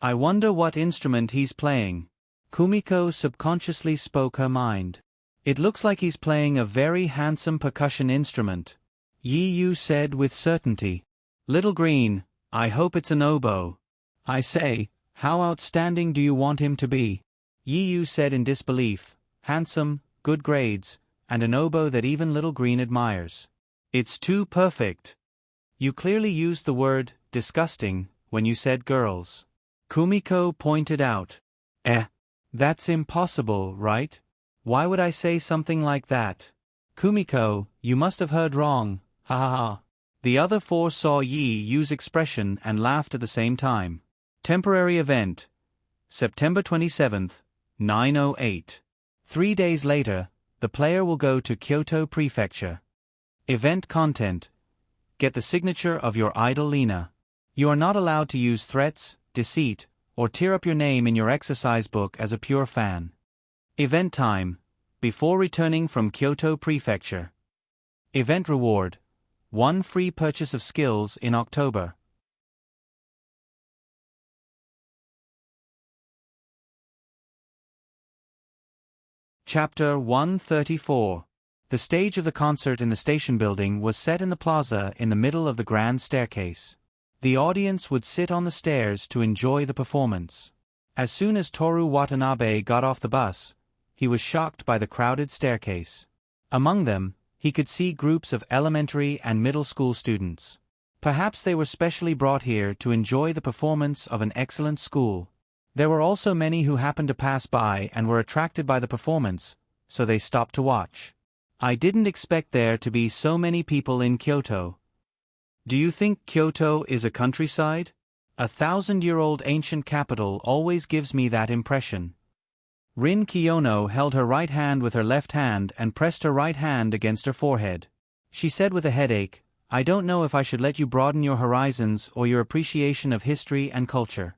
I wonder what instrument he's playing. Kumiko subconsciously spoke her mind. It looks like he's playing a very handsome percussion instrument, Yi Yu said with certainty. Little Green, I hope it's an oboe. I say, how outstanding do you want him to be? Yi Yu said in disbelief, handsome, good grades, and an oboe that even Little Green admires. It's too perfect. You clearly used the word, disgusting, when you said girls. Kumiko pointed out. That's impossible, right? Why would I say something like that? Kumiko, you must have heard wrong, ha ha ha. The other four saw Yi Yu's expression and laughed at the same time. Temporary event. September 27th, 9:08. 3 days later, the player will go to Kyoto Prefecture. Event content. Get the signature of your idol Lena. You are not allowed to use threats, deceit, or tear up your name in your exercise book as a pure fan. Event time. Before returning from Kyoto Prefecture. Event reward. 1 free purchase of skills in October. Chapter 134. The stage of the concert in the station building was set in the plaza in the middle of the grand staircase. The audience would sit on the stairs to enjoy the performance. As soon as Toru Watanabe got off the bus, he was shocked by the crowded staircase. Among them, he could see groups of elementary and middle school students. Perhaps they were specially brought here to enjoy the performance of an excellent school. There were also many who happened to pass by and were attracted by the performance, so they stopped to watch. I didn't expect there to be so many people in Kyoto. Do you think Kyoto is a countryside? A 1,000-year-old ancient capital always gives me that impression. Rin Kiyono held her right hand with her left hand and pressed her right hand against her forehead. She said with a headache, "I don't know if I should let you broaden your horizons or your appreciation of history and culture."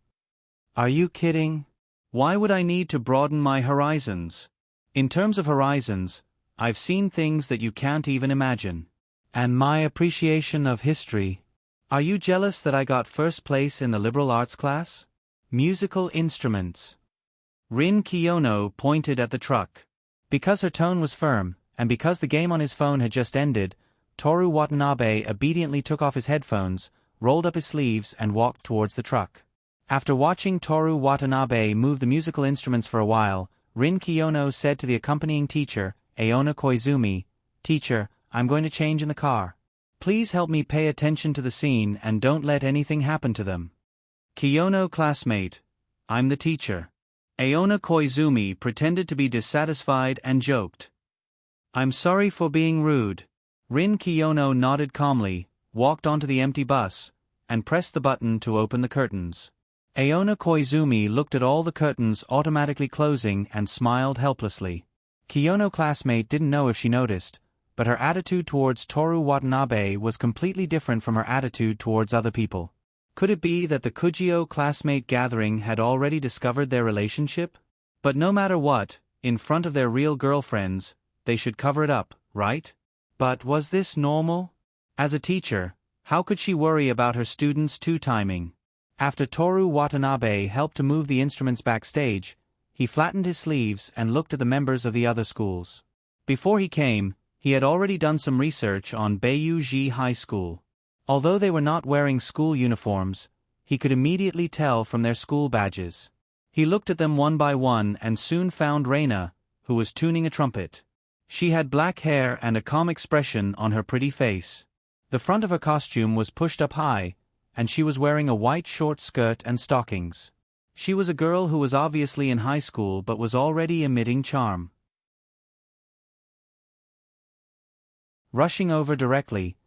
Are you kidding? Why would I need to broaden my horizons? In terms of horizons, I've seen things that you can't even imagine. And my appreciation of history. Are you jealous that I got first place in the liberal arts class? Musical instruments. Rin Kiyono pointed at the truck. Because her tone was firm, and because the game on his phone had just ended, Toru Watanabe obediently took off his headphones, rolled up his sleeves and walked towards the truck. After watching Toru Watanabe move the musical instruments for a while, Rin Kiyono said to the accompanying teacher, Aona Koizumi, "Teacher, I'm going to change in the car. Please help me pay attention to the scene and don't let anything happen to them." Kiyono classmate, "I'm the teacher." Aona Koizumi pretended to be dissatisfied and joked. "I'm sorry for being rude." Rin Kiyono nodded calmly, walked onto the empty bus, and pressed the button to open the curtains. Aona Koizumi looked at all the curtains automatically closing and smiled helplessly. Kiyono classmate didn't know if she noticed, but her attitude towards Toru Watanabe was completely different from her attitude towards other people. Could it be that the Kujio classmate gathering had already discovered their relationship? But no matter what, in front of their real girlfriends, they should cover it up, right? But was this normal? As a teacher, how could she worry about her students' two-timing? After Toru Watanabe helped to move the instruments backstage, he flattened his sleeves and looked at the members of the other schools. Before he came, he had already done some research on Beiyuji High School. Although they were not wearing school uniforms, he could immediately tell from their school badges. He looked at them one by one and soon found Reina, who was tuning a trumpet. She had black hair and a calm expression on her pretty face. The front of her costume was pushed up high, and she was wearing a white short skirt and stockings. She was a girl who was obviously in high school but was already emitting charm. Rushing over directly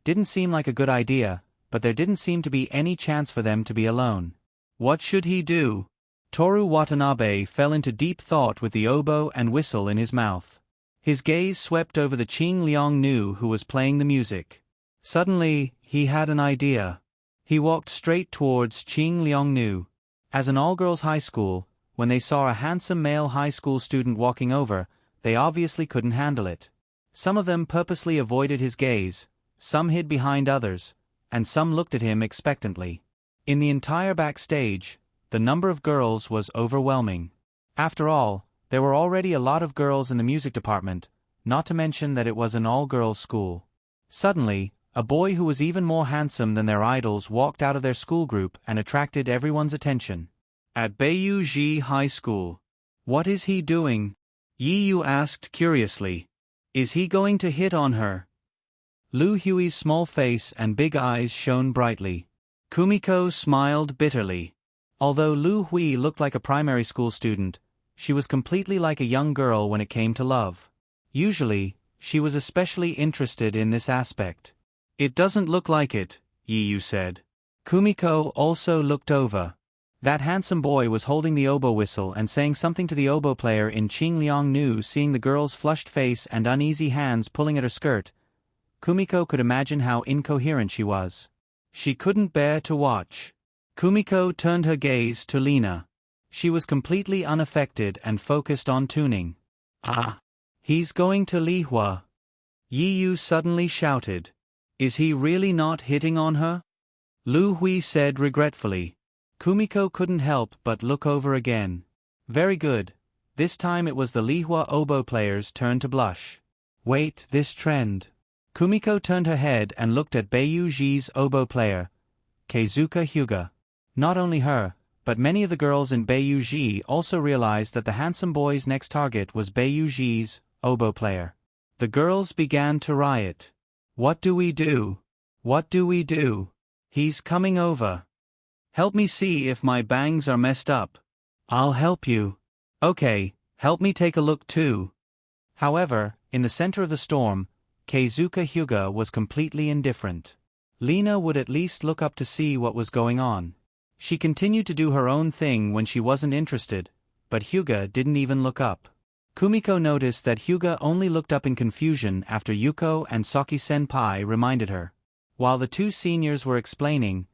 didn't seem like a good idea, but there didn't seem to be any chance for them to be alone. What should he do? Toru Watanabe fell into deep thought with the oboe and whistle in his mouth. His gaze swept over the Qing Liang-nu who was playing the music. Suddenly, he had an idea. He walked straight towards Qing Liang-nu. As an all-girls high school, when they saw a handsome male high school student walking over, they obviously couldn't handle it. Some of them purposely avoided his gaze, some hid behind others, and some looked at him expectantly. In the entire backstage, the number of girls was overwhelming. After all, there were already a lot of girls in the music department, not to mention that it was an all-girls school. Suddenly, a boy who was even more handsome than their idols walked out of their school group and attracted everyone's attention. At Beiyuji High School. What is he doing? Yi Yu asked curiously. Is he going to hit on her? Lu Hui's small face and big eyes shone brightly. Kumiko smiled bitterly. Although Lu Hui looked like a primary school student, she was completely like a young girl when it came to love. Usually, she was especially interested in this aspect. It doesn't look like it, Yi Yu said. Kumiko also looked over. That handsome boy was holding the oboe whistle and saying something to the oboe player in Qing Liang-nu. Seeing the girl's flushed face and uneasy hands pulling at her skirt, Kumiko could imagine how incoherent she was. She couldn't bear to watch. Kumiko turned her gaze to Lina. She was completely unaffected and focused on tuning. Ah! He's going to Lihua! Yi Yu suddenly shouted. Is he really not hitting on her? Lu Hui said regretfully. Kumiko couldn't help but look over again. Very good. This time it was the Lihua oboe player's turn to blush. Wait, this trend. Kumiko turned her head and looked at Beiyuji's oboe player, Keizuka Hyuga. Not only her, but many of the girls in Beiyuji also realized that the handsome boy's next target was Beiyuji's oboe player. The girls began to riot. What do we do? What do we do? He's coming over. Help me see if my bangs are messed up. I'll help you. Okay, help me take a look too. However, in the center of the storm, Keizuka Hyuga was completely indifferent. Lena would at least look up to see what was going on. She continued to do her own thing when she wasn't interested, but Hyuga didn't even look up. Kumiko noticed that Hyuga only looked up in confusion after Yuko and Saki-senpai reminded her. While the two seniors were explaining,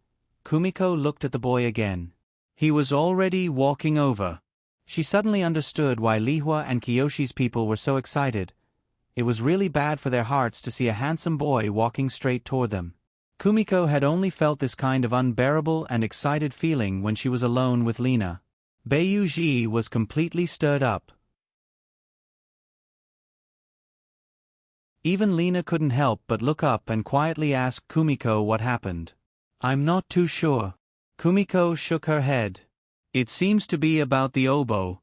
Kumiko looked at the boy again. He was already walking over. She suddenly understood why Lihua and Kiyoshi's people were so excited. It was really bad for their hearts to see a handsome boy walking straight toward them. Kumiko had only felt this kind of unbearable and excited feeling when she was alone with Lena. Beiyuji was completely stirred up. Even Lena couldn't help but look up and quietly ask Kumiko what happened. I'm not too sure. Kumiko shook her head. It seems to be about the oboe.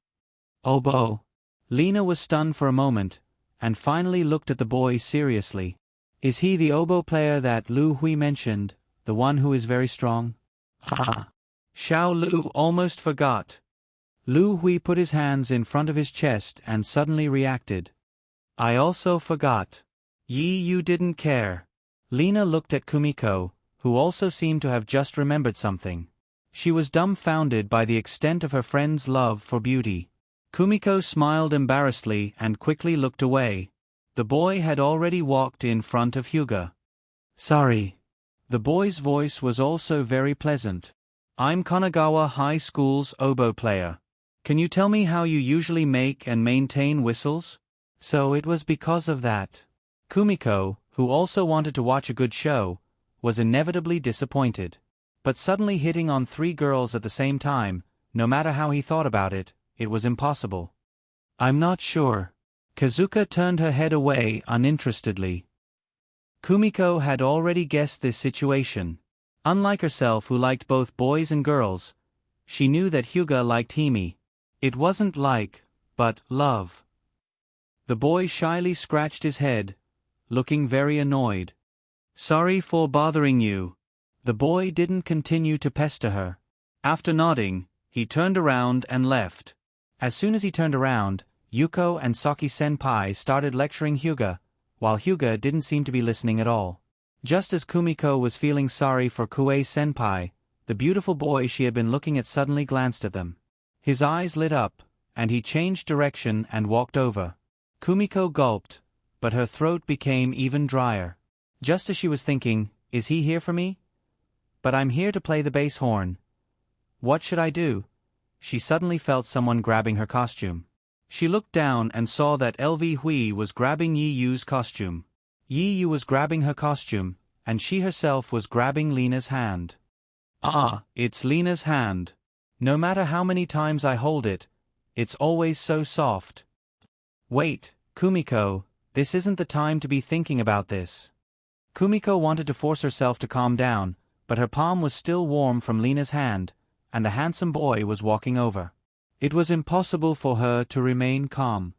Oboe? Lena was stunned for a moment, and finally looked at the boy seriously. Is he the oboe player that Lu Hui mentioned, the one who is very strong? Ha! Xiao Lu almost forgot. Lu Hui put his hands in front of his chest and suddenly reacted. I also forgot. You didn't care. Lena looked at Kumiko, who also seemed to have just remembered something. She was dumbfounded by the extent of her friend's love for beauty. Kumiko smiled embarrassedly and quickly looked away. The boy had already walked in front of Hyuga. Sorry. The boy's voice was also very pleasant. I'm Kanagawa High School's oboe player. Can you tell me how you usually make and maintain whistles? So it was because of that. Kumiko, who also wanted to watch a good show, was inevitably disappointed. But suddenly hitting on 3 girls at the same time, no matter how he thought about it, it was impossible. I'm not sure. Kazuka turned her head away uninterestedly. Kumiko had already guessed this situation. Unlike herself who liked both boys and girls, she knew that Hyuga liked Hime. It wasn't like, but love. The boy shyly scratched his head, looking very annoyed. Sorry for bothering you. The boy didn't continue to pester her. After nodding, he turned around and left. As soon as he turned around, Yuko and Saki-senpai started lecturing Hyuga, while Hyuga didn't seem to be listening at all. Just as Kumiko was feeling sorry for Kue-senpai, the beautiful boy she had been looking at suddenly glanced at them. His eyes lit up, and he changed direction and walked over. Kumiko gulped, but her throat became even drier. Just as she was thinking, is he here for me? But I'm here to play the bass horn. What should I do? She suddenly felt someone grabbing her costume. She looked down and saw that LV Hui was grabbing Yi Yu's costume. Yi Yu was grabbing her costume, and she herself was grabbing Lena's hand. Ah, it's Lena's hand. No matter how many times I hold it, it's always so soft. Wait, Kumiko, this isn't the time to be thinking about this. Kumiko wanted to force herself to calm down, but her palm was still warm from Lena's hand, and the handsome boy was walking over. It was impossible for her to remain calm.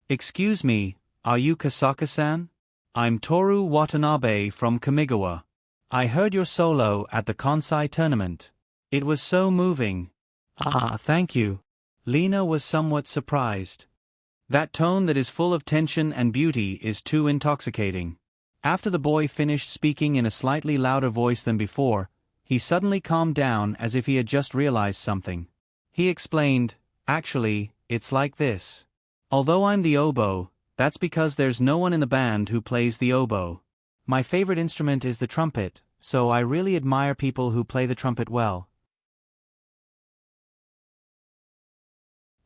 Excuse me, are you Kasaka-san? I'm Toru Watanabe from Kamigawa. I heard your solo at the Kansai tournament. It was so moving. Ah, thank you. Lena was somewhat surprised. That tone that is full of tension and beauty is too intoxicating. After the boy finished speaking in a slightly louder voice than before, he suddenly calmed down as if he had just realized something. He explained, actually, it's like this. Although I'm the oboe, that's because there's no one in the band who plays the oboe. My favorite instrument is the trumpet, so I really admire people who play the trumpet well.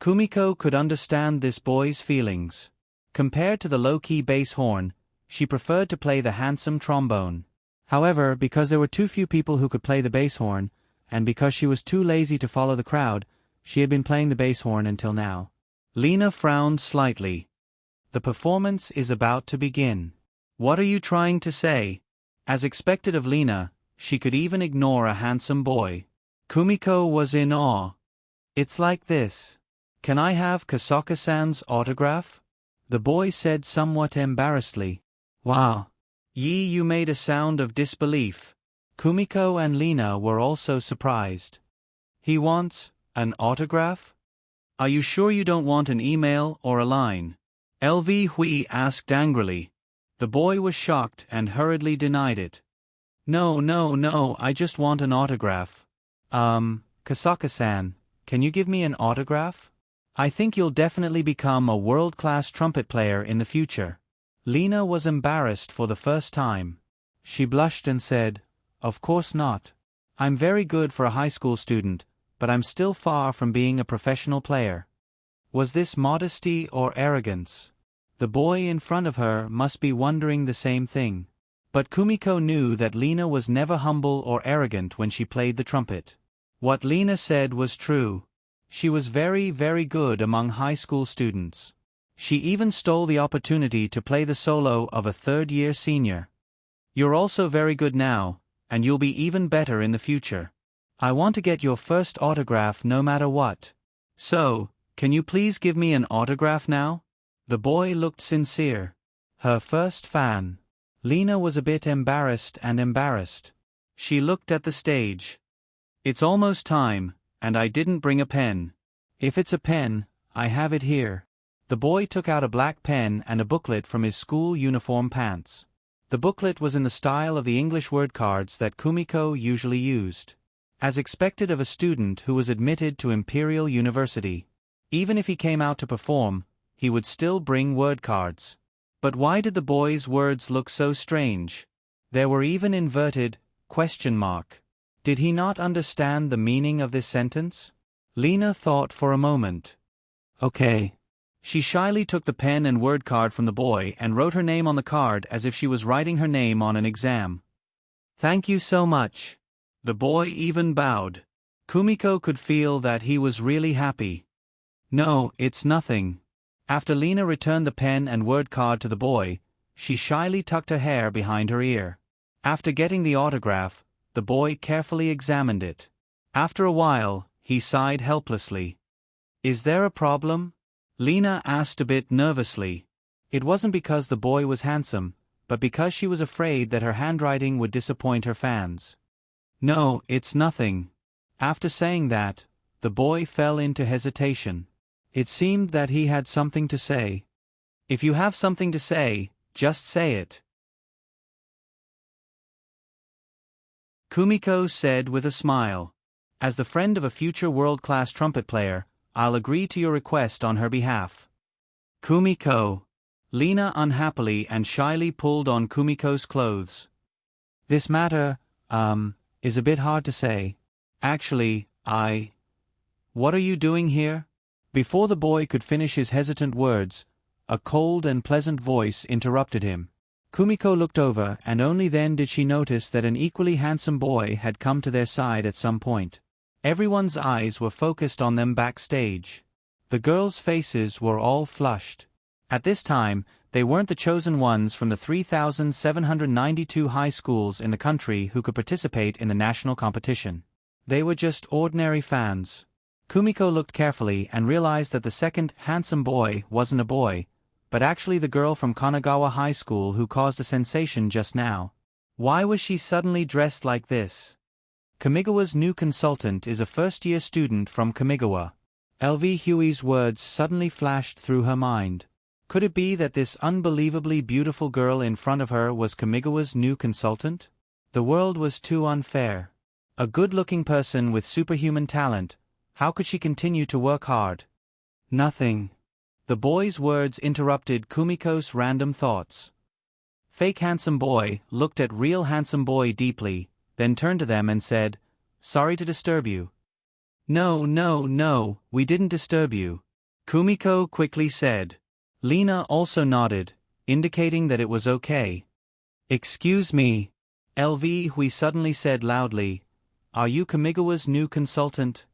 Kumiko could understand this boy's feelings. Compared to the low-key bass horn, she preferred to play the handsome trombone. However, because there were too few people who could play the bass horn, and because she was too lazy to follow the crowd, she had been playing the bass horn until now. Lena frowned slightly. The performance is about to begin. What are you trying to say? As expected of Lena, she could even ignore a handsome boy. Kumiko was in awe. It's like this. Can I have Kasaka-san's autograph? The boy said somewhat embarrassedly. Wow. You made a sound of disbelief. Kumiko and Lena were also surprised. He wants an autograph? Are you sure you don't want an email or a line? LV Hui asked angrily. The boy was shocked and hurriedly denied it. No, I just want an autograph. Kasaka-san, can you give me an autograph? I think you'll definitely become a world-class trumpet player in the future. Lena was embarrassed for the first time. She blushed and said, Of course not. I'm very good for a high school student, but I'm still far from being a professional player. Was this modesty or arrogance? The boy in front of her must be wondering the same thing. But Kumiko knew that Lena was never humble or arrogant when she played the trumpet. What Lena said was true. She was very, very good among high school students. She even stole the opportunity to play the solo of a third-year senior. You're also very good now, and you'll be even better in the future. I want to get your first autograph no matter what. So, can you please give me an autograph now? The boy looked sincere. Her first fan. Lena was a bit embarrassed. She looked at the stage. It's almost time, and I didn't bring a pen. If it's a pen, I have it here. The boy took out a black pen and a booklet from his school uniform pants. The booklet was in the style of the English word cards that Kumiko usually used. As expected of a student who was admitted to Imperial University. Even if he came out to perform, he would still bring word cards. But why did the boy's words look so strange? There were even inverted question mark. Did he not understand the meaning of this sentence? Lena thought for a moment. Okay. She shyly took the pen and word card from the boy and wrote her name on the card as if she was writing her name on an exam. Thank you so much. The boy even bowed. Kumiko could feel that he was really happy. No, it's nothing. After Lena returned the pen and word card to the boy, she shyly tucked her hair behind her ear. After getting the autograph, the boy carefully examined it. After a while, he sighed helplessly. Is there a problem? Lena asked a bit nervously. It wasn't because the boy was handsome, but because she was afraid that her handwriting would disappoint her fans. No, it's nothing. After saying that, the boy fell into hesitation. It seemed that he had something to say. If you have something to say, just say it. Kumiko said with a smile. As the friend of a future world-class trumpet player, I'll agree to your request on her behalf. Kumiko. Lena unhappily and shyly pulled on Kumiko's clothes. This matter, is a bit hard to say. Actually, What are you doing here? Before the boy could finish his hesitant words, a cold and pleasant voice interrupted him. Kumiko looked over, and only then did she notice that an equally handsome boy had come to their side at some point. Everyone's eyes were focused on them backstage. The girls' faces were all flushed. At this time, they weren't the chosen ones from the 3,792 high schools in the country who could participate in the national competition. They were just ordinary fans. Kumiko looked carefully and realized that the second handsome boy wasn't a boy, but actually the girl from Kanagawa High School who caused a sensation just now. Why was she suddenly dressed like this? Kamigawa's new consultant is a first-year student from Kamigawa. LV Huey's words suddenly flashed through her mind. Could it be that this unbelievably beautiful girl in front of her was Kamigawa's new consultant? The world was too unfair. A good-looking person with superhuman talent, how could she continue to work hard? Nothing. The boy's words interrupted Kumiko's random thoughts. Fake handsome boy looked at real handsome boy deeply, then turned to them and said, "Sorry to disturb you." No, we didn't disturb you," Kumiko quickly said. Lena also nodded, indicating that it was okay. "Excuse me." LV Hui suddenly said loudly, "Are you Kamigawa's new consultant?"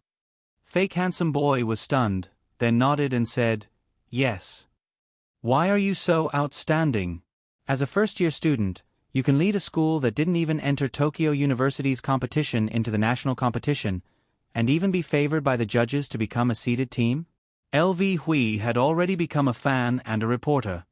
Fake handsome boy was stunned, then nodded and said, "Yes." "Why are you so outstanding? As a first-year student, you can lead a school that didn't even enter Tokyo University's competition into the national competition, and even be favored by the judges to become a seeded team?" LV Hui had already become a fan and a reporter.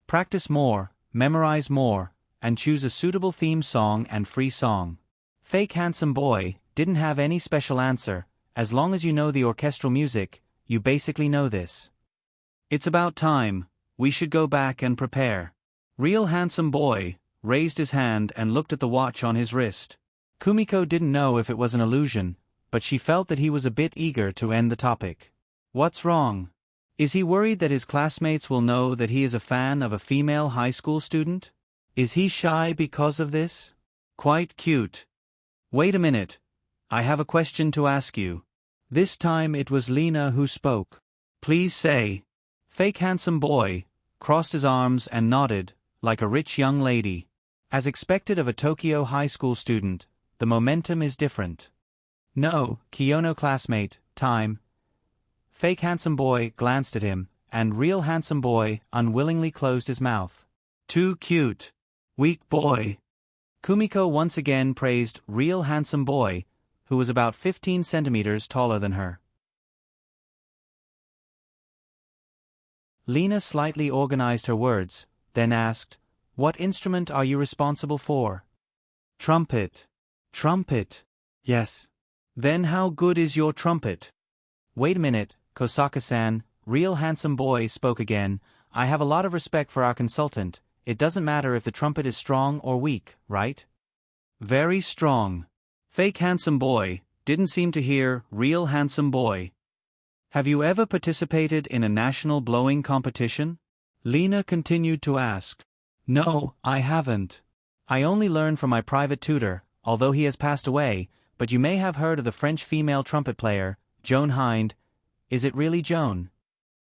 Practice more, memorize more, and choose a suitable theme song and free song. Fake handsome boy didn't have any special answer. As long as you know the orchestral music, you basically know this. "It's about time, we should go back and prepare." Real handsome boy raised his hand and looked at the watch on his wrist. Kumiko didn't know if it was an illusion, but she felt that he was a bit eager to end the topic. What's wrong? Is he worried that his classmates will know that he is a fan of a female high school student? Is he shy because of this? Quite cute. Wait a minute. I have a question to ask you. This time it was Lena who spoke. Please say. Fake handsome boy crossed his arms and nodded, like a rich young lady. As expected of a Tokyo high school student, the momentum is different. No, Kiyono classmate, time. Fake handsome boy glanced at him, and real handsome boy unwillingly closed his mouth. Too cute. Weak boy. Kumiko once again praised real handsome boy, who was about 15 centimeters taller than her. Lena slightly organized her words, then asked, "What instrument are you responsible for?" "Trumpet." "Trumpet?" "Yes." "Then how good is your trumpet?" "Wait a minute, Kosaka-san," real handsome boy spoke again. "I have a lot of respect for our consultant. It doesn't matter if the trumpet is strong or weak, right?" "Very strong." Fake handsome boy didn't seem to hear real handsome boy. "Have you ever participated in a national blowing competition?" Lena continued to ask. "No, I haven't. I only learned from my private tutor, although he has passed away, but you may have heard of the French female trumpet player, Joan Hind. Is it really Joan?"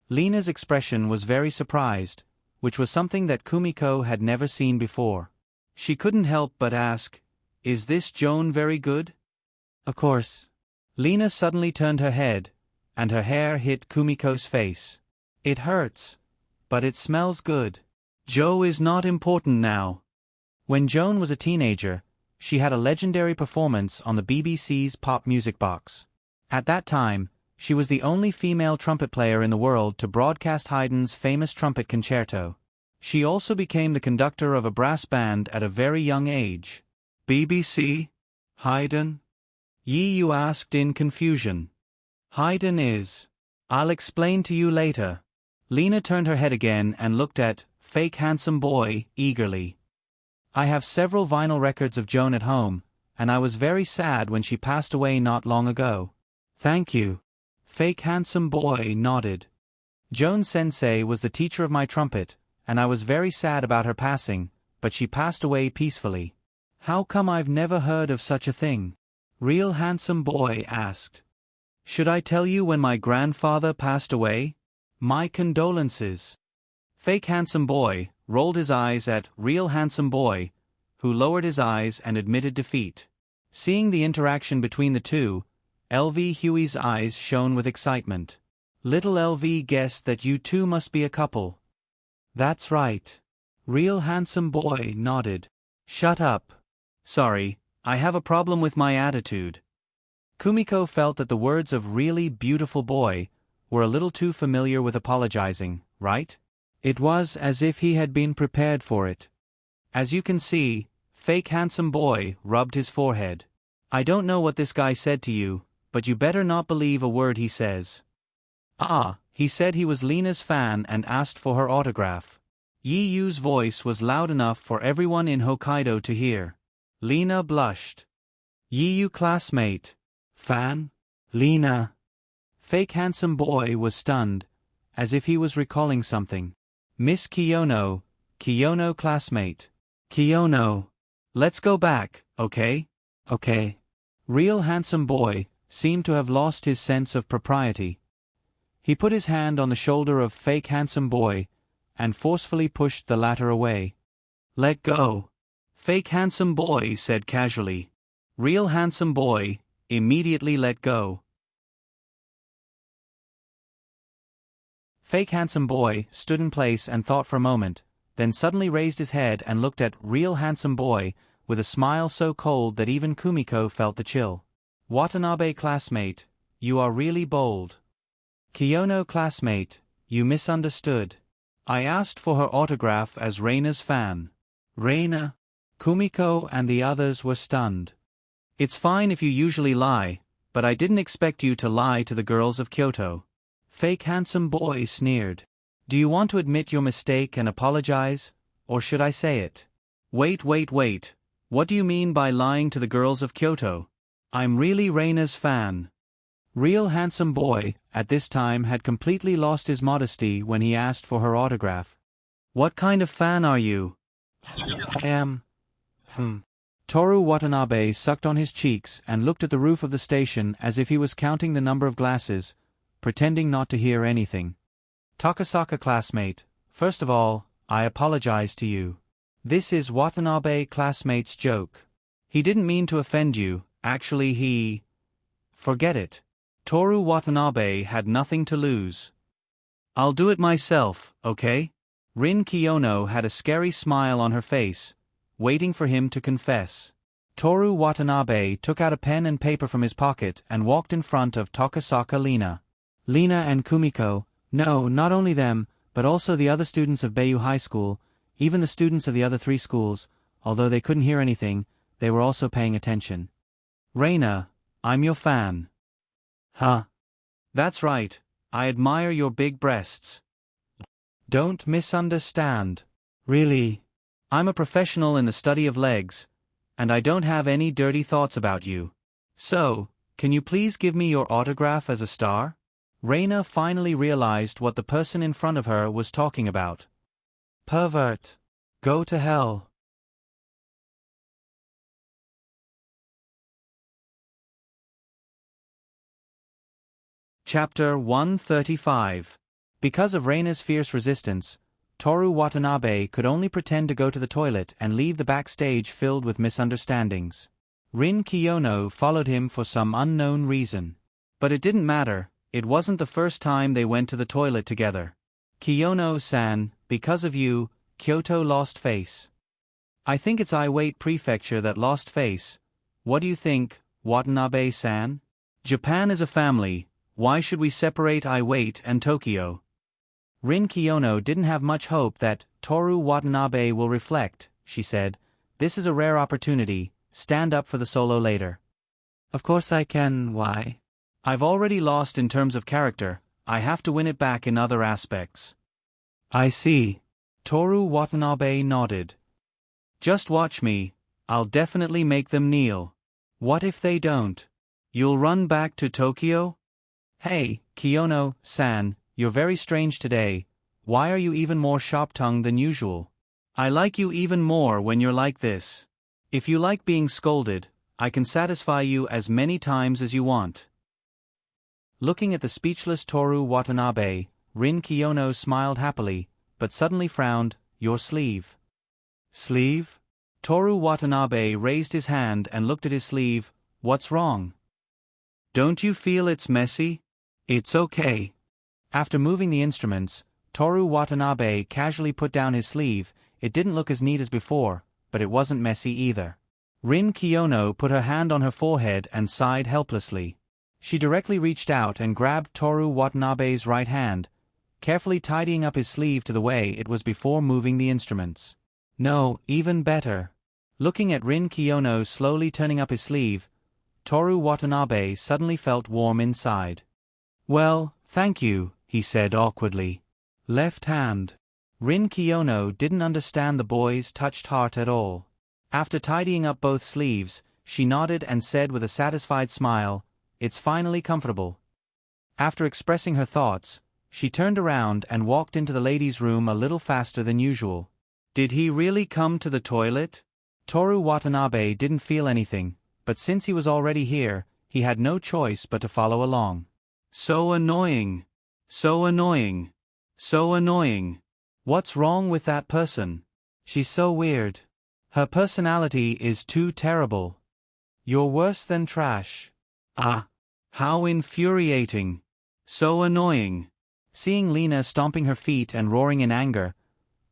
Lena's expression was very surprised, which was something that Kumiko had never seen before. She couldn't help but ask, "Is this Joan very good?" "Of course." Lena suddenly turned her head, and her hair hit Kumiko's face. "It hurts, but it smells good." Joe is not important now. When Joan was a teenager, she had a legendary performance on the BBC's Pop Music Box. At that time, she was the only female trumpet player in the world to broadcast Haydn's famous trumpet concerto. She also became the conductor of a brass band at a very young age. "BBC? Haydn?" Yi Yu asked in confusion. "Haydn is. I'll explain to you later." Lena turned her head again and looked at fake handsome boy eagerly. "I have several vinyl records of Joan at home, and I was very sad when she passed away not long ago." "Thank you." Fake handsome boy nodded. "Joan Sensei was the teacher of my trumpet, and I was very sad about her passing, but she passed away peacefully." "How come I've never heard of such a thing?" Real handsome boy asked. "Should I tell you when my grandfather passed away?" "My condolences." Fake handsome boy rolled his eyes at real handsome boy, who lowered his eyes and admitted defeat. Seeing the interaction between the two, LV Huey's eyes shone with excitement. Little LV guessed that you two must be a couple. "That's right." Real handsome boy nodded. "Shut up. Sorry, I have a problem with my attitude." Kumiko felt that the words of really beautiful boy were a little too familiar with apologizing, right? It was as if he had been prepared for it. As you can see, fake handsome boy rubbed his forehead. "I don't know what this guy said to you, but you better not believe a word he says." "Ah, he said he was Lena's fan and asked for her autograph." Yi Yu's voice was loud enough for everyone in Hokkaido to hear. Lena blushed. "Yi Yu classmate. Fan? Lena." Fake handsome boy was stunned, as if he was recalling something. "Miss Kiyono, Kiyono classmate. Kiyono. Let's go back, okay?" "Okay." Real handsome boy seemed to have lost his sense of propriety. He put his hand on the shoulder of fake handsome boy and forcefully pushed the latter away. "Let go." Fake handsome boy said casually. Real handsome boy, immediately let go. Fake handsome boy stood in place and thought for a moment, then suddenly raised his head and looked at real handsome boy, with a smile so cold that even Kumiko felt the chill. Watanabe classmate, you are really bold. Kiyono classmate, you misunderstood. I asked for her autograph as Reina's fan. Reina? Kumiko and the others were stunned. It's fine if you usually lie, but I didn't expect you to lie to the girls of Kyoto. Fake handsome boy sneered. Do you want to admit your mistake and apologize, or should I say it? Wait. What do you mean by lying to the girls of Kyoto? I'm really Reina's fan. Real handsome boy, at this time had completely lost his modesty when he asked for her autograph. What kind of fan are you? I am. Toru Watanabe sucked on his cheeks and looked at the roof of the station as if he was counting the number of glasses, pretending not to hear anything. Takasaka classmate, first of all, I apologize to you. This is Watanabe classmate's joke. He didn't mean to offend you, actually he... Forget it. Toru Watanabe had nothing to lose. I'll do it myself, okay? Rin Kiyono had a scary smile on her face, waiting for him to confess. Toru Watanabe took out a pen and paper from his pocket and walked in front of Takasaka Lina and Kumiko, no, not only them, but also the other students of Beiyu High School, even the students of the other 3 schools, although they couldn't hear anything, they were also paying attention. Reina, I'm your fan. Huh? That's right, I admire your big breasts. Don't misunderstand. Really? I'm a professional in the study of legs, and I don't have any dirty thoughts about you. So, can you please give me your autograph as a star? Reina finally realized what the person in front of her was talking about. Pervert. Go to hell. Chapter 135. Because of Reina's fierce resistance, Toru Watanabe could only pretend to go to the toilet and leave the backstage filled with misunderstandings. Rin Kiyono followed him for some unknown reason. But it didn't matter, it wasn't the first time they went to the toilet together. Kiyono-san, because of you, Kyoto lost face. I think it's Iwate Prefecture that lost face. What do you think, Watanabe-san? Japan is a family, why should we separate Iwate and Tokyo? Rin Kiyono didn't have much hope that Toru Watanabe will reflect, she said. This is a rare opportunity, stand up for the solo later. Of course I can, why? I've already lost in terms of character, I have to win it back in other aspects. I see. Toru Watanabe nodded. Just watch me, I'll definitely make them kneel. What if they don't? You'll run back to Tokyo? Hey, Kiyono-san, you're very strange today. Why are you even more sharp-tongued than usual? I like you even more when you're like this. If you like being scolded, I can satisfy you as many times as you want. Looking at the speechless Toru Watanabe, Rin Kiyono smiled happily, but suddenly frowned. Your sleeve. Sleeve? Toru Watanabe raised his hand and looked at his sleeve. What's wrong? Don't you feel it's messy? It's okay. After moving the instruments, Toru Watanabe casually put down his sleeve. It didn't look as neat as before, but it wasn't messy either. Rin Kiyono put her hand on her forehead and sighed helplessly. She directly reached out and grabbed Toru Watanabe's right hand, carefully tidying up his sleeve to the way it was before moving the instruments. No, even better. Looking at Rin Kiyono slowly turning up his sleeve, Toru Watanabe suddenly felt warm inside. Well, thank you, he said awkwardly. Left hand. Rin Kiyono didn't understand the boy's touched heart at all. After tidying up both sleeves, she nodded and said with a satisfied smile, It's finally comfortable. After expressing her thoughts, she turned around and walked into the ladies' room a little faster than usual. Did he really come to the toilet? Toru Watanabe didn't feel anything, but since he was already here, he had no choice but to follow along. So annoying. So annoying. So annoying. What's wrong with that person? She's so weird. Her personality is too terrible. You're worse than trash. Ah. How infuriating. So annoying. Seeing Lena stomping her feet and roaring in anger,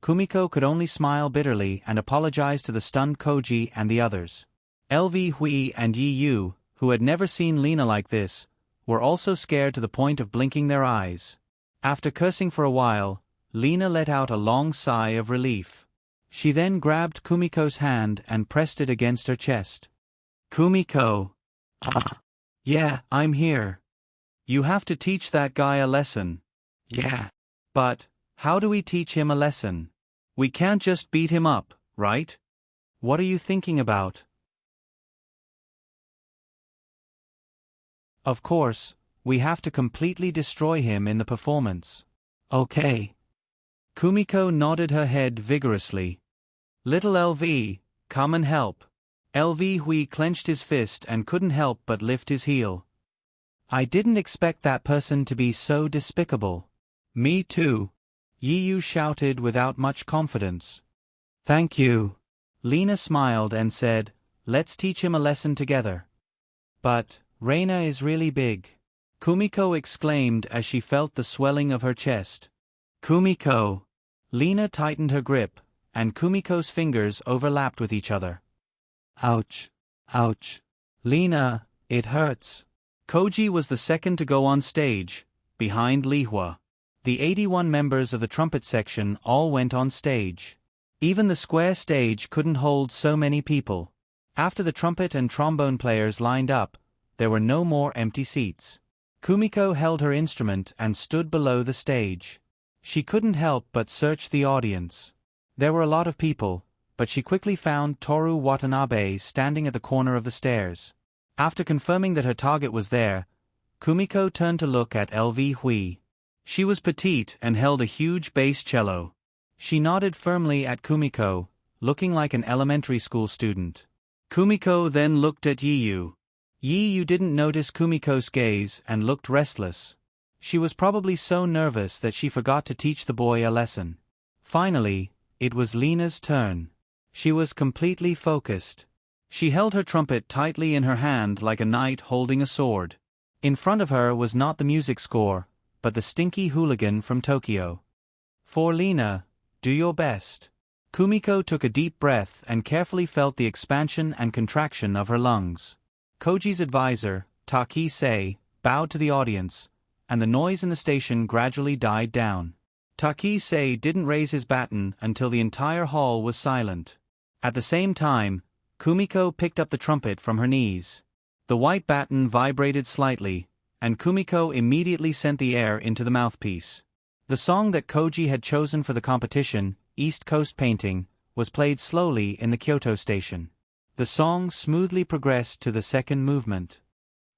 Kumiko could only smile bitterly and apologize to the stunned Koji and the others. LV Hui and Yi Yu, who had never seen Lena like this, were also scared to the point of blinking their eyes. After cursing for a while, Lena let out a long sigh of relief. She then grabbed Kumiko's hand and pressed it against her chest. Kumiko. Ah. Yeah, I'm here. You have to teach that guy a lesson. Yeah. But, how do we teach him a lesson? We can't just beat him up, right? What are you thinking about? Of course, we have to completely destroy him in the performance. Okay. Kumiko nodded her head vigorously. Little LV, come and help. LV Hui clenched his fist and couldn't help but lift his heel. I didn't expect that person to be so despicable. Me too. Yi Yu shouted without much confidence. Thank you. Lena smiled and said, let's teach him a lesson together. But, Reina is really big. Kumiko exclaimed as she felt the swelling of her chest. Kumiko. Lena tightened her grip, and Kumiko's fingers overlapped with each other. Ouch. Ouch. Lena, it hurts. Koji was the second to go on stage, behind Lihua. The 81 members of the trumpet section all went on stage. Even the square stage couldn't hold so many people. After the trumpet and trombone players lined up, there were no more empty seats. Kumiko held her instrument and stood below the stage. She couldn't help but search the audience. There were a lot of people, but she quickly found Toru Watanabe standing at the corner of the stairs. After confirming that her target was there, Kumiko turned to look at LV Hui. She was petite and held a huge bass cello. She nodded firmly at Kumiko, looking like an elementary school student. Kumiko then looked at Yi Yu. Yi Yu didn't notice Kumiko's gaze and looked restless. She was probably so nervous that she forgot to teach the boy a lesson. Finally, it was Lena's turn. She was completely focused. She held her trumpet tightly in her hand like a knight holding a sword. In front of her was not the music score, but the stinky hooligan from Tokyo. For Lena, do your best. Kumiko took a deep breath and carefully felt the expansion and contraction of her lungs. Koji's advisor, Taki-sei, bowed to the audience, and the noise in the station gradually died down. Taki-sei didn't raise his baton until the entire hall was silent. At the same time, Kumiko picked up the trumpet from her knees. The white baton vibrated slightly, and Kumiko immediately sent the air into the mouthpiece. The song that Koji had chosen for the competition, East Coast Painting, was played slowly in the Kyoto station. The song smoothly progressed to the second movement.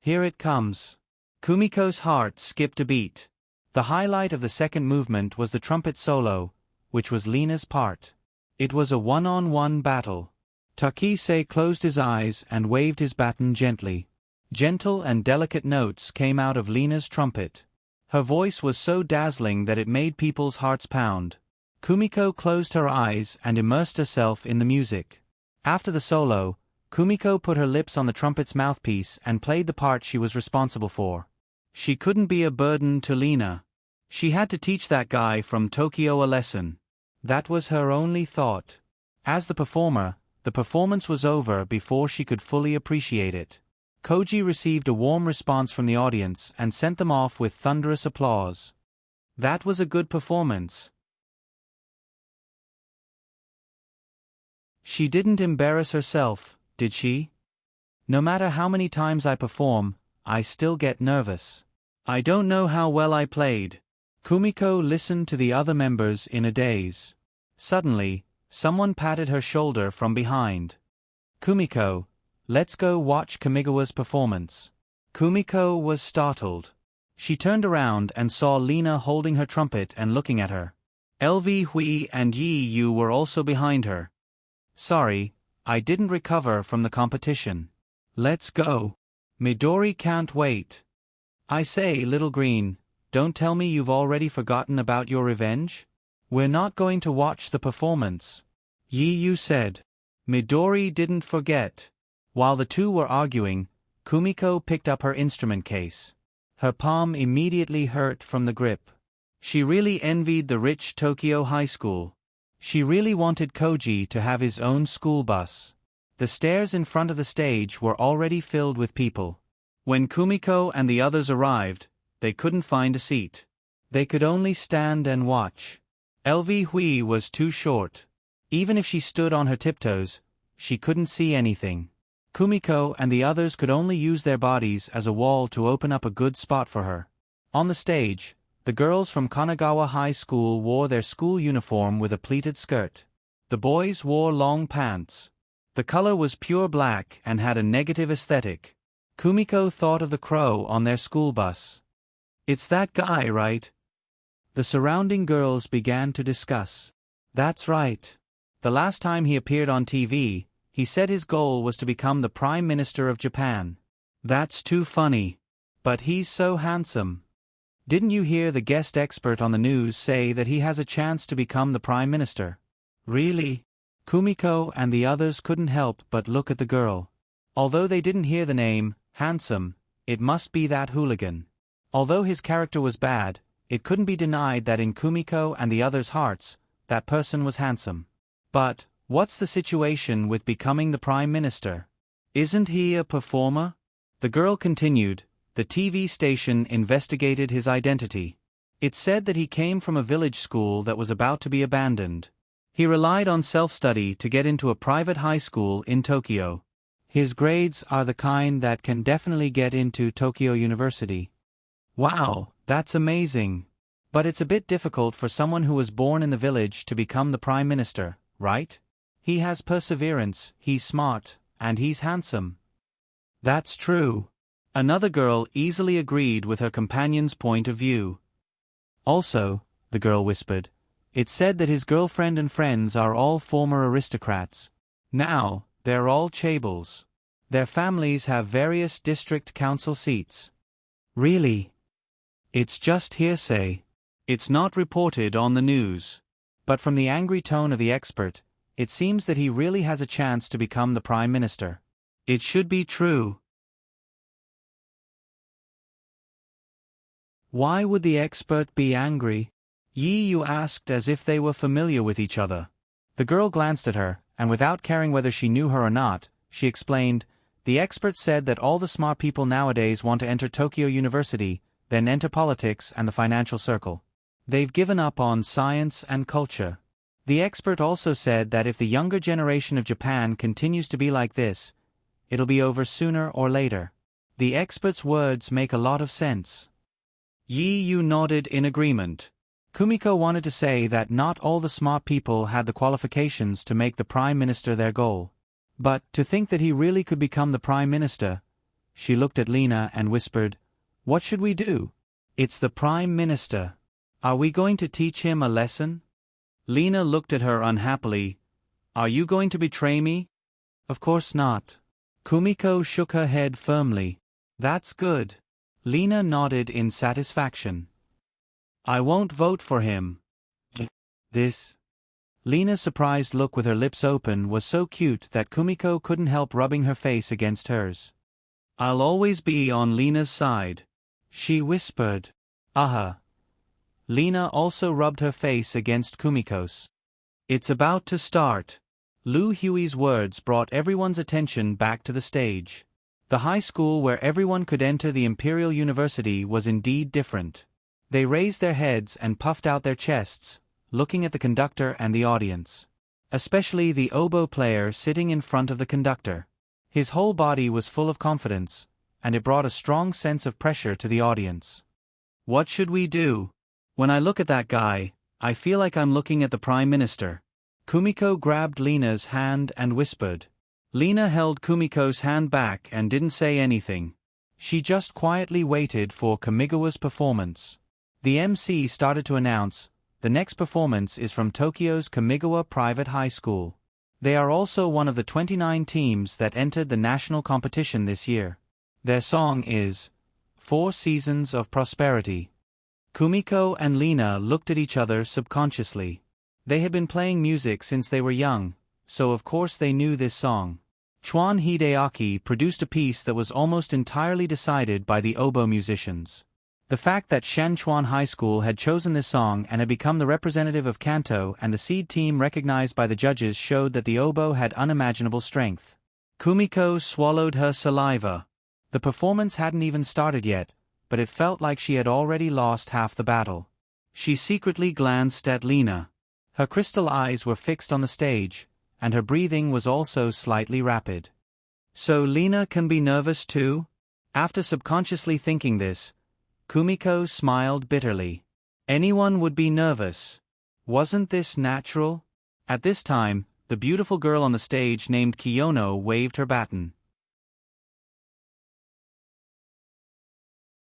Here it comes. Kumiko's heart skipped a beat. The highlight of the second movement was the trumpet solo, which was Lena's part. It was a one-on-one battle. Taki-sei closed his eyes and waved his baton gently. Gentle and delicate notes came out of Lena's trumpet. Her voice was so dazzling that it made people's hearts pound. Kumiko closed her eyes and immersed herself in the music. After the solo, Kumiko put her lips on the trumpet's mouthpiece and played the part she was responsible for. She couldn't be a burden to Lena. She had to teach that guy from Tokyo a lesson. That was her only thought. As the performer, the performance was over before she could fully appreciate it. Koji received a warm response from the audience and sent them off with thunderous applause. That was a good performance. She didn't embarrass herself, did she? No matter how many times I perform, I still get nervous. I don't know how well I played. Kumiko listened to the other members in a daze. Suddenly, someone patted her shoulder from behind. Kumiko, let's go watch Kamigawa's performance. Kumiko was startled. She turned around and saw Lena holding her trumpet and looking at her. LV Hui and Yi Yu were also behind her. Sorry, I didn't recover from the competition. Let's go. Midori can't wait. I say, Little Green, don't tell me you've already forgotten about your revenge? We're not going to watch the performance. Yi Yu said. Midori didn't forget. While the two were arguing, Kumiko picked up her instrument case. Her palm immediately hurt from the grip. She really envied the rich Tokyo high school. She really wanted Koji to have his own school bus. The stairs in front of the stage were already filled with people. When Kumiko and the others arrived, they couldn't find a seat. They could only stand and watch. LV Hui was too short. Even if she stood on her tiptoes, she couldn't see anything. Kumiko and the others could only use their bodies as a wall to open up a good spot for her. On the stage, the girls from Kanagawa High School wore their school uniform with a pleated skirt. The boys wore long pants. The color was pure black and had a negative aesthetic. Kumiko thought of the crow on their school bus. It's that guy, right? The surrounding girls began to discuss. That's right. The last time he appeared on TV, he said his goal was to become the Prime Minister of Japan. That's too funny. But he's so handsome. Didn't you hear the guest expert on the news say that he has a chance to become the Prime Minister? Really? Kumiko and the others couldn't help but look at the girl. Although they didn't hear the name, handsome, it must be that hooligan. Although his character was bad, it couldn't be denied that in Kumiko and the others' hearts, that person was handsome. But, what's the situation with becoming the Prime Minister? Isn't he a performer? The girl continued. The TV station investigated his identity. It said that he came from a village school that was about to be abandoned. He relied on self-study to get into a private high school in Tokyo. His grades are the kind that can definitely get into Tokyo University. Wow, that's amazing. But it's a bit difficult for someone who was born in the village to become the Prime Minister, right? He has perseverance, he's smart, and he's handsome. That's true. Another girl easily agreed with her companion's point of view. Also, the girl whispered, it said that his girlfriend and friends are all former aristocrats. Now, they're all chaebols. Their families have various district council seats. Really? It's just hearsay. It's not reported on the news. But from the angry tone of the expert, it seems that he really has a chance to become the Prime Minister. It should be true. Why would the expert be angry? Yi Yu asked as if they were familiar with each other. The girl glanced at her, and without caring whether she knew her or not, she explained, the expert said that all the smart people nowadays want to enter Tokyo University, then enter politics and the financial circle. They've given up on science and culture. The expert also said that if the younger generation of Japan continues to be like this, it'll be over sooner or later. The expert's words make a lot of sense. Yi Yu nodded in agreement. Kumiko wanted to say that not all the smart people had the qualifications to make the Prime Minister their goal. But, to think that he really could become the Prime Minister, she looked at Lena and whispered, what should we do? It's the Prime Minister. Are we going to teach him a lesson? Lena looked at her unhappily. Are you going to betray me? Of course not. Kumiko shook her head firmly. That's good. Lena nodded in satisfaction. I won't vote for him. This. Lena's surprised look with her lips open was so cute that Kumiko couldn't help rubbing her face against hers. I'll always be on Lena's side, she whispered. Aha. Lena also rubbed her face against Kumiko's. It's about to start. Lu Hui's words brought everyone's attention back to the stage. The high school where everyone could enter the Imperial University was indeed different. They raised their heads and puffed out their chests, looking at the conductor and the audience. Especially the oboe player sitting in front of the conductor. His whole body was full of confidence, and it brought a strong sense of pressure to the audience. What should we do? When I look at that guy, I feel like I'm looking at the Prime Minister. Kumiko grabbed Lena's hand and whispered. Lena held Kumiko's hand back and didn't say anything. She just quietly waited for Kamigawa's performance. The MC started to announce, the next performance is from Tokyo's Kamigawa Private High School. They are also one of the 29 teams that entered the national competition this year. Their song is 4 Seasons of Prosperity. Kumiko and Lena looked at each other subconsciously. They had been playing music since they were young, so of course they knew this song. Chuan Hideaki produced a piece that was almost entirely decided by the oboe musicians. The fact that Shanchuan High School had chosen this song and had become the representative of Kanto and the seed team recognized by the judges showed that the oboe had unimaginable strength. Kumiko swallowed her saliva. The performance hadn't even started yet, but it felt like she had already lost half the battle. She secretly glanced at Lena. Her crystal eyes were fixed on the stage, and her breathing was also slightly rapid. So Lena can be nervous too? After subconsciously thinking this, Kumiko smiled bitterly. Anyone would be nervous. Wasn't this natural? At this time, the beautiful girl on the stage named Kiyono waved her baton.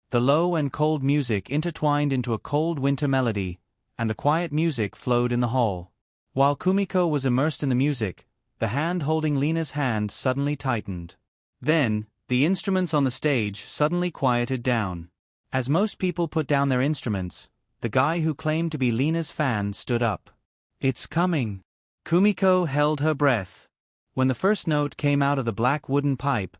The low and cold music intertwined into a cold winter melody, and the quiet music flowed in the hall. While Kumiko was immersed in the music, the hand holding Lena's hand suddenly tightened. Then, the instruments on the stage suddenly quieted down. As most people put down their instruments, the guy who claimed to be Lena's fan stood up. "It's coming." Kumiko held her breath. When the first note came out of the black wooden pipe,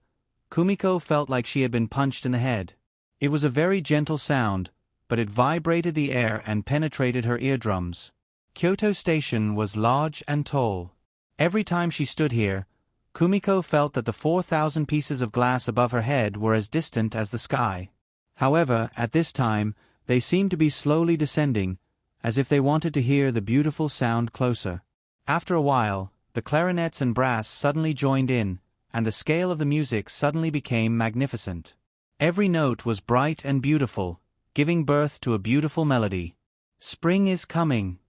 Kumiko felt like she had been punched in the head. It was a very gentle sound, but it vibrated the air and penetrated her eardrums. Kyoto Station was large and tall. Every time she stood here, Kumiko felt that the 4,000 pieces of glass above her head were as distant as the sky. However, at this time, they seemed to be slowly descending, as if they wanted to hear the beautiful sound closer. After a while, the clarinets and brass suddenly joined in, and the scale of the music suddenly became magnificent. Every note was bright and beautiful, giving birth to a beautiful melody. Spring is coming.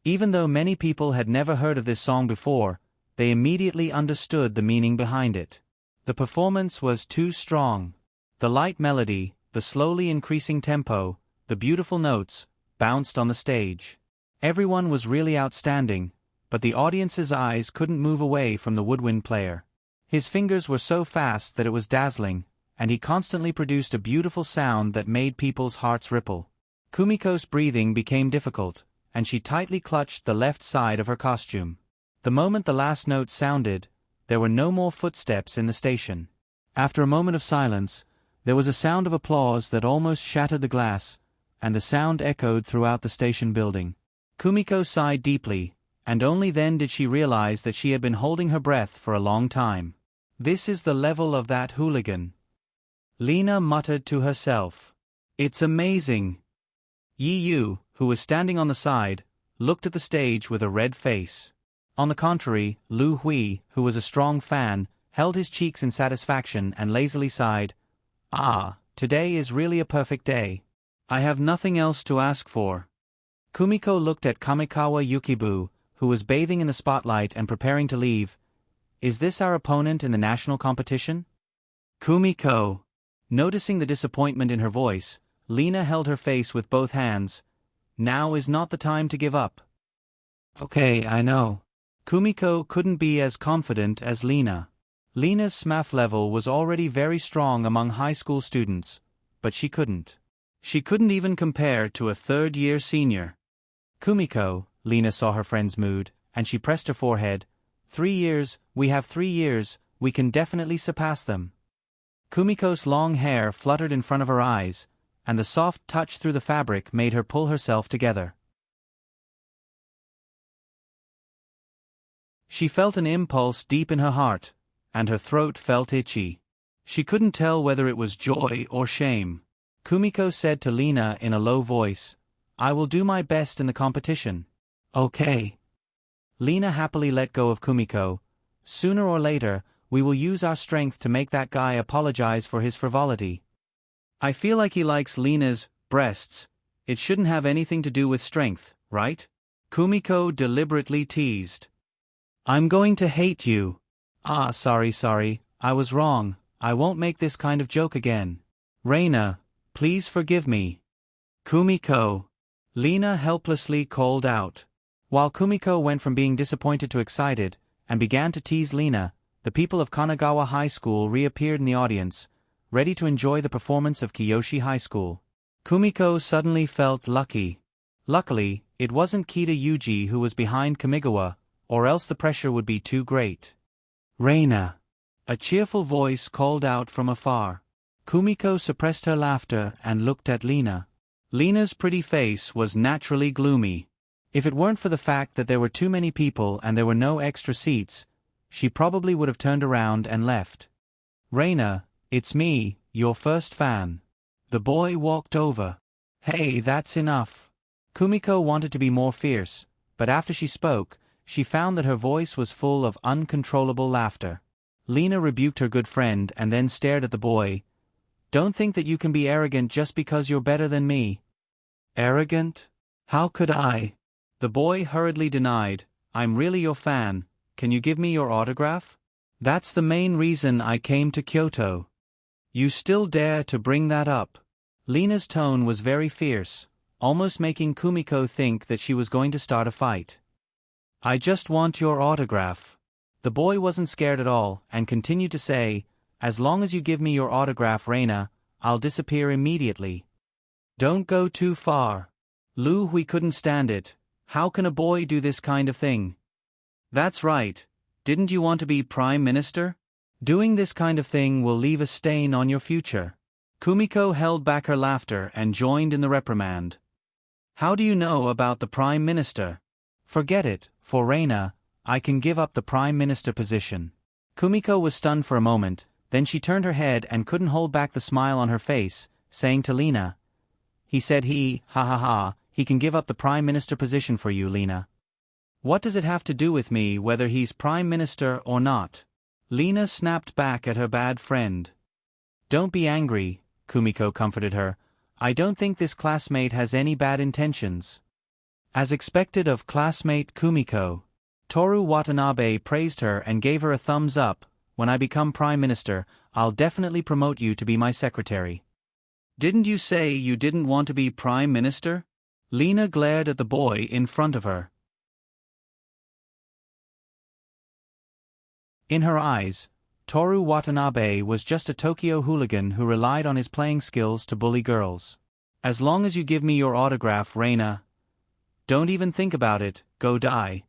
Even though many people had never heard of this song before, they immediately understood the meaning behind it. The performance was too strong. The light melody, the slowly increasing tempo, the beautiful notes, bounced on the stage. Everyone was really outstanding, but the audience's eyes couldn't move away from the woodwind player. His fingers were so fast that it was dazzling, and he constantly produced a beautiful sound that made people's hearts ripple. Kumiko's breathing became difficult, and she tightly clutched the left side of her costume. The moment the last note sounded, there were no more footsteps in the station. After a moment of silence, there was a sound of applause that almost shattered the glass, and the sound echoed throughout the station building. Kumiko sighed deeply, and only then did she realize that she had been holding her breath for a long time. This is the level of that hooligan. Lena muttered to herself. It's amazing. Yi Yu, who was standing on the side, looked at the stage with a red face. On the contrary, Lu Hui, who was a strong fan, held his cheeks in satisfaction and lazily sighed, "Ah, today is really a perfect day. I have nothing else to ask for." Kumiko looked at Kamikawa Yukibu, who was bathing in the spotlight and preparing to leave. "Is this our opponent in the national competition?" Kumiko. Noticing the disappointment in her voice, Lena held her face with both hands. Now is not the time to give up. Okay, I know. Kumiko couldn't be as confident as Lena. Lena's SMAF level was already very strong among high school students, but she couldn't. She couldn't even compare to a third-year senior. Kumiko, Lena saw her friend's mood, and she pressed her forehead. 3 years, we have 3 years, we can definitely surpass them. Kumiko's long hair fluttered in front of her eyes, and the soft touch through the fabric made her pull herself together. She felt an impulse deep in her heart, and her throat felt itchy. She couldn't tell whether it was joy or shame. Kumiko said to Lena in a low voice, "I will do my best in the competition." Okay. Lena happily let go of Kumiko. Sooner or later, we will use our strength to make that guy apologize for his frivolity. I feel like he likes Lena's breasts. It shouldn't have anything to do with strength, right? Kumiko deliberately teased. I'm going to hate you. Ah, sorry, I was wrong. I won't make this kind of joke again. Reina, please forgive me. Kumiko. Lena helplessly called out. While Kumiko went from being disappointed to excited, and began to tease Lena, the people of Kanagawa High School reappeared in the audience, ready to enjoy the performance of Kiyoshi High School. Kumiko suddenly felt lucky. Luckily, it wasn't Kita Yuji who was behind Kamigawa, or else the pressure would be too great. Reina! A cheerful voice called out from afar. Kumiko suppressed her laughter and looked at Lena. Lena's pretty face was naturally gloomy. If it weren't for the fact that there were too many people and there were no extra seats, she probably would have turned around and left. Reina, it's me, your first fan. The boy walked over. Hey, that's enough. Kumiko wanted to be more fierce, but after she spoke, she found that her voice was full of uncontrollable laughter. Lena rebuked her good friend and then stared at the boy. Don't think that you can be arrogant just because you're better than me. Arrogant? How could I? The boy hurriedly denied. I'm really your fan. Can you give me your autograph? That's the main reason I came to Kyoto. You still dare to bring that up? Lena's tone was very fierce, almost making Kumiko think that she was going to start a fight. I just want your autograph. The boy wasn't scared at all and continued to say, as long as you give me your autograph, Reina, I'll disappear immediately. Don't go too far. Lu Hui couldn't stand it. How can a boy do this kind of thing? That's right. Didn't you want to be Prime Minister? Doing this kind of thing will leave a stain on your future. Kumiko held back her laughter and joined in the reprimand. How do you know about the Prime Minister? Forget it, for Reina, I can give up the Prime Minister position. Kumiko was stunned for a moment, then she turned her head and couldn't hold back the smile on her face, saying to Lena, he said he can give up the Prime Minister position for you, Lena. What does it have to do with me whether he's Prime Minister or not? Lena snapped back at her bad friend. Don't be angry, Kumiko comforted her. I don't think this classmate has any bad intentions. As expected of classmate Kumiko, Toru Watanabe praised her and gave her a thumbs up. When I become Prime Minister, I'll definitely promote you to be my secretary. Didn't you say you didn't want to be Prime Minister? Lena glared at the boy in front of her. In her eyes, Toru Watanabe was just a Tokyo hooligan who relied on his playing skills to bully girls. As long as you give me your autograph, Reina. Don't even think about it, go die.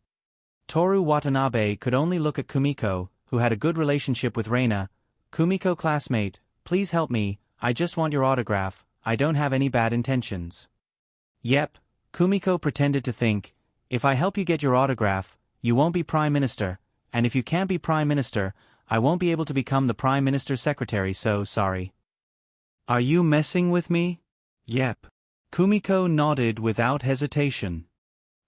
Toru Watanabe could only look at Kumiko, who had a good relationship with Reina. Kumiko classmate, please help me, I just want your autograph, I don't have any bad intentions. Yep, Kumiko pretended to think, if I help you get your autograph, you won't be Prime Minister, and if you can't be Prime Minister, I won't be able to become the Prime Minister's secretary, so sorry. Are you messing with me? Yep. Kumiko nodded without hesitation.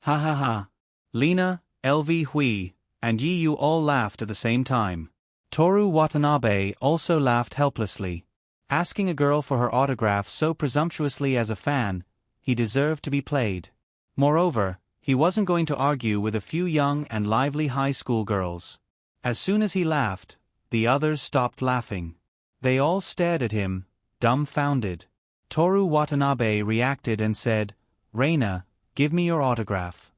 Ha ha ha. Lena, LV Hui, and you all laughed at the same time. Toru Watanabe also laughed helplessly. Asking a girl for her autograph so presumptuously as a fan, he deserved to be played. Moreover, he wasn't going to argue with a few young and lively high school girls. As soon as he laughed, the others stopped laughing. They all stared at him, dumbfounded. Toru Watanabe reacted and said, Reina, give me your autograph.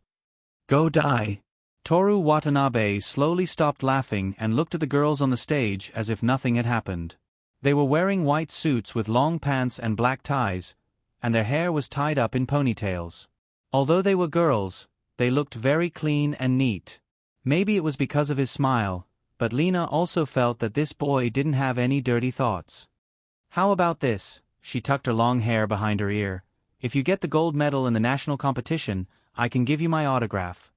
Go die. Toru Watanabe slowly stopped laughing and looked at the girls on the stage as if nothing had happened. They were wearing white suits with long pants and black ties, and their hair was tied up in ponytails. Although they were girls, they looked very clean and neat. Maybe it was because of his smile, but Lena also felt that this boy didn't have any dirty thoughts. How about this? She tucked her long hair behind her ear. If you get the gold medal in the national competition, I can give you my autograph.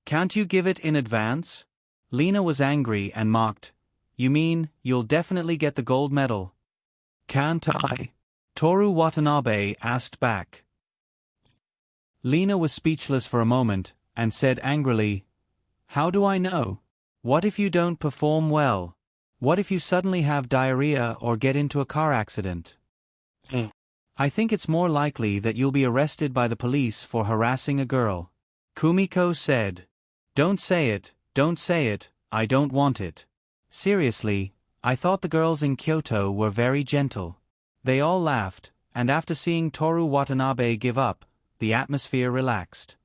Can't you give it in advance? Lena was angry and mocked. You mean, you'll definitely get the gold medal? Can't I? Toru Watanabe asked back. Lena was speechless for a moment, and said angrily, How do I know? What if you don't perform well? What if you suddenly have diarrhea or get into a car accident? I think it's more likely that you'll be arrested by the police for harassing a girl. Kumiko said. Don't say it, I don't want it. Seriously, I thought the girls in Kyoto were very gentle. They all laughed, and after seeing Toru Watanabe give up, the atmosphere relaxed.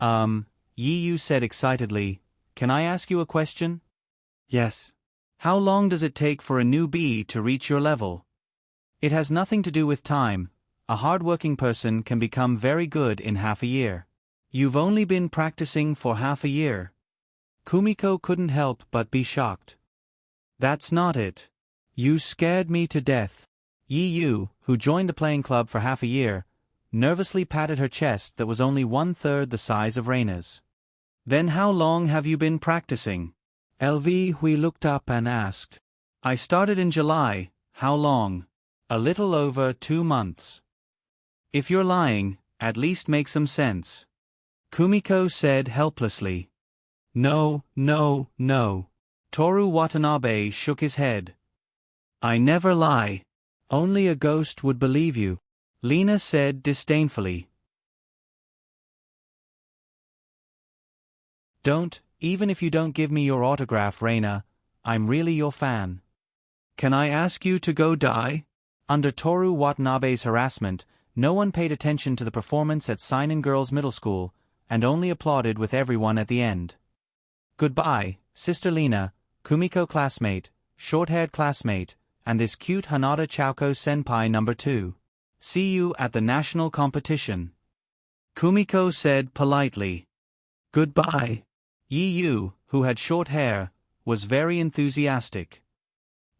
Yiyu said excitedly, Can I ask you a question? Yes. How long does it take for a newbie to reach your level? It has nothing to do with time. A hard-working person can become very good in half a year. You've only been practicing for half a year. Kumiko couldn't help but be shocked. That's not it. You scared me to death. Yi Yu, who joined the playing club for half a year, nervously patted her chest that was only 1/3 the size of Reina's. Then how long have you been practicing? LV Hui looked up and asked. I started in July. How long? A little over 2 months. If you're lying, at least make some sense. Kumiko said helplessly. No, no, no. Toru Watanabe shook his head. I never lie. Only a ghost would believe you. Lena said disdainfully. Don't, even if you don't give me your autograph, Reina. I'm really your fan. Can I ask you to go die? Under Toru Watanabe's harassment, no one paid attention to the performance at Seinen Girls Middle School, and only applauded with everyone at the end. Goodbye, Sister Lena, Kumiko classmate, short-haired classmate, and this cute Hanada Chouko senpai number 2. See you at the national competition. Kumiko said politely. Goodbye. Yi Yu, who had short hair, was very enthusiastic.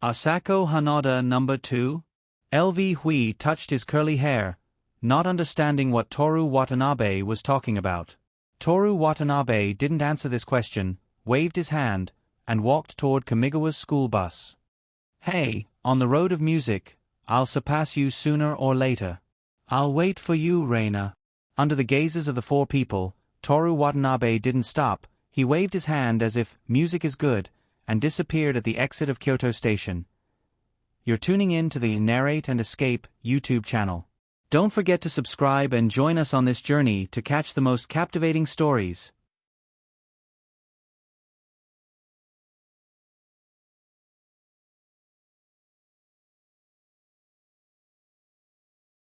Asako Hanada number 2? LV Hui touched his curly hair, not understanding what Toru Watanabe was talking about. Toru Watanabe didn't answer this question, waved his hand, and walked toward Kamigawa's school bus. Hey, on the road of music, I'll surpass you sooner or later. I'll wait for you, Reina. Under the gazes of the 4 people, Toru Watanabe didn't stop. He waved his hand as if music is good, and disappeared at the exit of Kyoto Station. You're tuning in to the Narrate and Escape YouTube channel. Don't forget to subscribe and join us on this journey to catch the most captivating stories.